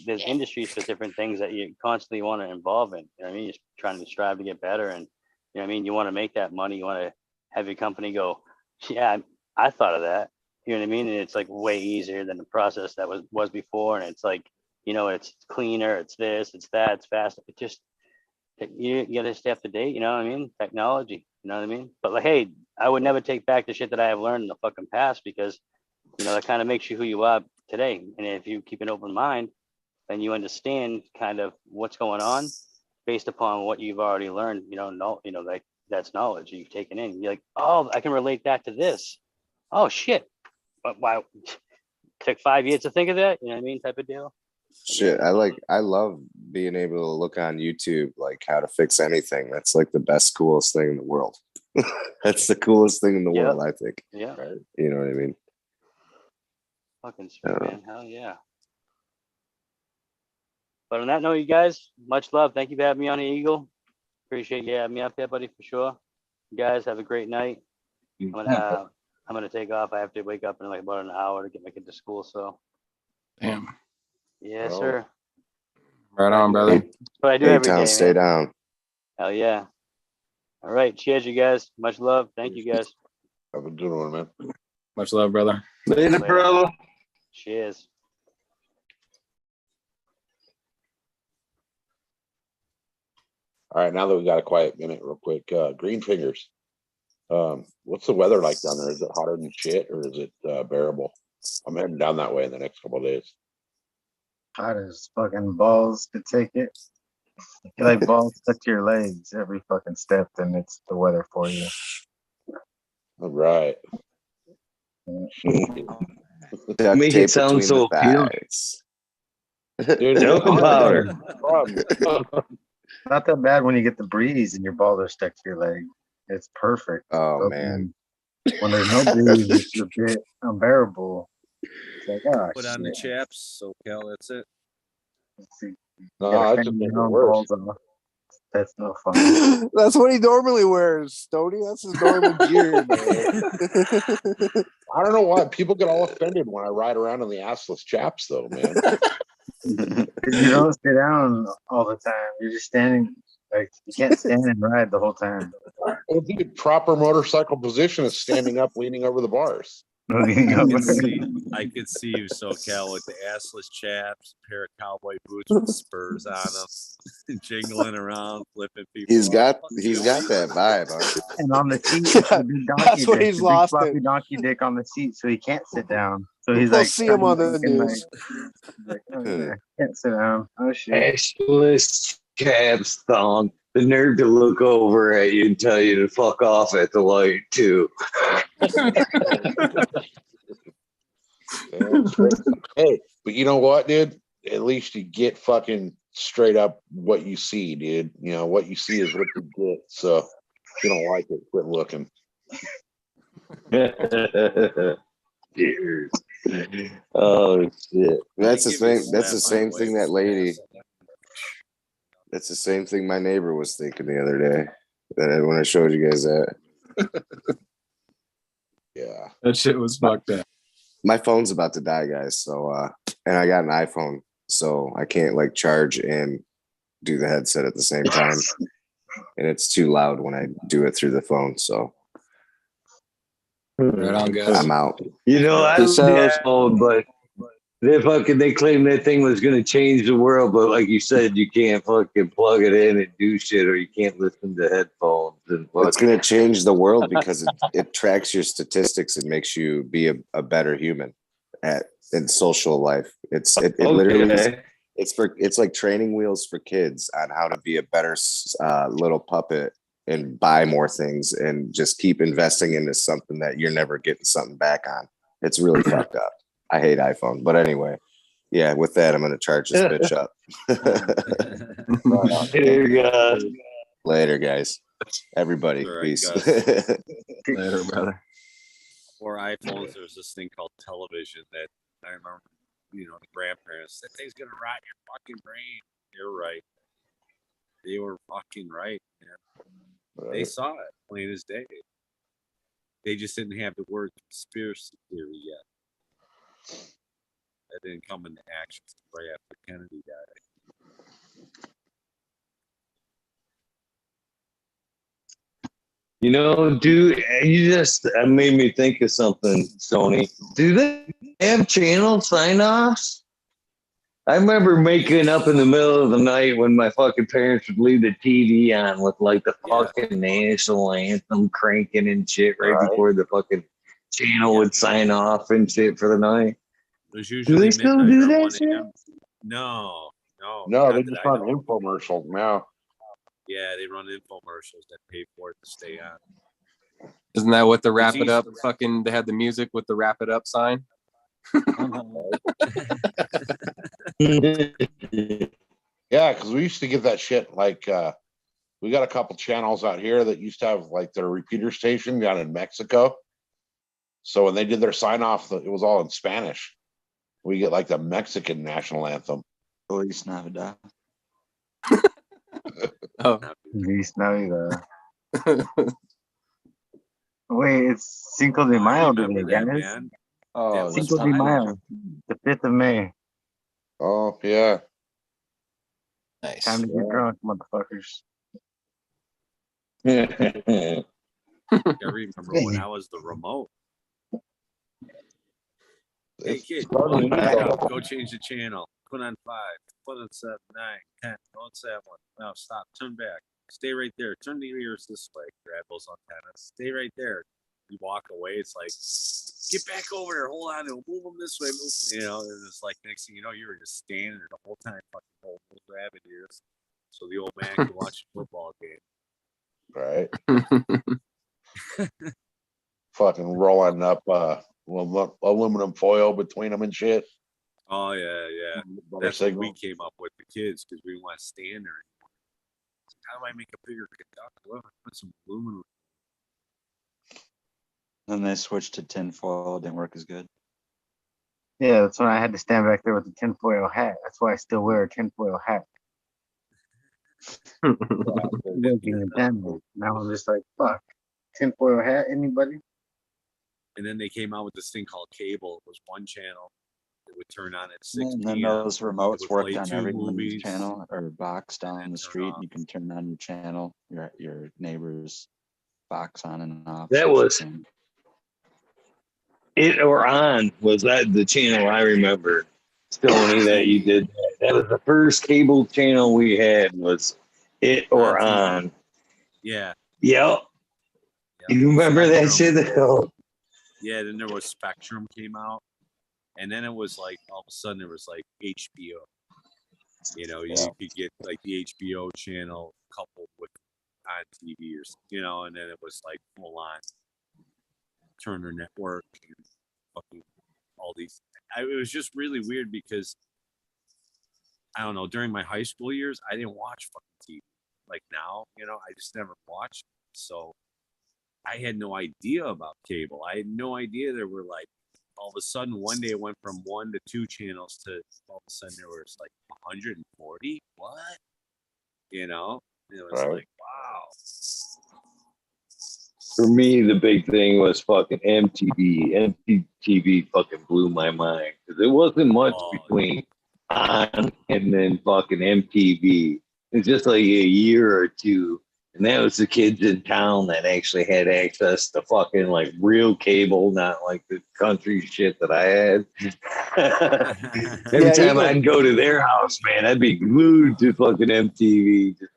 there's industries for different things that you constantly want to involve in. You know what I mean? You're trying to strive to get better, and you know what I mean? You want to make that money. You want to have your company go, yeah, I thought of that. You know what I mean? And it's like way easier than the process that was before. And it's like, it's cleaner, it's this, it's that, it's faster. It just, you gotta stay up to date, you know what I mean? Technology, you know what I mean? But like, hey, I would never take back the shit that I have learned in the fucking past, because that kind of makes you who you are today. And if you keep an open mind, then you understand kind of what's going on based upon what you've already learned. Like that's knowledge you've taken in. You're like, oh, I can relate that to this. Oh shit! But why? Took 5 years to think of that. You know what I mean? Type of deal. Shit, I love being able to look on YouTube like how to fix anything. That's like the best, coolest thing in the world. That's the coolest thing in the world, I think. Yeah. Right? You know what I mean? Fucking sweet, man. Hell yeah. But on that note, you guys, much love. Thank you for having me on the Eagle. Appreciate you having me up there, buddy, for sure. You guys have a great night. I'm gonna take off. I have to wake up in like about an hour to get my kid to school. So. Damn. Yes, sir. Right on, brother. But I do every day, stay man. down. Hell yeah. All right. Cheers, you guys. Much love. Thank you, guys. Have a good one, man. Much love, brother. Later, brother. Cheers. All right, now that we got a quiet minute, real quick, Green Fingers. What's the weather like down there? Is it hotter than shit, or is it bearable? I'm heading down that way in the next couple of days. Hot as fucking balls to take it. You feel like balls stuck to your legs every fucking step, then it's the weather for you. All right. Duct Make tape it sound between so the thighs. Dude, talcum powder. Not that bad when you get the breeze and your balls are stuck to your leg. It's perfect. Oh But man. when there's no breeze, it's a bit unbearable. It's like, oh, Put on the chaps, Socal, that's it. No, that's just making it worse. That's no fun. That's what he normally wears, Stoney. That's his normal gear, man. I don't know why people get all offended when I ride around in the assless chaps, though, man. You don't sit down all the time. You're just standing. Like you can't stand and ride the whole time. Well, dude, proper motorcycle position is standing up, leaning over the bars. I could see you, Socal, with the assless chaps, a pair of cowboy boots with spurs on them, jingling around, flipping people. He's got that vibe, huh? And on the seat, the big donkey That's what dick, he's the big lost floppy it. donkey dick on the seat, so he can't sit down. So he's We'll like, see him on the looking news. like, oh, yeah, can't sit down. Oh shit. Ashless chaps thong. The nerve to look over at you and tell you to fuck off at the light too. Hey, but you know what, dude? At least you get fucking straight up what you see, dude. You know, what you see is what you get. So if you don't like it, quit looking. Cheers. Oh shit. That's the thing. That's the same thing that lady. That's the same thing my neighbor was thinking the other day. When I showed you guys that. Yeah. That shit was fucked up. My phone's about to die, guys. So and I got an iPhone, so I can't like charge and do the headset at the same time. And it's too loud when I do it through the phone. So Right on, guys. I'm out. I Peace love out. that phone, but they claimed that thing was gonna change the world, but like you said, you can't fucking plug it in and do shit, or you can't listen to headphones and It's going to change the world because it tracks your statistics and makes you be a better human in social life. It literally is, it's like training wheels for kids on how to be a better little puppet and buy more things and just keep investing into something that you're never getting something back on. It's really fucked up. I hate iPhone, but anyway, yeah. With that, I'm going to charge this bitch up. Later, guys. Everybody, All right, peace. Later, brother. Or iPhones, there was this thing called television that I remember, the grandparents, that thing's going to rot your fucking brain. You're right. They were fucking right. Man. They saw it plain as day. They just didn't have the word conspiracy theory yet. That didn't come into action right after Kennedy died. You know, dude, you just made me think of something, Stoney. Do they have channel sign-offs? I remember making up in the middle of the night when my fucking parents would leave the TV on with like the fucking national anthem cranking and shit right before the fucking channel would sign off and shit for the night. There's usually Do they still do that shit? No. No, they just run infomercials now. Yeah, they run infomercials that pay for it to stay on. Isn't that what the wrap it up fucking, they had the music with the wrap it up sign? Yeah, because we used to get that shit like we got a couple channels out here that used to have like their repeater station down in Mexico. So when they did their sign off, it was all in Spanish. We get like the Mexican national anthem. Feliz Navidad. Oh. Feliz Navidad. Wait, it's Cinco de Mayo today, guys. Oh, Cinco de Mayo, the 5th of May. Oh, yeah. Nice. Time to get drunk, motherfuckers. I remember when I was the remote. Hey kid, go change the channel. Put on 5. Put on 7, 9, 10. Don't say one. No, stop. Turn back. Stay right there. Turn the ears this way. Grab those antennas. Stay right there. You walk away. It's like, get back over there. Hold on. Move them this way. Move. You know, and it's like next thing you know, you were just standing there the whole time, fucking holding those rabbit ears, so the old man could watch a football game. Right. Fucking rolling up aluminum foil between them and shit. Oh yeah. That's what we came up with the kids because we want to stand there anymore. How do I make a bigger conductor? Well, put some aluminum. Then they switched to tinfoil. It didn't work as good. Yeah, that's when I had to stand back there with the tinfoil hat. That's why I still wear a tinfoil hat. Working in Denver. Now I'm just like, fuck. Tinfoil hat, anybody? And then they came out with this thing called cable. It was one channel. It would turn on at 6 And p.m. then those remotes worked on 2 everyone's movies, channel or box down the street. off. You can turn on your channel, your neighbor's box on and off. That was it or on was that the channel I remember, Stoney, that you did. That was the first cable channel we had was it or on. Yeah. Yep. You remember that shit? Yeah, then there was Spectrum came out. And then it was like all of a sudden there was like HBO. You know, you could get like the HBO channel coupled with on TV or you know, and then it was like full on Turner Network and fucking all these. It was just really weird because I don't know, during my high school years, I didn't watch fucking TV. Like now, you know, I just never watched. So I had no idea about cable. I had no idea there were like all of a sudden one day it went from 1 to 2 channels to all of a sudden there was like 140. What? You know? It was like, wow. For me, the big thing was fucking MTV. MTV fucking blew my mind because it wasn't much between on and then fucking MTV. It's just like a year or two. And that was the kids in town that actually had access to fucking like real cable, not like the country shit that I had. Every time I'd go to their house, man, I'd be glued to fucking MTV. Did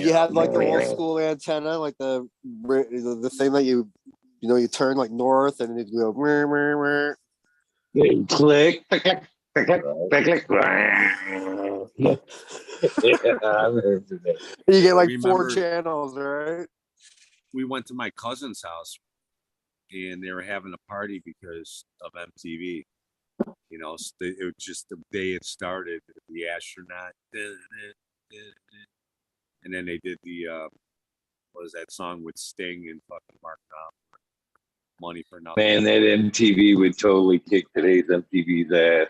you have like the old school antenna, like the thing that you turn like north and it go click. You get like 4 channels, right? We went to my cousin's house and they were having a party because of MTV. You know, it was just the day it started, the astronaut. And then they did the, what was that song with Sting and fucking Mark Knopfler? Money for Nothing. Man, that MTV would totally kick today's MTV's ass.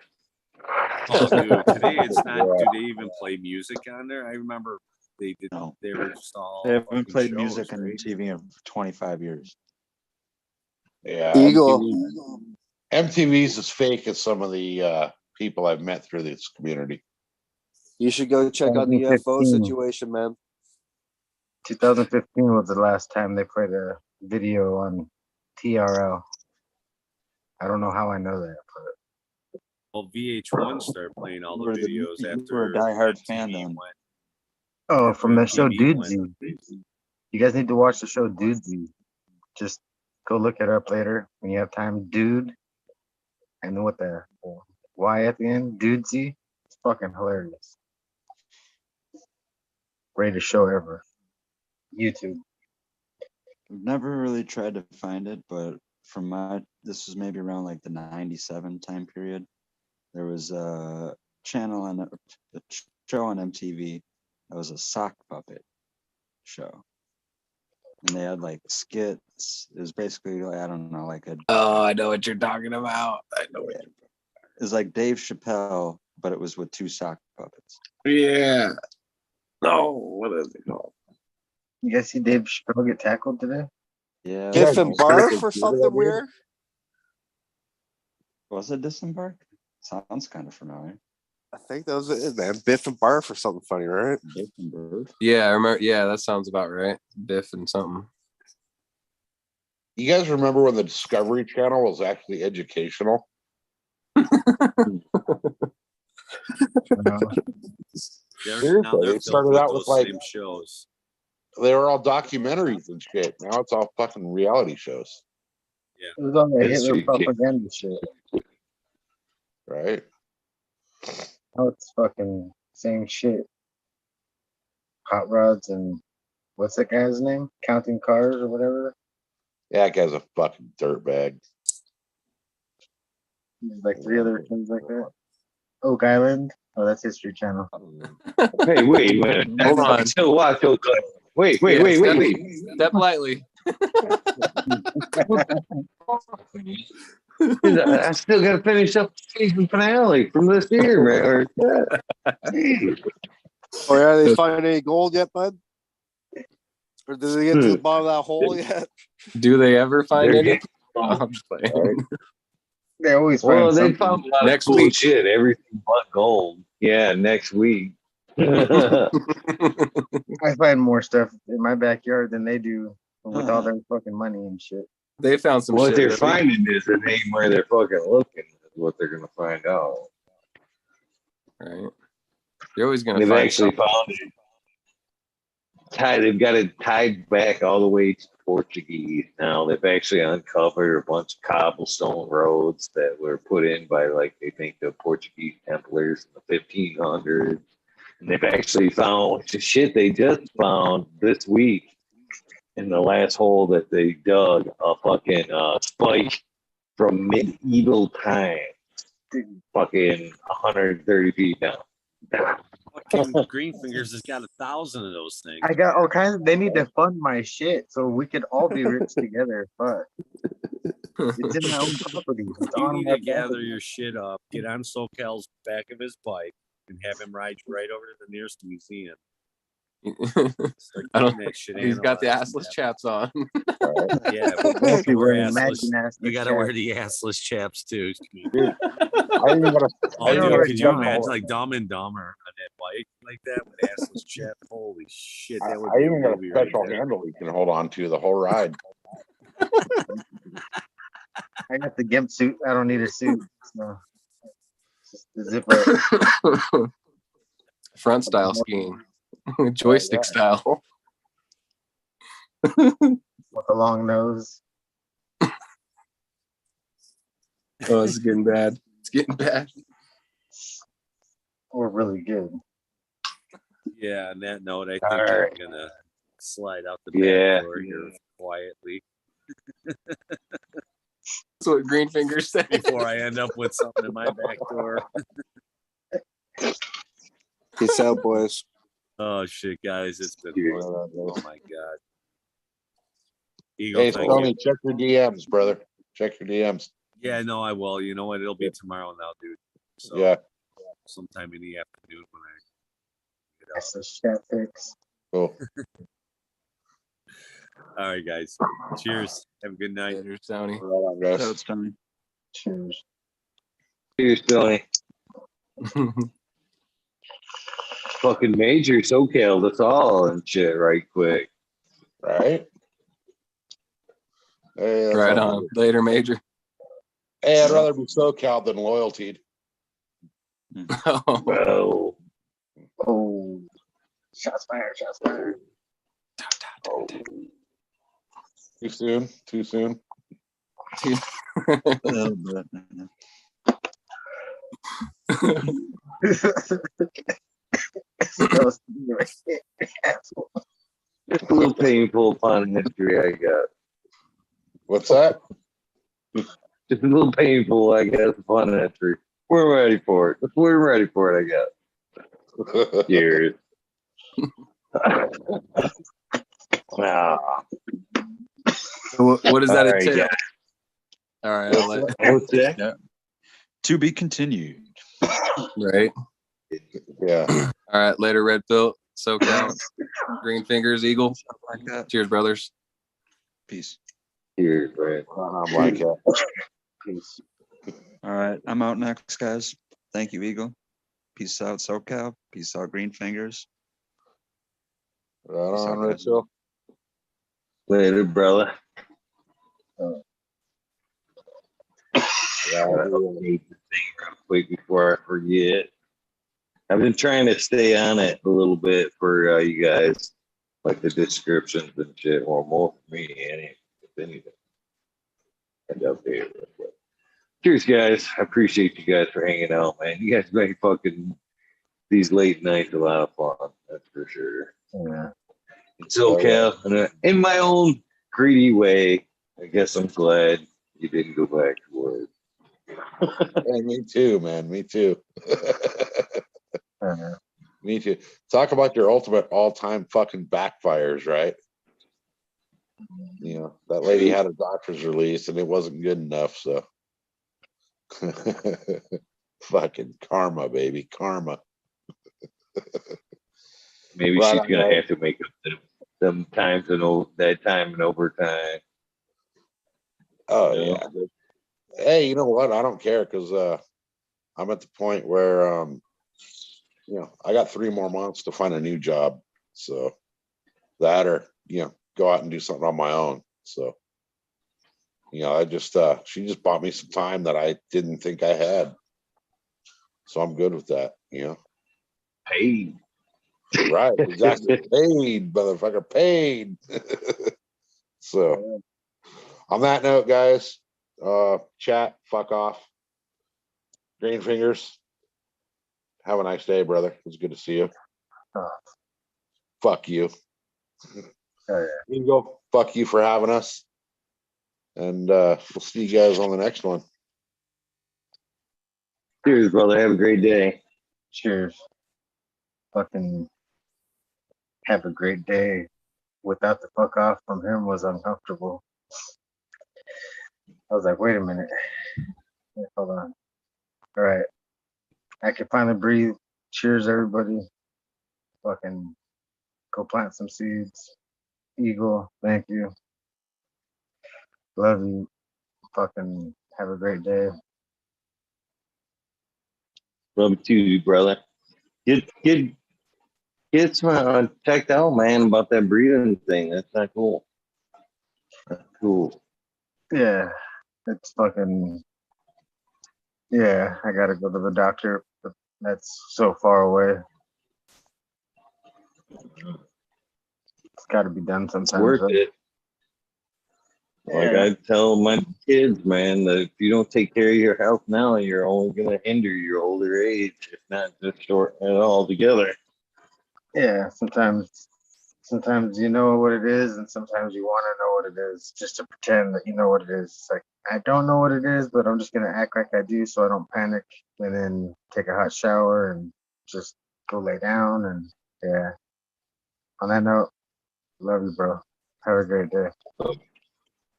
Oh, dude, today it's not. Do they even play music on there? I remember They did. No. They were just all. They haven't fucking played shows, music on right? TV in 25 years. Yeah, Eagle. MTV's as fake as some of the people I've met through this community. You should go check out the UFO 2015. situation, man. 2015 was the last time they played a video on TRL. I don't know how I know that, but Well, VH1 started playing all the videos You after. were a diehard MTV fan then. went. oh, After from the show MTV went. Dudesy. You guys need to watch the show Dudesy. Just go look it up later when you have time. Dude, I know what the Y at the end. Dudesy. It's fucking hilarious. Greatest show ever. YouTube. I've never really tried to find it, but this was maybe around like the 97 time period. There was a channel on a show on MTV that was a sock puppet show. And they had like skits. It was basically like, I don't know, like a Oh, I know what you're talking about. I know it. it was like Dave Chappelle, but it was with two sock puppets. Yeah. No, what is it called? You guys see Dave Chappelle get tackled today? Yeah. Biff and Barf or something weird? Was it Disembark? Sounds kind of familiar. I think that was it, man. Biff and Barf or something funny, right? Biff and Barf. Yeah, I remember. Yeah, that sounds about right. Biff and something. You guys remember when the Discovery Channel was actually educational? Seriously, it started out with like same shows. they were all documentaries and shit. Now it's all fucking reality shows, It was on the Hitler History propaganda shit. right? Now it's fucking same shit. Hot rods and what's that guy's name? Counting cars or whatever. Yeah, that guy's a fucking dirtbag. There's like three other things like that. Oak Island. Oh, that's History Channel. Hey, wait, Hold on. Still watch Oak Island. Wait. Step lightly. I still got to finish up the season finale from this year, man. Or are they finding any gold yet, bud? Or did they get to the bottom of that hole yet? Do they ever find They're any? getting- I'm just playing. They always find Well, they something. found a lot of Next cool week. shit, everything but gold. Yeah, next week. I find more stuff in my backyard than they do with all their fucking money and shit. They found some What shit. they're that finding is it ain't where they're fucking looking. Is what they're gonna find out. Right. You're always gonna They've find actually something. found it. They've got it tied back all the way to Portuguese. Now they've actually uncovered a bunch of cobblestone roads that were put in by, like, they think the Portuguese Templars in the 1500s. And they've actually found shit they just found this week in the last hole that they dug, a fucking spike from medieval times, fucking 130 feet down. Fucking Greenfingers has got 1,000 of those things. I got all kinds. They need to fund my shit so we could all be rich together. Fuck. It's in my own property. It's You on need my to gather property. your shit up, get on Socal's back of his bike, and have him ride you right over to the nearest museum. Start I don't. getting that shit He's got the analyzed. assless chaps on. Yeah, Won't but be you wear wearing assless. matching You assless gotta wear chaps. the assless chaps too. I even got Oh, I don't dude, know could you where imagine Dumb- like Dumb and Dumber on that bike like that with assless chap? Holy shit, that would I be a even got a movie right special there. handle you can hold on to the whole ride. I got the gimp suit. I don't need a suit. So just the zipper. Front style skiing, joystick style. with a long nose. Oh, it's getting bad. It's getting bad. Or really good. Yeah, on that note, I think All I'm right. gonna slide out the back Yeah. door here quietly That's what Greenfingers said. before I end up with something in my back door. Peace out, boys. Oh shit, guys, it's been fun. Oh my god. Eagle, Hey, thank Stoney, you. check your DMs, brother. Check your DMs. Yeah, no, I will. You know what? It'll be tomorrow now, dude. So Yeah. sometime in the afternoon when I get That's out. the chat fix. Cool. All right, guys. Cheers. Have a good night. Later, Stoney. Right on, guys. So it's done. Cheers. Cheers, Tony. Fucking major Socal us all and shit right quick. Right? Hey, that's Right all on. good. Later, Major. Hey, I'd rather be SoCal than loyalty. Oh, Bro. Oh, shots fired. Shots fired. Too soon? Too soon? A little bit. Just a little painful upon history, I guess. What's that? Just a little painful, I guess, upon history. We're ready for it. We're ready for it, I guess. Cheers. Ah. what does that All right, entail? guys. All right, I'll let What's that? Yeah. To be continued. right. Yeah. All right, later, Red Pill, SoCal, Green Fingers, Eagle. Stuff like that. Cheers, brothers. Peace. Cheers, man. I'm like that. Peace. All right. I'm out next, guys. Thank you, Eagle. Peace out, SoCal. Peace out, Green Fingers. Right Peace on, out, guys. Rachel. Later, brother. Yeah, Gotta update the thing real quick before I forget. I've been trying to stay on it a little bit for you guys, like the descriptions and shit, or more for me, if anything. And update it real quick. Cheers, guys. I appreciate you guys for hanging out, man. You guys make fucking these late nights a lot of fun. That's for sure. Yeah. It's SoCal, and in my own greedy way, I guess I'm glad you didn't go back to work. Hey, me too, man. Me too. Uh-huh. Me too. Talk about your ultimate all-time fucking backfires, right? You know, that lady had a doctor's release and it wasn't good enough, so fucking karma, baby. Karma. Maybe Right she's on, gonna guys. have to make up them times and that time and overtime. Oh You know? yeah. Hey, you know what? I don't care because I'm at the point where you know, I got 3 more months to find a new job. So that or, you know, go out and do something on my own. So, you know, I just she just bought me some time that I didn't think I had. So I'm good with that, you know. Paid. Right, exactly. Paid, motherfucker, paid. So on that note, guys, chat, fuck off. Green Fingers. Have a nice day, brother. It was good to see you. Fuck you. Bingo. Fuck you for having us. And we'll see you guys on the next one. Cheers, brother. Have a great day. Cheers. Fucking have a great day. Without the fuck off from him was uncomfortable. I was like, wait a minute. Wait, hold on. All right. I can finally breathe. Cheers, everybody. Fucking go plant some seeds. Eagle, thank you. Love you. Fucking have a great day. Love you too, brother. Get some checked out, man, about that breathing thing. That's not cool. That's cool. Yeah, it's fucking. Yeah, I gotta go to the doctor, but that's so far away. It's got to be done It's sometime. worth so- it. Like Yeah. I tell my kids, man, that if you don't take care of your health now, you're only going to hinder your older age, if not just shorten it all together. Yeah, sometimes you know what it is, and sometimes you want to know what it is, just to pretend that you know what it is. It's like, I don't know what it is, but I'm just gonna act like I do, so I don't panic, and then take a hot shower and just go lay down. And yeah. On that note, love you, bro. Have a great day.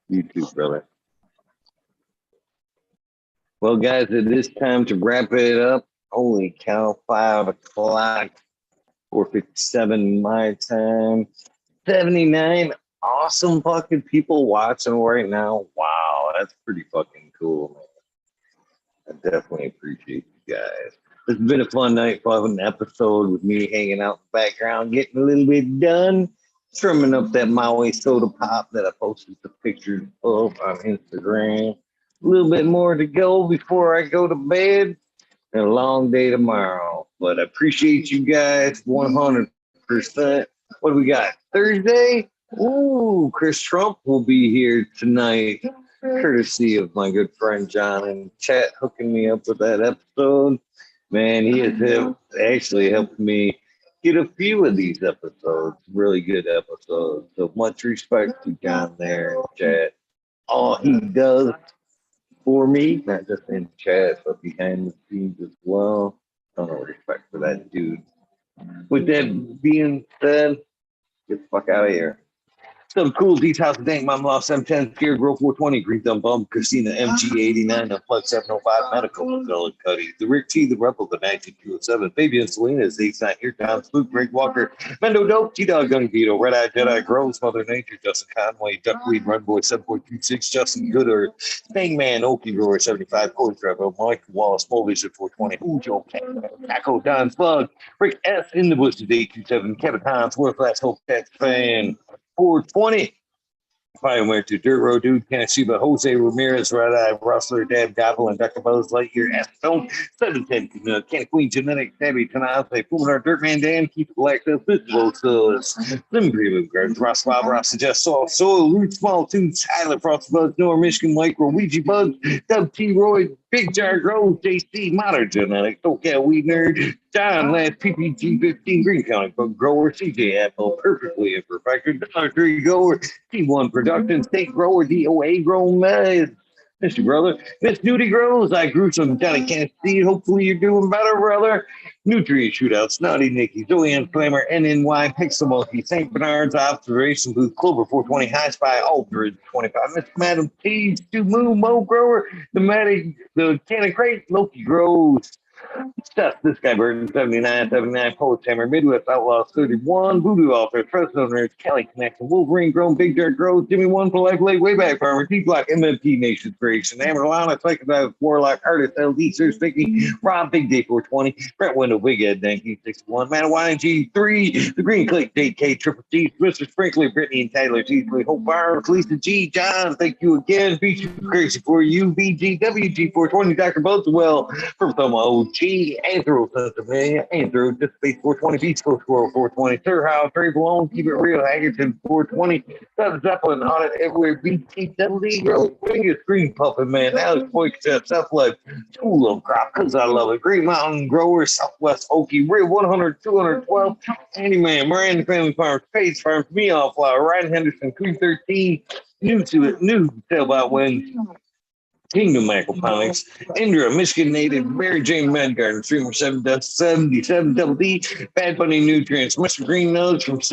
You too, brother. Well, guys, it is time to wrap it up. Holy cow, 5 o'clock. 4:57 my time. 79 awesome fucking people watching right now. Wow, that's pretty fucking cool, man. I definitely appreciate you guys. It's been a fun night, fun episode with me hanging out in the background, getting a little bit done, trimming up that Maui soda pop that I posted the pictures of on Instagram. A little bit more to go before I go to bed. And a long day tomorrow. But I appreciate you guys 100%. What do we got? Thursday? Ooh, Chris Trump will be here tonight, courtesy of my good friend John in chat hooking me up with that episode. Man, he has actually helped me get a few of these episodes, really good episodes. So much respect to John there in chat. All he does for me, not just in chat, but behind the scenes as well. Ton of respect for that dude. With that being said, get the fuck out of here. Some cool details to thank Mom Lost 710, Scare Grow 420, Green Thumb Bum, Christina MG89, the Plug 705 Medical, Phil Cuddy, the Rick T, the Rebel, the 19207, Fabian Salinas, Ace Not Here, Tom Spook, Greg Walker, Mendo Dope, T-Dog Gunny Vito, Red Eye Jedi Grows, Mother Nature, Justin Conway, Duckweed, Runboy 7426, Justin Gooder, Stangman, Okie Roar 75, Corey Trevor, Mike Wallace, Movision 420, Ujo, Taco, Don Slug, Rick S. in the Bushes 827, Kevin Hans, World Class Hope Cats Fan, 420. I went to Dirt Road Dude, Canasiba, Jose Ramirez, Red Eye, Rustler, Dab, Gobble, Dr. Buzz, Lightyear, Stone, 710, Can Queen, Genetic, Tabby, Tanase, Pumar, Dirtman, Dan, Keith Black, Festival, Slim Green, Guards, Ross Bob, Ross, Suggest, Soft Soil, Root, Small Tunes, Tyler, Frost Buzz, Noah, Michigan, Micro, Ouija Buzz, Dub T. Roy, Big Jar Grows, JC, Modern Genetic, Socal, Weed Nerd, John, Last, PPG 15, Green County, Bug Grower, CJ Apple, Perfectly Imperfected, Dollar Tree Goer, T1 Productions, State Grower, DOA Grow Meds, Mr. Brother, Miss Nudie Grows, I grew some Johnny Can't See, hopefully you're doing better, brother. Nutrient Shootout, Snotty Nicky, Joanne Flammer, NNY, Pixel Monkey, St. Bernard's, Observation Booth, Clover 420, High Spy, Aldridge 25, Miss Madam T, Stu Moo, Mo Grower, the Cannon Crate, Loki Grows, Stuff, This Guy Burton, 79, Poet Hammer, Midwest Outlaws 31, Voodoo Author, Fresno Nerds, Cali Connection, Wolverine Grown, Big Dirt Grows, Jimmy One, Polite Lake, Wayback Farmer, T Block, MMP Nation Creation, Amarlana, Psychedelic, Warlock, Artist, LD, Sir Sticky, Rob, Big Day 420, Brent Window, Big Ed, 1961, Manawan G3, The Green Click, JK, Triple T, Mr. Sprinkler, Brittany and Tyler, G3, Hope Barnes, Lisa G, John, thank you again, Beach Crazy for you, BG, WG420, Dr. Bothwell, from some OG, Andrew, Pennsylvania, Andrew, just space 420, Beach Coast Squirrel 420, Sir Howe, Trey Malone, Keep It Real, Hagerton 420, Southern Zeppelin, Audit Everywhere, BT70, Rose Fingers, Green Puffin, man, Alex Boycott, Southlife, Tulip Crop, Cause I Love It, Green Mountain Grower, Southwest Okie, Real 100, 212, Handyman, Miranda Family Farms, Pace Farms, Me All Flower, Ryan Henderson, 313, new to it, new Tailbot Wins, Kingdom Aquaponics, Indra, Michigan native, Mary Jane Medgarden, Streamer 77 Double D, Bad Bunny Nutrients, Mr. Green Nose from from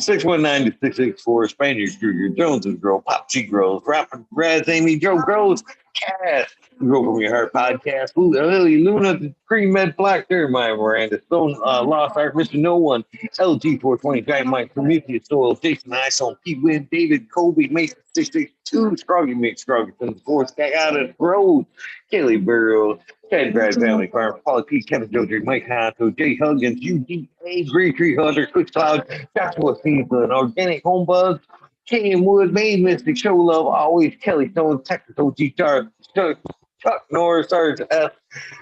619 to 664, Spaniard Kruger, Jones's Grow, Pop G Grows, Rapid Raz, Amy Joe Grows, Cass, Grow From Your Heart Podcast, Lily Luna, Green Med Black, Jeremiah Miranda, Stone, Lost Art, Mr. No One, LG 420, Giant Mike, Prometheus Soil, Jason Isom, P. Win, David, Colby, Mason 662, Scroggy Mix, Scroggy from the Force, Guy Out of Road, Kaylee Burrows, Ted Brad Family Farm, Paulie P. Kevin Joe, Mike Hanto, Jay Huggins, UGA, Green Tree Hunter, Quick Cloud, Joshua Season, Organic Home Buzz, Kenyon Wood, Maine Mystic, Show Love, Always, Kelly Stone, Texas OG, Chuck Norris, Sergeant S,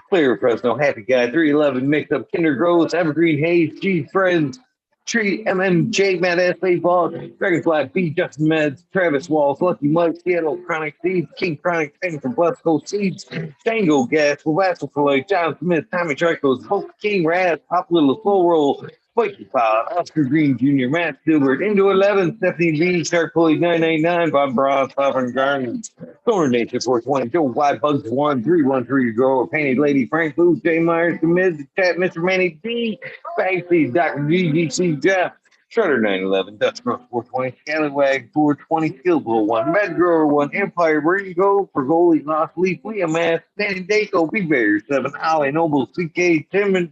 Clear Fresno, Happy Guy, 311, Mix Up, Kinder Groves, Evergreen Hayes, G Friends, Tree, MMJ, Matt S.A. Ball, Dragonfly, B, Justin Meds, Travis Walls, Lucky Mike, Seattle, Chronic Seeds, King Chronic, Thing from West Coast Seeds, Django Gas, Wavassel Filet, John Smith, Tommy Tricos, Hope King Raz, Pop Little Slow Roll, Spiky Pod, Oscar Green Jr., Matt Stewart, Into 11, Stephanie B, Shark Pulley 999, Bob Brown, Sovereign Gardens, Thorn Nature 420, Joe White Bugs 1313 to go, Painted Lady, Frank Booth, J. Myers, the Mid, Chat, Mr. Manny D, Bagsy, Dr. GGC, Jeff, Shutter 911, Dutch Gross 420, Scallywag 420, Skillbull 1, Med Grower 1, Empire Ringo, Pergoli, Lost Leaf, Liam Mass, Danny Daco, Big Bear 7, Ollie Noble, CK, Tim and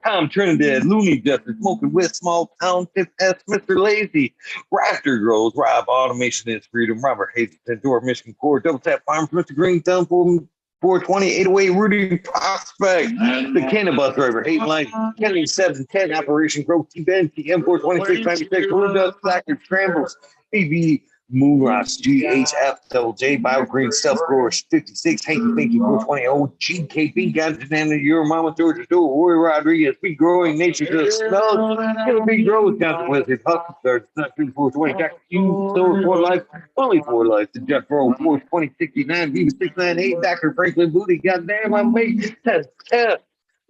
Tom Trinidad, Looney Justice, Smoking With, Small Town, Tip S, Mr. Lazy, Raptor Grows, Rob Automation is Freedom, Robert Hayes, Door, Michigan Core, Double Tap Farms, Mr. Green Thumb, 420, 808, Rudy Prospect, the Cannabis Driver, 8 Line, Kenny 710, Operation Growth, T-Ben, TM 426, 96, Blue Dust, Slacker, Scrambles, BB, Moonrock, GHF, Double J, Bio Green, Self Grower, 56, Hanky 420, GKB, Ganja, Your Mama, Georgia Door, Roy Rodriguez, Big Growing, Nature Just Smells, Big Growth, Johnson Wesley, Hustle Stars, Not 420, Dr. Q, Store for Life, only 4 Life, the Jeff Rowe, 420, 69, Viva 698, Dr. Franklin Booty, Goddamn, I'm mate, Test, the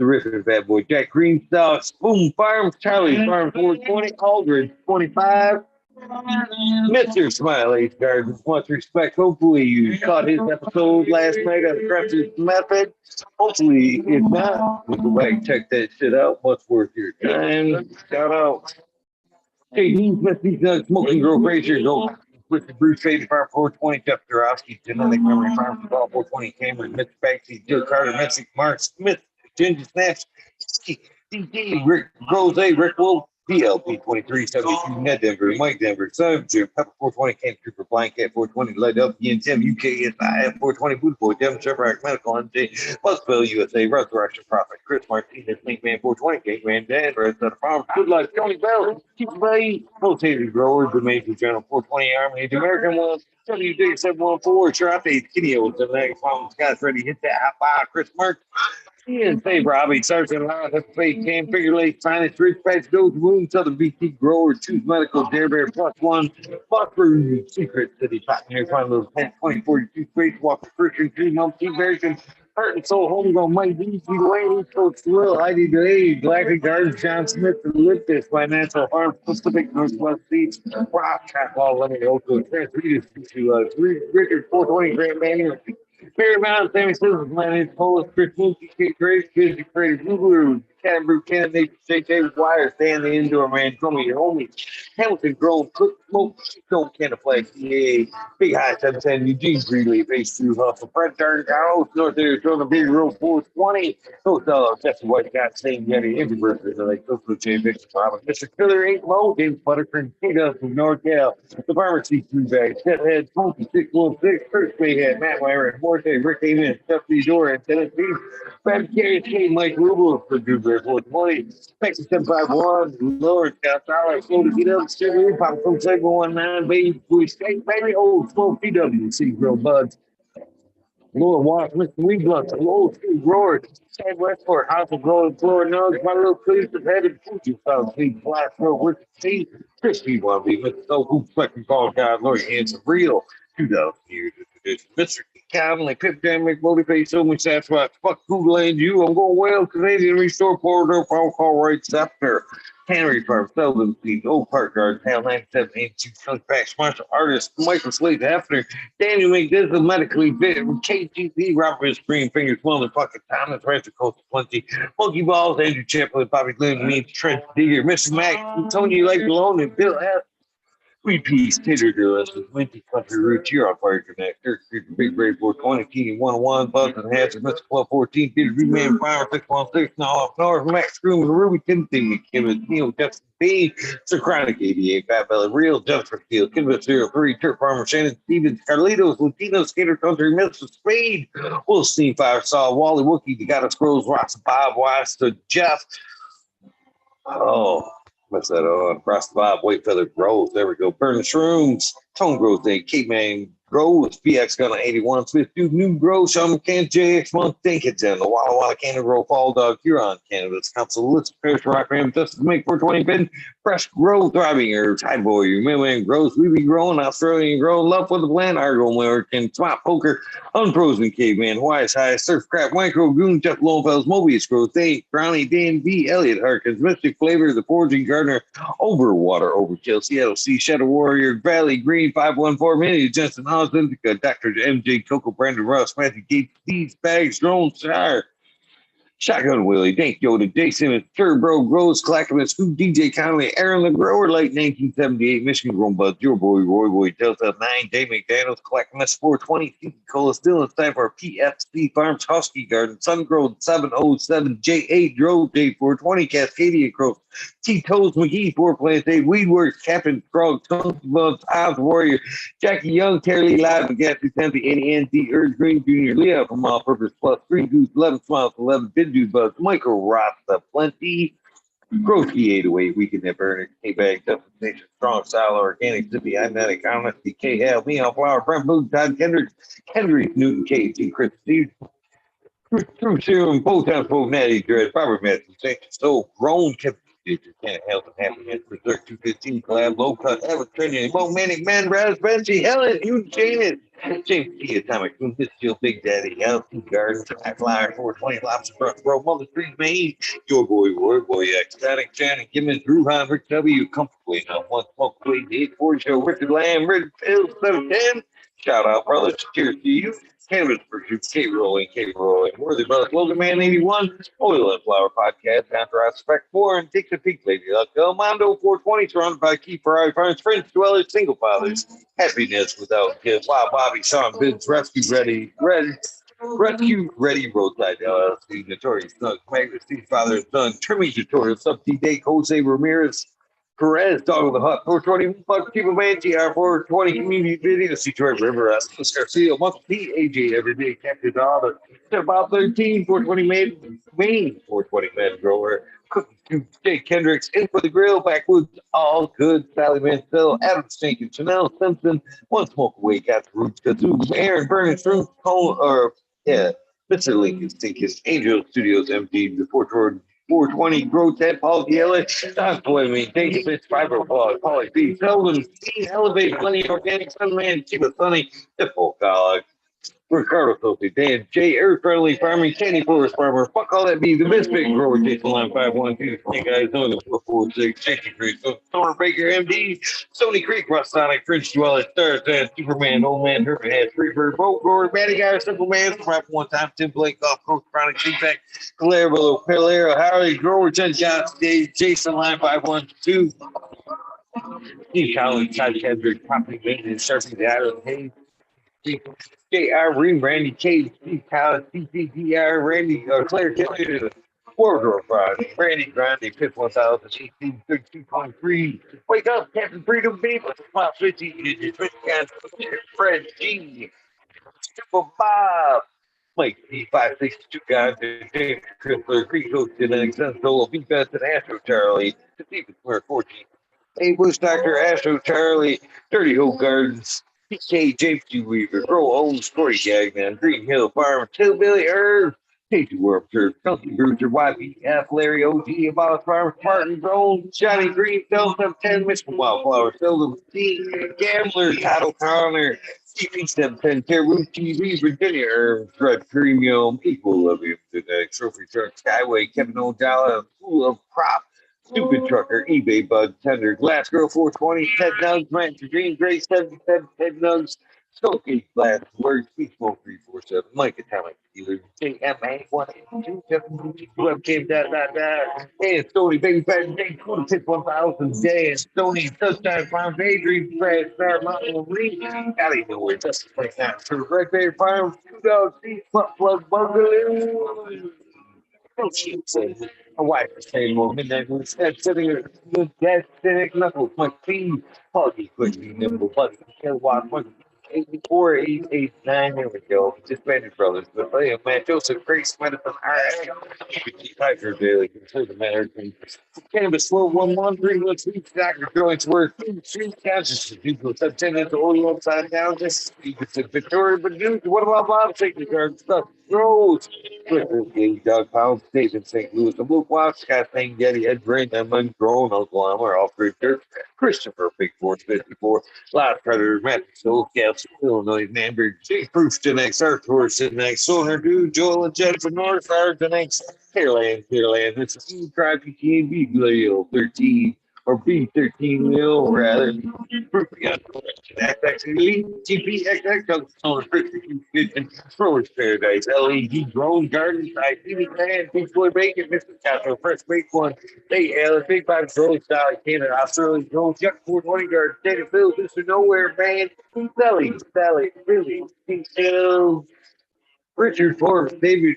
Riffin Bad Boy, Jack Greenstock, Spoon Farms, Charlie Farm 420, Aldridge 25, Mr. Smiley Gardens, much respect. Hopefully you caught his episode last night on Aggressive Method. Hopefully, if not, we'll go back and check that shit out. Much worth your time. Shout out. Hey, he's Mr. Doug, Smoking Grow Frazier, go with the Bruce Fady Farm 420, Jeff Dorowski, Genetic Memory Farm, 420, Cameron, Mitch Banksy, Joe Carter, Messi, Mark Smith, Ginger Snaps, DD, Rick Grows, Rick Wolf, PLP 2372, Ned Denver, Mike Denver, Son Jim, Pepper 420, Camp Trooper, Blind Cat 420, Led Up, Ian Tim, UKSIF 420, Boot Boy, Devin Shepard, Medical MJ, Buzzville USA, Resurrection Prophet, Chris Martinez, Link Man 420, Gate Man Dan, Red Set Farm, Good Life, Tony Bell, Keep Bay, Rotated Growers, the Major General 420 Army, the American ones, WD 714, Sharafe, Skinny Old, the next one, Scott's ready, hit that hot bar, Chris Mark. Ian, say Robbie, Sergeant Loud, FFA, Cam, Figure Lake, Finest, Rich Patch, Goes, Wound, Southern BT Growers, Choose Medical, Dare Bear, Plus One, Buster, Secret City, Pioneer, Final Little 10, 2042, Space Walker, Christian, Dream, Home, Team Version, Heart and Soul, Homegrown, Mike, DC, Wayne, Coach Will, Heidi Day, Blackey Gardens, John Smith, the Liptis, Financial Farm, Pacific Northwest Beach, Rock, Catball, Lemon, Oco, Transreaders, Richard, 420, Grand Manual, Paramount, Sammy Simmons, Manage, Polish, Chris Mookie, Kate Grace, Vision Creative, Google, Cat Brew, Candidate, J. David Wire, Stan the Indoor Man, Tommy, your homie, Hamilton, Grown, Cook, Smoke, Don't Can of Flag, CA, Big High 710, Eugene Greeley, Base 2 Hustle, Fred Darn, Carlos, North Arizona, Big Road 420, Hotel, Jesse White, Got Same Yeti, Introverted, like Coco J. Victor, Mr. Killer, 8 Low, James Buttercream, K-Dust from NorCal, the Pharmacy 2 Bag, Shithead, Smokey 616, First Bayhead, Matt Wire, Morte, Rick Amen, Stephanie Door, and Tennessee, Brad Carey, K. Mike Rubel for Dewberry 420, Texas 751, Lord, Gonzalez, Flow to get up, Sugar, Pop from 719, Baby, Boy, State, Baby, Old, Slow, PWC, Grill Buds. Lord Watch, Mr. Weedblunt, Old School Roar, Sam Westport, House of Gold, Florida Nugs, my little police is headed Fuji South Sea, Black Road, Wicked Sea, Crispy One B, Mr. So Who's Fucking Call God, Lord Hands of Real, 2,000 years of tradition. Mr. Conley, Pip Jam, McMotivate, so much Sasquatch, fuck Google and you, I'm going well, Canadian Restore Corridor, Phone Call Right Scepter, Tannery Farm, Seldom Seed, Old Park Guard, Town 9782, Comeback, Martial Artist, Michael Slade Hefner, Daniel McDizzle, Medically Fit, KGP, Robert Green, Fingers, Motherfucking Thomas, Rancher Coast 20, Monkey Balls, Andrew Chaplin, Bobby Glenn, me, Trent Digger, Mr. Mac, Tony Lake Malone, and Bill F. Sweet Peas, Titter Girls, Winty Country Roots, you're on Fire Connect, Dirk Creek, Big Brave 420, Keating 101, Buzz and Hatcher, Mr. 1214, Peter B. Man, Fire 616, now up north, Max Groom, Ruby Timothy, Kevin, Neil, Justin B, Sir Chronic 88, Fat Belly, Real, Jennifer Steele, Kinvis 03, Turk Farmer, Shannon Stevens, Carlitos, Latino, Skater Country, Mr. Spade, Will Steve, Fire Saw, Wally Wookie, The Gotta Scrolls, Rocks, Bob Wise, to Jeff. Oh. What's that on? Frost Bob, White Feather Grows. There we go. Burn Shrooms. Tone Grows Day. Cape Man Grows. PX Gun 81. Smith Dude. New Grow. Shaman Can. JX Month. Think it's in. The Walla Walla Cannon Grow. Fall Dog. Huron. Cannabis. Council. List. Parish Rock Ram. Justice Make 420 Bin. Fresh Grow. Thriving Herbs. High Boy. Your Mailman Grows. We be growing. Australian Grow. Love for the Blend. Argo American. Swap Poker. Unfrozen Caveman. Wise High. Surf Crap. Micro Goon. Jeff Lowenfels. Mobius Grows. Dave. Brownie. Dan B. Elliott Harkins. Mystic Flavor. The Forging Gardener. Overwater. Overkill. Seattle Sea. Shadow Warrior. Valley Green. 514 Mini. Justin Osmond. Dr. MJ. Coco. Brandon Russ. Matthew Gates. These Bags. Drone Shire. Shotgun Willie, Dank Yoda, Jason, Turbo Grows, Clackamas, Who, DJ Conway, Aaron the Grower, late 1978, Michigan Grown Buzz, Your Boy, Roy Boy, Delta 9, Dave McDaniels, Clackamas 420, Cola, still in time for PFC Farms, Husky Garden, Sun Grown 707, J8, Drove, J420, Cascadia Crow, T Toes McGee, 4 Plants, Dave, Weedworks, Captain Frog, Tons Bugs, Oz Warrior, Jackie Young, Terry Lee Live, Gas 210, 80 NT, Earth Green Jr., Leah from All Purpose Plus, 3 Goose, 11 Smiles, 11 Bid Buzz, Michael Rasta, Plenty, Grosky 808, Weekend at Burner, K-Bag, Destination, Strong Style, Organic, Zippy, Imatic, Honesty, K-Hal, Meow Flower, Brent Boone, Todd Kendrick, Newton, K.T., Chris Steve, True Serum, both times, both Natty Dread, Robert Matthews, So Grown, Kevin, Can't Health and Happiness, Berserk 215, Collab, Low Cut, Ever Training, Manic Man, Raz, Benji, Helen, you Janet, James T. Atomic, Boom, Steel, Big Daddy, Healthy Garden, High Flyer, 420, Lobster, Front Row, Mother Street, Maine, Your Boy, Roy Boy, Ecstatic, Janet, Gimmons, Ruhan, Rick W., Comfortably Now, One Smoke, Wait, 8-4 Show, Richard Lamb, Red Pills, 710, Shout out, brothers, cheers to you. Cannabis Pursuit, K-Rolling, Worthy Brothers, Logan Man 81, Oil and Flower Podcast, After I Spec 4, and Take the Peak Lady Luck, El Mondo 420, surrounded by Key Ferrari Farms, French Dwellers, Single Fathers, Happiness Without Kids, Wild Bobby, Sean Bids, Rescue Ready, Roadside LLC, Notorious Thugs, Magnus, Steve Father, Son, Trimmy Tutorial, Sub T Day, Jose Ramirez, Perez, Dog of the Hut, 420, Fuck People Man, TR 420, Community Video, Detroit River, Luis Garcia, Muscle P, AJ, Everyday, Captain Dollar, about 13, 420 Main, 420 Man Grower, Cookie Scoop, Jake Kendricks, In for the Grill, Backwoods, All Good, Sally Mansell, Adam Stankin, Chanel Simpson, One Smoke Away, Got the Roots, Kazoo, Aaron Burning Through, Mr. Lincoln Stinkus, Angel Studios, MD, the 420 Grow 10, Paul Gillis, Don Fleming, David Fitz, Fiber Paul, Polly B, Selden, Elevate, Plenty Organic, Sunman, Keep It Sunny, Tipple College, Ricardo Sophie, Dan J, Earth Friendly Farming, Candy Forest Farmer, fuck all that be the Misfit Grower, Jason Line 512, Snake Eyes, know the 446, Shaky Creek, Storm Baker, MD, Stony Creek, Rustonic, French Dweller, Tarzan, Superman, Old Man, Herman Head, Freebird, Boat Grower, Matty Guy, Simple Man, Rap One Time, Tim Blake, Golf Coach, Chronic, Feedback, Calero, Pelero, Harley, Grower, 10 Shots, Dave, Jason Line 512, Steve Collins, Todd Kendrick, Property Maintenance, Sharpie, the Island, Hayes, J.R. Ream, Randy Cage, Steve Collins, CCDR, Randy, Claire Kelly, Wardrobe Friday, Randy Grande, Pip 1000, 1832.3. Wake up, Captain Freedom, baby. Smile 50, digits, Fred G. Super Bob. Mike D562 guys, James Chrysler, Creek Coach, and Alexander Solo, B-Best, and Astro Charlie, Stephen Square 14. Hey, Bush Doctor, Astro Charlie, Dirty Hole Gardens, PK, James G. Weaver, Grow Old Story Gagman, Green Hill Farm, Hillbilly Herb, Tasty World Church, Chunky Brewster, YPF, Larry OG, About Farm, Martin Brown, Johnny Green, Delta 10, Mr. Wildflower, Seldom T, Gambler, Todd Connor, CP710, Terru TV, Virginia Herb, Red Premium, Equal of you today, Trophy Truck, Skyway, Kevin O'Donnell, School of Crop, Stupid Trucker, eBay Bud, Tender, Glass Girl 420, Ted Nugs, Rancher Green, Gray 77, Ted Nugs, Stokey, Glass, Word, Smoke 347, Mike Atomic, Dealer, JMA 182, Webcam, and Stoney, Baby Fat, Day, 26 1000, Day, and Stoney, Touchdown Farms, Adrian, Brad, Star, Mountain, Reed, Alley, nowhere, just like that, for Red Bear Farms, 2 Dogs, Plug, Buggaloo. My wife is saying, well, midnight moon, sitting in the dead, cynic, knuckles, my feet, puggy, quickly, nimble, buddy, kilowatt, 84, 889, there we go. Disbanded brothers, but hey, man, Joseph Grace, Medicine, RX, Hyper Daily, consider American. Cannabis, slow 113, let's reach Dr. Joints, worth 2 conscious to people, 10 into oil upside down, just you could say Victoria, but dude, what about Bob taking card stuff? Grows. Doug Pound, State in St. Louis, the Luke Watts, Scott Thing, Getty, Ed Brain, Edmund, Grown, Oklahoma, all three church, Christopher, Big Force 54, Loud Predator, Matt, Socal, Illinois, Namber, J. Proof, Genex, Arthur, Genex, Sonar, Dude, Joel, and Jennifer North, Genex, Caroline, this is E. Tribe, PTAB, Gleo, 13, or B13 mil rather. Actually, GPXX on Growers Paradise, LED Grown Gardens, ICD Plan, Beach Boy Bacon, Mr. Castro, Fresh Baked One, Hey Alice, Big Five Grow Style, Canada, Australia, Grown, Chuck 420 Garden, State of Phil, Mr. Nowhere, Man, Sally, Billy, Hill, Richard Forbes, David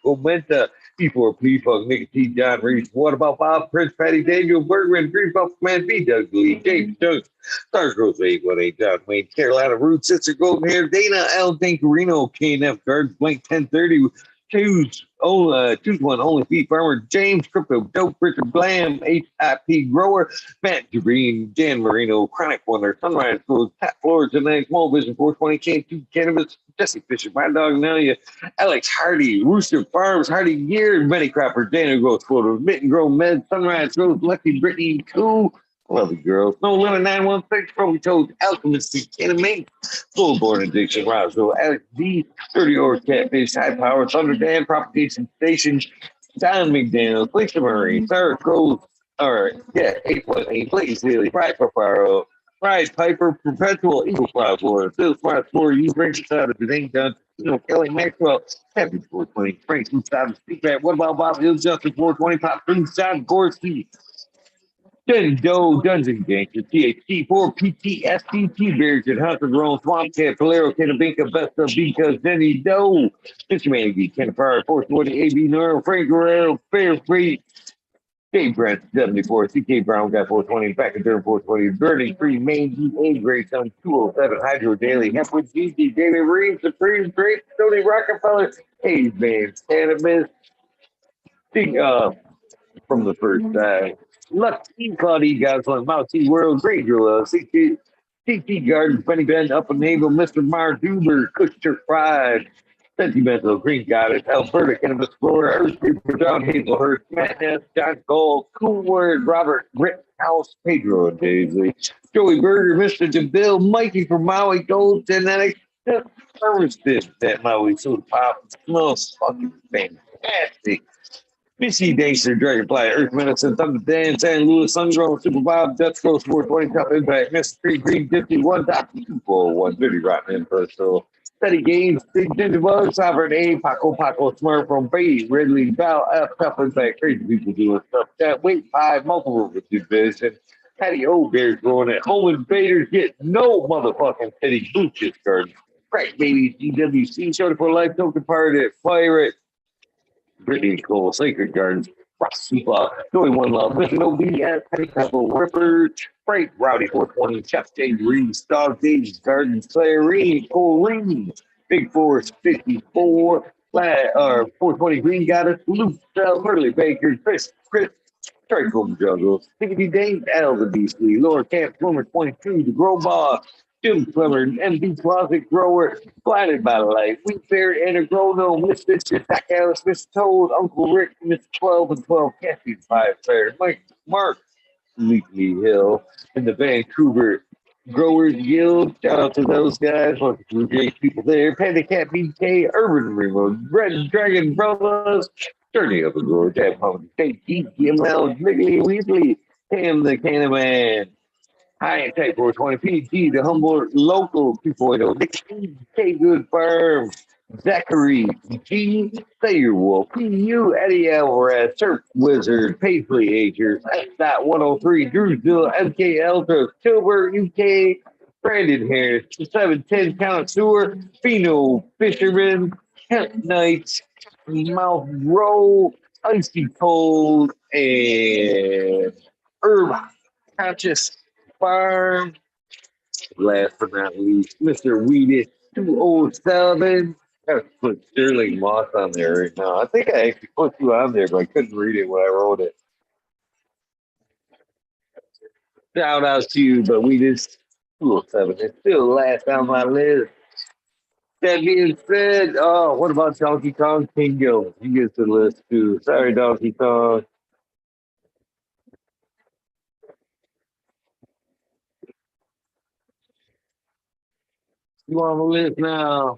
Omenta, P4 P Funk, Nick T. John Reese, What About Bob, Prince Patty, Daniel Bergman, Green Buff Man, B. Doug Lee, James Doug, Star Growth 818, John Wayne, Carolina Root, Sister Golden Hair, Dana, Al Dancarino, KNF Guards, Blank 1030, choose one, only feed farmer, James Crypto, Dope, Richard Blam, HIP Grower, Matt Green, Dan Marino, Chronic Wonder, Sunrise Foods, Pat Flores, and then Small Vision 420, K2 Cannabis, Jesse Fisher, My Dog Nelia, Alex Hardy, Rooster Farms, Hardy Gear, Betty Cropper, Dana Growth Photos, Mitten Grow Med, Sunrise Growth, Lucky Brittany, Cool, Love you, girls. No Limit 916, Probably Told, Alchemist, Anime, Full Born Addiction, Roswell, Alex D, 30 Hour Catfish, High Power, Thunder Dan, Propagation Station, Don McDaniel, Felicia Marie, Sarah Cole, all right, yeah, 818, Blaze Daily, Pride Paparo, Pride Piper, Perpetual, Eagle Cloud War, Phil Smart Floor, you bring us out if it ain't done. Kelly Maxwell, Happy 420, Frank South Speak Back, What About Bob Hill, Justin 420, Pop, Inside Gorski, Doe, Dungeon Gangster, THC4, PTSD, Bears, and Hunter Grown, Swamp Cat, Valero, Kenabinka, Best of Because, Denny Doe, Mr. Mangy, Ken Fire, Force 40, AB Neuro, Frank Guerrero, Fair Free, Dave Brent, 74, CK Brown got 420, Back and Durham 420, Burning Free, Main GA, Great Sun 207, Hydro Daily, Hempwood GG, David Reed, Supreme Great, Stoney Rockafeller, Hayes Man, Cannabis, Big, from the first Lucky Claudia guys on Mousy World, Great Drill, CT Garden, Funny Ben, Up and Naval, Mr. Mar Duber, Kuster Fried, Sentimental, Green Goddess, Alberta, Cannabis Explorer, Earth Creeper, John Hazelhurst, Matt Ness, John Gold, Cool Word, Robert Rittenhouse, Pedro and Daisy, Joey Berger, Mr. DeVille, Mikey from Maui Gold Genetics, Harvested that Maui Soda Pop, smells fucking fantastic. Missy Dacer, Dragonfly, Earth Medicine, Thunder Dan, San Luis, Sungrown, Super Bob, Dutch Coast 420, Top Impact, Mystery Green 51, Dr. 241, Dirty Rotten Emperor, so Steady Games, Big Ginger Bug, Sovereign A, Paco, Smart from Bay, Ridley, Val, F, Top Impact, crazy people doing stuff. That Weight 5, multiple with division. Patty O Bears going at home invaders get no motherfucking pity boots garden. Crack baby, GWC, Shorty for Life, Token Pirate, Pirate. Brittany Cole, Sacred Gardens, Frosty Buck, Joey One Love, Mission OBS, Penny Pebble, Ripper, Frank, Rowdy 420, Chef Dave Reeves, Dog Dave's Gardens, Clary, Cole Reed, Big Forest 54, 420 Green Goddess, Luke, Hurley Baker, Chris, Trichome Juggles, Tickety Dave, Al the Beastly, Lower Camp Swimmer 22, The Grow Boss, Jim Clemmer, MD Closet Grower, Blinded by the Light, Wheat Bear, Energrono, Miss Fisher, Zach Alice, Miss Toad, Uncle Rick, Miss 12 and 12, Cassie 5 Fair, Mike, Mark, Leakley Hill, and the Vancouver Growers Guild. Shout out to those guys, lots of great people there. Panda Cat BK, Urban Remote, Red Dragon Brothers, Journey of the Grower, Jab Pumpkin State, GML, Wrigley Weasley, Cam the Candyman. High Tech 420 PG, the humble local 2.0, Nick K Good Farm, Zachary G, Sayer Wolf, PU, Eddie Alvarez, Surf Wizard, Paisley Agers, S.103, Drewsville, MK Elder, Tilburg, UK, Brandon Harris, 710 Count Sewer, Pheno Fisherman, Kent Knights, Mouth Row, Icy Cold, and Herb Conscious Farm. Last but not least, Mr. Weeded 207. Gotta put Sterling Moss on there right now. I think I actually put you on there, but I couldn't read it when I wrote it. Shout out to you, but Weeded 207. It's still last on my list. That being said, what about Donkey Kong Kingdom? He gets the list too. Sorry, Donkey Kong. You on the list now.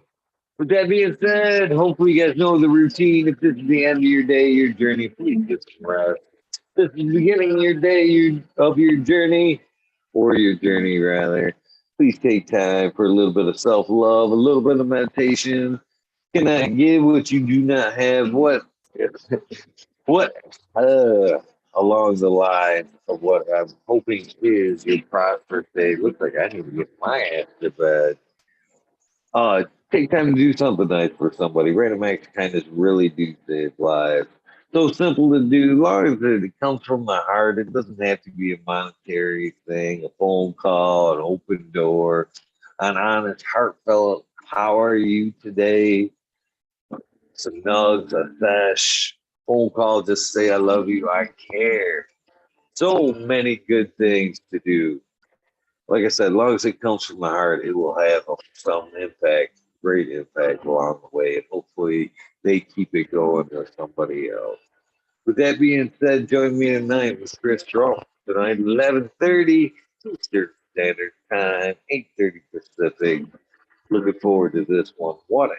With that being said, hopefully you guys know the routine. If this is the end of your day, your journey, please get some rest. This is the beginning of your day, of your journey, or your journey rather. Please take time for a little bit of self-love, a little bit of meditation. Cannot give what you do not have. What along the line of what I'm hoping is your prosperous day. Looks like I need to get my ass to bed. Take time to do something nice for somebody. Random acts of kindness really do save lives. So simple to do, as long as it comes from the heart. It doesn't have to be a monetary thing, a phone call, an open door, an honest, heartfelt, how are you today? Some nugs, a sesh, phone call, just say I love you, I care. So many good things to do. Like I said, as long as it comes from the heart, it will have some impact, great impact along the way. And hopefully they keep it going to somebody else. With that being said, join me tonight with Chris Strong. Tonight, 11:30 Eastern Standard Time, 8:30 Pacific. Looking forward to this one. What an